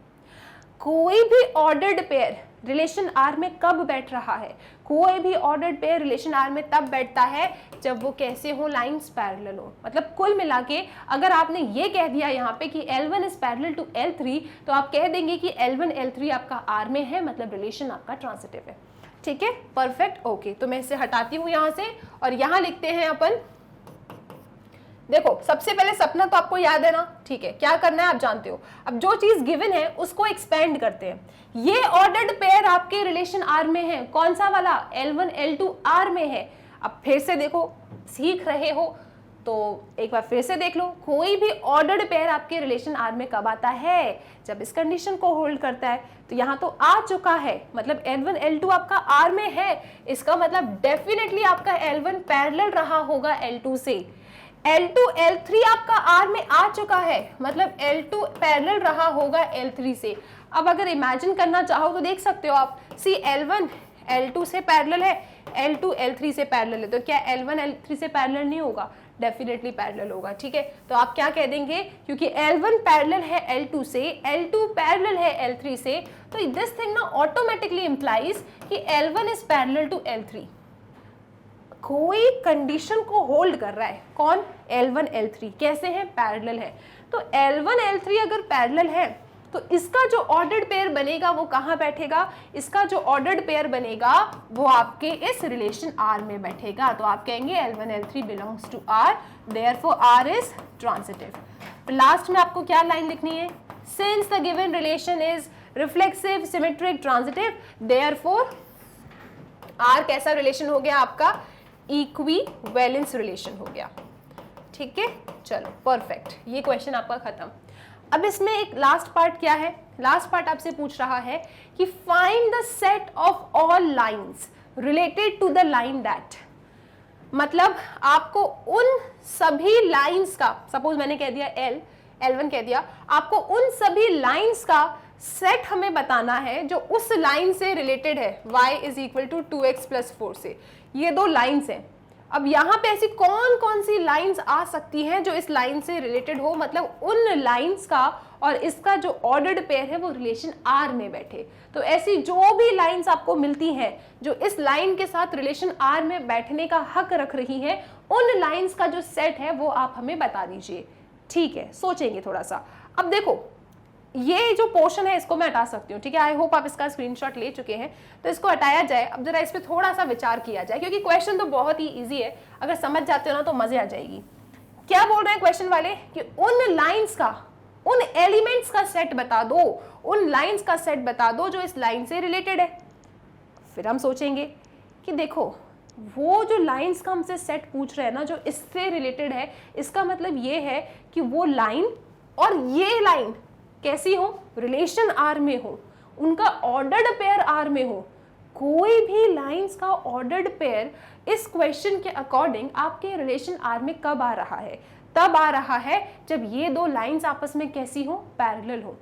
कोई भी ऑर्डर्ड पेयर रिलेशन R में कब बैठ रहा है, कोई भी ऑर्डर्ड पेयर रिलेशन R में तब बैठता है जब वो कैसे हो, लाइंस पैरेलल हो। मतलब कुल मिला के अगर आपने ये कह दिया यहाँ पे कि L1 is parallel to L3, तो आप कह देंगे कि L1 L3 आपका R में है, मतलब रिलेशन आपका ट्रांजिटिव है, ठीक है, परफेक्ट। ओके, तो मैं इसे हटाती हूँ यहाँ से और यहाँ लिखते हैं अपन देखो सबसे पहले सपना तो आपको याद है ना, ठीक है, क्या करना है आप जानते हो। अब जो चीज गिवन है उसको एक्सपेंड करते हैं। ये ऑर्डर्ड पेयर आपके रिलेशन आर में है, कौन सा वाला, L1 L2 आर में है। अब फिर से देखो, सीख रहे हो तो एक बार फिर से देख लो, कोई भी ऑर्डर्ड पेयर आपके रिलेशन आर में कब आता है, जब इस कंडीशन को होल्ड करता है। तो यहाँ तो आ चुका है, मतलब L1 L2 आपका आर में है, इसका मतलब डेफिनेटली आपका L1 पैरेलल रहा होगा L2 से। L2 L3 आपका आर में आ चुका है, मतलब L2 पैरेलल रहा होगा L3 से। अब अगर इमेजिन करना चाहो तो देख सकते हो आप, सी L1 L2 से पैरेलल है, L2 L3 से पैरेलल है, तो क्या L1 L3 से पैरेलल नहीं होगा, डेफिनेटली पैरेलल होगा। ठीक है, तो आप क्या कह देंगे, क्योंकि L1 पैरेलल है L2 से, L2 पैरेलल है L3 से, तो दिस थिंग ना ऑटोमेटिकली इंप्लाइज कि L1 is parallel to L3। कोई कंडीशन को होल्ड कर रहा है, कौन, L1 L3 कैसे है, पैरेलल है। तो L1 L3 अगर पैरेलल है तो इसका जो ऑर्डर्ड पेयर बनेगा वो कहाँ बैठेगा, इसका जो ऑर्डर्ड पेयर बनेगा वो आपके इस रिलेशन R में बैठेगा। तो आप कहेंगे L1 L3 belongs to R, therefore R is transitive. Last में आपको क्या लाइन लिखनी है, since the given relation is reflexive symmetric transitive, therefore R कैसा रिलेशन हो गया आपका, इक्विवेलेंस रिलेशन हो गया। ठीक है, चलो परफेक्ट, ये क्वेश्चन आपका खत्म। अब इसमें एक लास्ट पार्ट क्या है, लास्ट पार्ट आपसे पूछ रहा है कि find the set of all lines related to the line that, मतलब आपको उन सभी लाइंस का, सपोज मैंने कह दिया L1 कह दिया, आपको उन सभी लाइंस का सेट हमें बताना है जो उस लाइन से रिलेटेड है, y is equal to 2x plus 4 से। ये दो लाइंस हैं। अब यहाँ पे ऐसी कौन कौन सी लाइंस आ सकती हैं जो इस लाइन से रिलेटेड हो, मतलब उन लाइंस का और इसका जो ऑर्डर्ड पेयर है वो रिलेशन R में बैठे। तो ऐसी जो भी लाइंस आपको मिलती हैं जो इस लाइन के साथ रिलेशन R में बैठने का हक रख रही हैं, उन लाइंस का जो सेट है वो आप हमें बता दीजिए। ठीक है, सोचेंगे थोड़ा सा। अब देखो ये जो पोर्शन है इसको मैं हटा सकती हूँ, ठीक है, आई होप आप इसका स्क्रीनशॉट ले चुके हैं, तो इसको हटाया जाए। अब जरा इस पर थोड़ा सा विचार किया जाए, क्योंकि क्वेश्चन तो बहुत ही इजी है, अगर समझ जाते हो ना तो मजे आ जाएगी। क्या बोल रहे हैं क्वेश्चन वाले कि उन लाइंस का, उन एलिमेंट्स का सेट बता दो, उन लाइंस का सेट बता दो जो इस लाइन से रिलेटेड है। फिर हम सोचेंगे कि देखो वो जो लाइंस का हमसे सेट पूछ रहे हैं ना, जो इससे रिलेटेड है, इसका मतलब ये है कि वो लाइन और ये लाइन कैसी हो, रिलेशन R में हो, उनका ऑर्डर्ड पेयर R में हो। कोई भी लाइंस का ऑर्डर्ड पेयर इस क्वेश्चन के अकॉर्डिंग आपके रिलेशन R में कब आ रहा है, तब आ रहा है जब ये दो लाइंस आपस में कैसी हो, पैरेलल हो।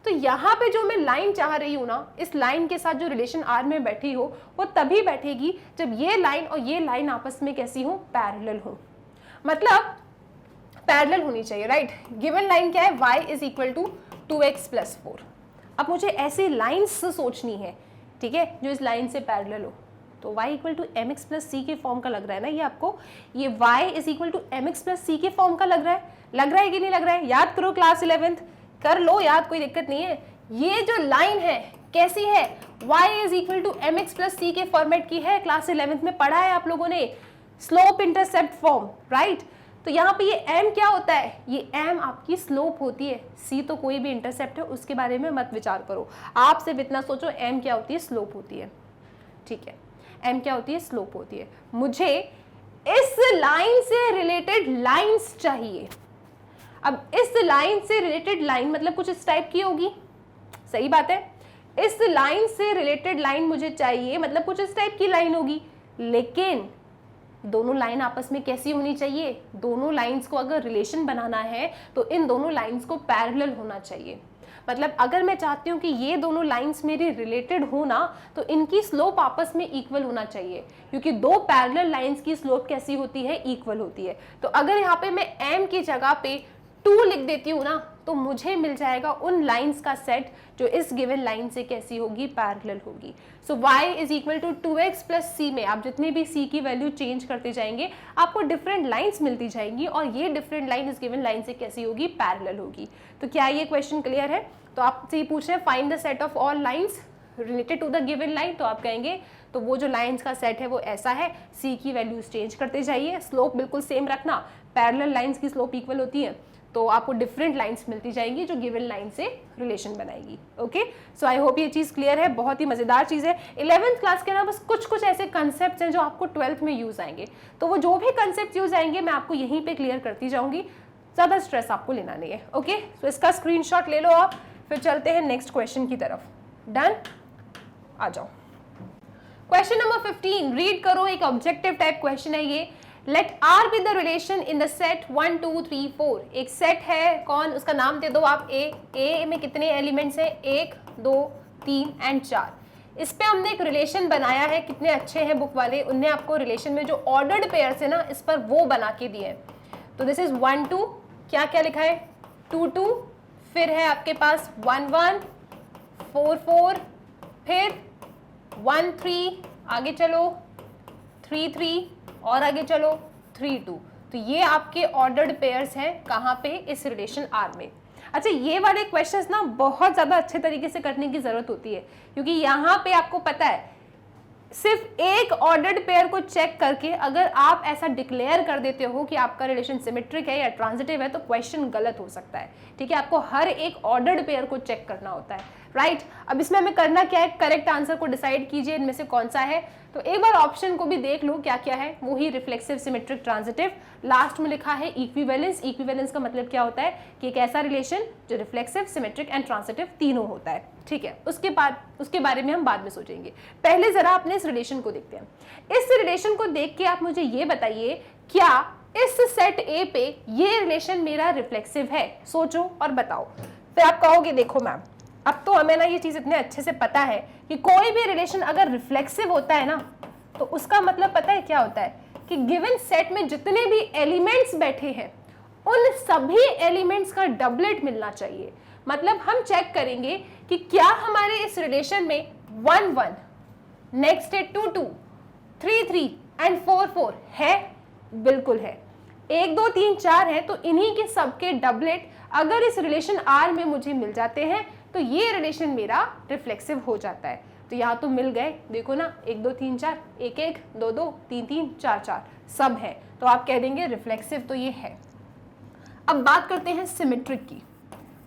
तो यहाँ पे जो मैं लाइन चाह रही हूँ ना, इस लाइन के साथ जो रिलेशन R में बैठी हो वो तभी बैठेगी जब ये लाइन और ये लाइन आपस में कैसी हो, पैरेलल हो, मतलब पैरेलल होनी चाहिए, राइट। गिवन लाइन क्या है, y is equal to 2x plus 4। अब मुझे ऐसी लाइन्स सोचनी है, ठीक है, जो इस लाइन से पैरेलल हो। तो y equal to m x plus c के फॉर्म का लग रहा है ना ये आपको, ये y is equal to m x plus c के फॉर्म का लग रहा है कि नहीं लग रहा है, याद करो, क्लास 11th कर लो याद, कोई दिक्कत नहीं है। ये जो लाइन है कैसी है, y is equal to m x plus c के फॉर्मेट की है, क्लास 11th में पढ़ा है आप लोगों ने, स्लोप इंटरसेप्ट फॉर्म, राइट। तो यहाँ पे ये m क्या होता है, ये m आपकी स्लोप होती है, c तो कोई भी इंटरसेप्ट है उसके बारे में मत विचार करो, आप सिर्फ इतना सोचो m क्या होती है, स्लोप होती है। ठीक है, m क्या होती है, स्लोप होती है। मुझे इस लाइन से रिलेटेड लाइंस चाहिए। अब इस लाइन से रिलेटेड लाइन मतलब कुछ इस टाइप की होगी, सही बात है, इस लाइन से रिलेटेड लाइन मुझे चाहिए, मतलब कुछ इस टाइप की लाइन होगी, लेकिन दोनों लाइन आपस में कैसी होनी चाहिए, दोनों लाइंस को अगर रिलेशन बनाना है तो इन दोनों लाइंस को पैरेलल होना चाहिए। मतलब अगर मैं चाहती हूँ कि ये दोनों लाइंस मेरी रिलेटेड हो ना, तो इनकी स्लोप आपस में इक्वल होना चाहिए, क्योंकि दो पैरेलल लाइंस की स्लोप कैसी होती है, इक्वल होती है। तो अगर यहाँ पे मैं m की जगह पे 2 लिख देती हूँ ना, तो मुझे मिल जाएगा उन लाइंस का सेट जो इस गिवन लाइन से कैसी होगी, पैरेलल होगी। So y is equal to 2x plus c में आप जितने भी c की वैल्यू चेंज करते जाएंगे आपको डिफरेंट लाइंस मिलती जाएंगी, और ये डिफरेंट लाइन इस गिवन लाइन से कैसी होगी, पैरेलल होगी। तो क्या ये क्वेश्चन क्लियर है? तो आपसे ये पूछ रहे हैं find the set of all lines related to the given line, तो आप कहेंगे तो वो जो लाइंस का सेट है वो ऐसा है, सी की वैल्यूज चेंज करते जाइए, स्लोप बिल्कुल सेम रखना, पैरेलल लाइंस की स्लोप इक्वल होती है, तो आपको डिफरेंट लाइंस मिलती जाएंगी जो गिवन लाइन से रिलेशन बनाएगी। ओके, सो आई होप ये चीज़ क्लियर है, बहुत ही मज़ेदार चीज़ है। 11th क्लास के ना बस कुछ कुछ ऐसे कंसेप्ट हैं जो आपको 12th में यूज़ आएंगे, तो वो जो भी कंसेप्ट यूज़ आएंगे मैं आपको यहीं पे क्लियर करती जाऊंगी, ज़्यादा स्ट्रेस आपको लेना नहीं है। ओके, तो इसका स्क्रीनशॉट ले लो आप, फिर चलते हैं नेक्स्ट क्वेश्चन की तरफ। डन, आ जाओ। क्वेश्चन नंबर 15 रीड करो, एक ऑब्जेक्टिव टाइप क्वेश्चन है ये। Let R be the relation in the set 1 2 3 4। एक सेट है, कौन, उसका नाम दे दो आप ए में कितने एलिमेंट्स हैं, 1 2 3 एंड 4। इस पे हमने एक रिलेशन बनाया है, कितने अच्छे हैं बुक वाले, उनने आपको रिलेशन में जो ऑर्डर्ड पेयर्स है ना इस पर वो बना के दिए हैं। तो दिस इज 1 2, क्या क्या लिखा है 2 2, फिर है आपके पास 1 1 4 4, फिर 1 3, आगे चलो 3 3, और आगे चलो 3 2। तो ये आपके ऑर्डर्ड पेयर्स हैं कहाँ पे, इस रिलेशन आर में। अच्छा, ये वाले क्वेश्चंस ना बहुत ज़्यादा अच्छे तरीके से करने की ज़रूरत होती है, क्योंकि यहाँ पे आपको पता है सिर्फ एक ऑर्डर्ड पेयर को चेक करके अगर आप ऐसा डिक्लेयर कर देते हो कि आपका रिलेशन सिमेट्रिक है या ट्रांजिटिव है तो क्वेश्चन गलत हो सकता है। ठीक है, आपको हर एक ऑर्डर्ड पेयर को चेक करना होता है, राइट। अब इसमें हमें करना क्या है, करेक्ट आंसर को डिसाइड कीजिए इनमें से कौन सा है। तो एक बार ऑप्शन को भी देख लो क्या क्या है, वो ही रिफ्लेक्सिव, सिमेट्रिक, ट्रांजिटिव। लास्ट में लिखा है इक्विवेलेंस। इक्विवेलेंस का मतलब क्या होता है कि एक ऐसा रिलेशन जो रिफ्लेक्सिव, सिमेट्रिक एंड ट्रांजिटिव तीनों होता है। ठीक है, उसके बारे में हम बाद में सोचेंगे, पहले जरा अपने इस रिलेशन को देखते हैं। इस रिलेशन को देख के आप मुझे ये बताइए, क्या इस सेट ए पे ये रिलेशन मेरा रिफ्लेक्सिव है? सोचो और बताओ। फिर आप कहोगे देखो मैम, अब तो हमें ना ये चीज इतने अच्छे से पता है कि कोई भी रिलेशन अगर रिफ्लेक्सिव होता है ना तो उसका मतलब पता है क्या होता है कि गिवन सेट में जितने भी एलिमेंट्स बैठे हैं उन सभी एलिमेंट्स का डबलेट मिलना चाहिए। मतलब हम चेक करेंगे कि क्या हमारे इस रिलेशन में 1 1, नेक्स्ट है 2 2, 3 3 एंड 4 4 है? बिल्कुल है। 1 2 3 4 है, तो इन्हीं के सबके डबलेट अगर इस रिलेशन आर में मुझे मिल जाते हैं तो ये रिलेशन मेरा रिफ्लेक्सिव हो जाता है। तो यहाँ तो मिल गए, देखो ना 1 2 3 4, 1 1 2 2 3 3 4 4 सब है, तो आप कह देंगे रिफ्लेक्सिव तो ये है। अब बात करते हैं सिमेट्रिक की,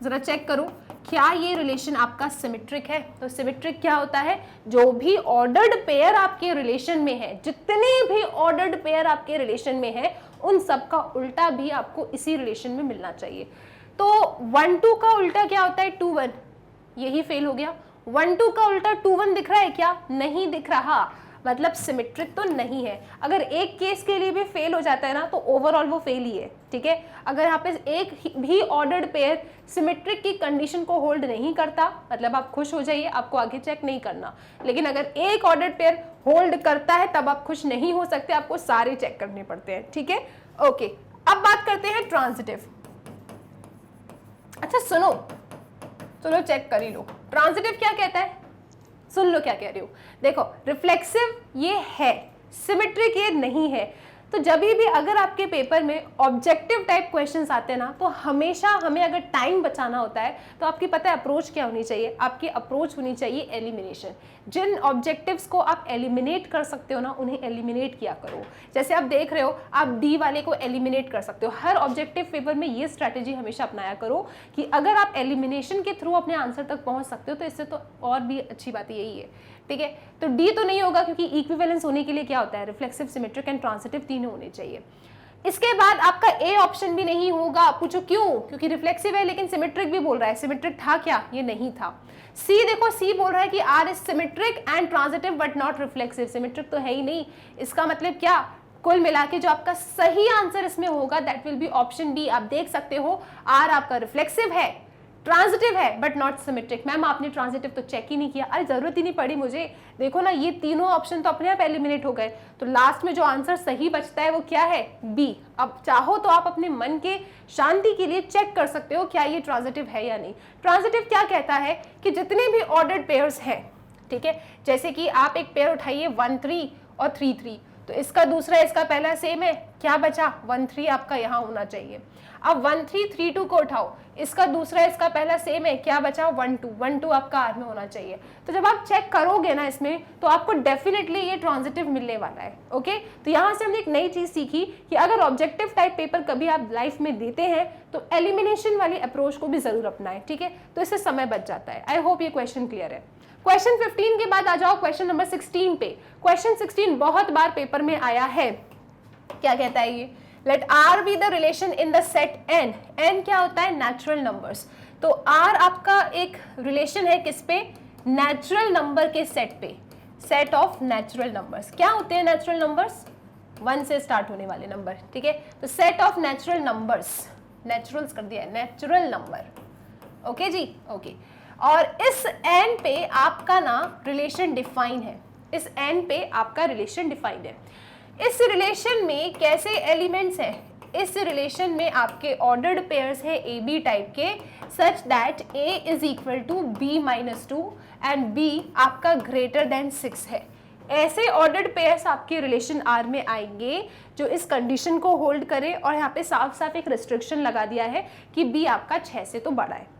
जरा चेक करो क्या ये रिलेशन आपका सिमेट्रिक है। तो सिमेट्रिक क्या होता है, जो भी ऑर्डर्ड पेयर आपके रिलेशन में है, जितने भी ऑर्डर्ड पेयर आपके रिलेशन में है उन सब का उल्टा भी आपको इसी रिलेशन में मिलना चाहिए। तो 1 2 का उल्टा क्या होता है 2 1, यही फेल हो गया। 1 2 का उल्टा 2 1 दिख रहा है क्या? नहीं दिख रहा, मतलब सिमेट्रिक तो नहीं है। अगर एक केस के लिए भी फेल हो जाता है ना तो ओवरऑल वो फेल ही है। ठीक है, अगर यहाँ पे एक भी ऑर्डर्ड पेयर सिमेट्रिक की कंडीशन को होल्ड नहीं करता मतलब आप खुश हो जाइए, आपको आगे चेक नहीं करना। लेकिन अगर एक ऑर्डर्ड पेयर होल्ड करता है तब आप खुश नहीं हो सकते, आपको सारे चेक करने पड़ते हैं। ठीक है, ओके। अब बात करते हैं ट्रांजिटिव। अच्छा सुनो, चलो चेक कर ही लो, ट्रांजिटिव क्या कहता है, सुन लो क्या कह रही हूँ। देखो रिफ्लेक्सिव ये है, सिमेट्रिक ये नहीं है। तो जब भी अगर आपके पेपर में ऑब्जेक्टिव टाइप क्वेश्चंस आते हैं ना तो हमेशा हमें अगर टाइम बचाना होता है तो आपकी पता है अप्रोच क्या होनी चाहिए, आपकी अप्रोच होनी चाहिए एलिमिनेशन। जिन ऑब्जेक्टिव्स को आप एलिमिनेट कर सकते हो ना उन्हें एलिमिनेट किया करो। जैसे आप देख रहे हो आप डी वाले को एलिमिनेट कर सकते हो। हर ऑब्जेक्टिव पेपर में ये स्ट्रैटेजी हमेशा अपनाया करो कि अगर आप एलिमिनेशन के थ्रू अपने आंसर तक पहुंच सकते हो तो इससे तो और भी अच्छी बात यही है। ठीक है, तो डी तो नहीं होगा क्योंकि इक्विवेलेंस होने के लिए क्या होता है, रिफ्लेक्सिव, सिमेट्रिक एंड ट्रांजिटिव तीनों होने चाहिए। इसके बाद आपका ए ऑप्शन भी नहीं होगा। पूछो क्यों? क्योंकि रिफ्लेक्सिव है लेकिन सिमेट्रिक भी बोल रहा है। सिमेट्रिक था क्या? ये नहीं था। सी देखो, सी बोल रहा है कि R is symmetric and transitive but not reflexive. Symmetric तो है ही नहीं। इसका मतलब क्या, कुल मिला के जो आपका सही आंसर इसमें होगा that will be option B. आप देख सकते हो आर आपका रिफ्लेक्सिव है, ट्रांजिटिव है बट नॉट सिमेट्रिक। मैम आपने ट्रांजिटिव तो चेक ही नहीं किया। अरे जरूरत ही नहीं पड़ी मुझे। देखो ना ये तीनों ऑप्शन तो अपने आप एलिमिनेट हो गए। तो लास्ट में जो आंसर सही बचता है वो क्या है? बी। अब चाहो तो आप अपने मन के शांति के लिए चेक कर सकते हो क्या ये ट्रांजिटिव है या नहीं। ट्रांजिटिव क्या कहता है कि जितने भी ऑर्डर्ड पेयर्स हैं, ठीक है, जैसे कि आप एक पेयर उठाइए 1 3 और 3 3, तो इसका दूसरा इसका पहला सेम है, क्या बचा 1 3 आपका यहाँ होना चाहिए। अब 1 3 3 2 को उठाओ, इसका दूसरा इसका पहला सेम है, क्या बचा 1 2 1 2 आपका आर में होना चाहिए। तो जब आप चेक करोगे ना इसमें तो आपको डेफिनेटली ये ट्रांजिटिव मिलने वाला है। ओके, तो यहाँ से हमने एक नई चीज सीखी कि अगर ऑब्जेक्टिव टाइप पेपर कभी आप लाइफ में देते हैं तो एलिमिनेशन वाली अप्रोच को भी जरूर अपनाएं, ठीक है, तो इससे समय बच जाता है। आई होप ये क्वेश्चन क्लियर है। क्वेश्चन 15 के बाद आ जाओ क्वेश्चन नंबर 16 पे। क्वेश्चन 16 बहुत बार पेपर में आया है। क्या कहता है ये, let R be the relation in the set N. N क्या होता है, नेचुरल नंबर्स। तो आर आपका एक रिलेशन है किस पे, नेचुरल नंबर के सेट पे, सेट ऑफ नेचुरल नंबर्स। क्या होते हैं नेचुरल नंबर्स, 1 से स्टार्ट होने वाले नंबर, ठीक है। तो set of natural numbers, naturals कर दिया है, नेचुरल नंबर। ओके जी, ओके। और इस एन पे आपका ना रिलेशन डिफाइन है, इस एन पे आपका रिलेशन डिफाइंड है। इस रिलेशन में कैसे एलिमेंट्स हैं, इस रिलेशन में आपके ऑर्डर्ड पेयर्स है ए बी टाइप के, such that A is equal to B minus 2 and B आपका ग्रेटर देन 6 है। ऐसे ऑर्डर्ड पेयर्स आपके रिलेशन आर में आएंगे जो इस कंडीशन को होल्ड करे, और यहाँ पे साफ साफ एक रिस्ट्रिक्शन लगा दिया है कि बी आपका 6 से तो बड़ा है।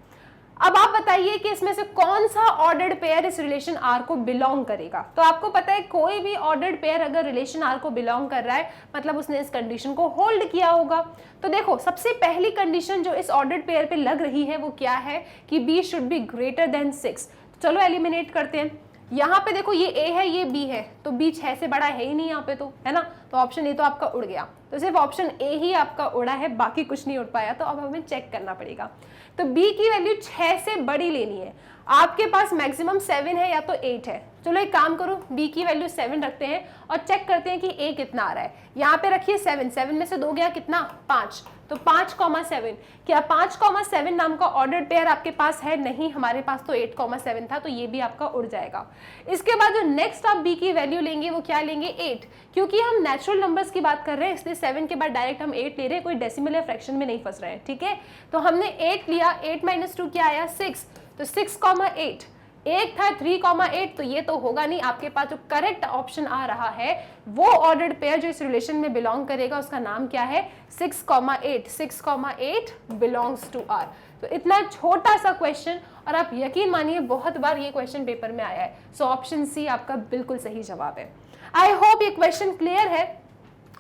अब आप बताइए कि इसमें से कौन सा ऑर्डर्ड पेयर इस रिलेशन आर को बिलोंग करेगा। तो आपको पता है कोई भी ऑर्डर्ड पेयर अगर रिलेशन आर को बिलोंग कर रहा है मतलब उसने इस कंडीशन को होल्ड किया होगा। तो देखो सबसे पहली कंडीशन जो इस ऑर्डर्ड पेयर पे लग रही है वो क्या है कि B should be greater than 6। चलो एलिमिनेट करते हैं। यहाँ पे देखो ये ए है ये बी है, तो बी 6 से बड़ा है ही नहीं यहाँ पे, तो है ना, तो ऑप्शन ए तो आपका उड़ गया। तो सिर्फ ऑप्शन ए ही आपका उड़ा है, बाकी कुछ नहीं उड़ पाया। तो अब हमें चेक करना पड़ेगा। तो बी की वैल्यू 6 से बड़ी लेनी है। आपके पास मैक्सिमम 7 है या तो 8 है। चलो एक काम करो, बी की वैल्यू 7 रखते हैं और चेक करते हैं कि ए कितना आ रहा है। यहाँ पे रखिए 7, 7 में से 2 गया कितना 5, तो 5,7। क्या 5,7 नाम का ऑर्डर्ड पेयर आपके पास है? नहीं, हमारे पास तो 8,7 था, तो ये भी आपका उड़ जाएगा। इसके बाद जो नेक्स्ट आप बी की वैल्यू लेंगे वो क्या लेंगे 8, क्योंकि हम नेचुरल नंबर्स की बात कर रहे हैं इसलिए 7 के बाद डायरेक्ट हम 8 ले रहे हैं, कोई डेसिमल या फ्रैक्शन में नहीं फंस रहे हैं, ठीक है। तो हमने 8 लिया, 8 माइनस 2 क्या आया 6, तो 6,8। एक था 3,8, तो ये तो होगा नहीं। आपके पास जो करेक्ट ऑप्शन आ रहा है वो ऑर्डर्ड पेयर जो इस रिलेशन में बिलोंग करेगा उसका नाम क्या है 6,8। 6,8 बिलोंग्स टू आर। तो इतना छोटा सा क्वेश्चन, और आप यकीन मानिए बहुत बार ये क्वेश्चन पेपर में आया है। सो ऑप्शन सी आपका बिल्कुल सही जवाब है। आई होप ये क्वेश्चन क्लियर है।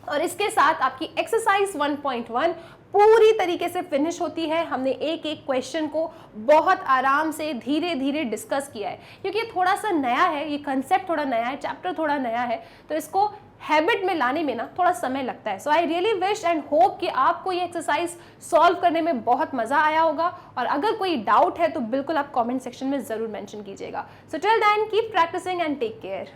और इसके साथ आपकी एक्सरसाइज 1.1 पूरी तरीके से फिनिश होती है। हमने एक एक क्वेश्चन को बहुत आराम से धीरे धीरे डिस्कस किया है, क्योंकि ये थोड़ा सा नया है, ये कंसेप्ट थोड़ा नया है, चैप्टर थोड़ा नया है, तो इसको हैबिट में लाने में ना थोड़ा समय लगता है। So I really wish and hope कि आपको ये एक्सरसाइज सॉल्व करने में बहुत मजा आया होगा। और अगर कोई डाउट है तो बिल्कुल आप कमेंट सेक्शन में जरूर मेंशन कीजिएगा। So till then keep practicing and take care.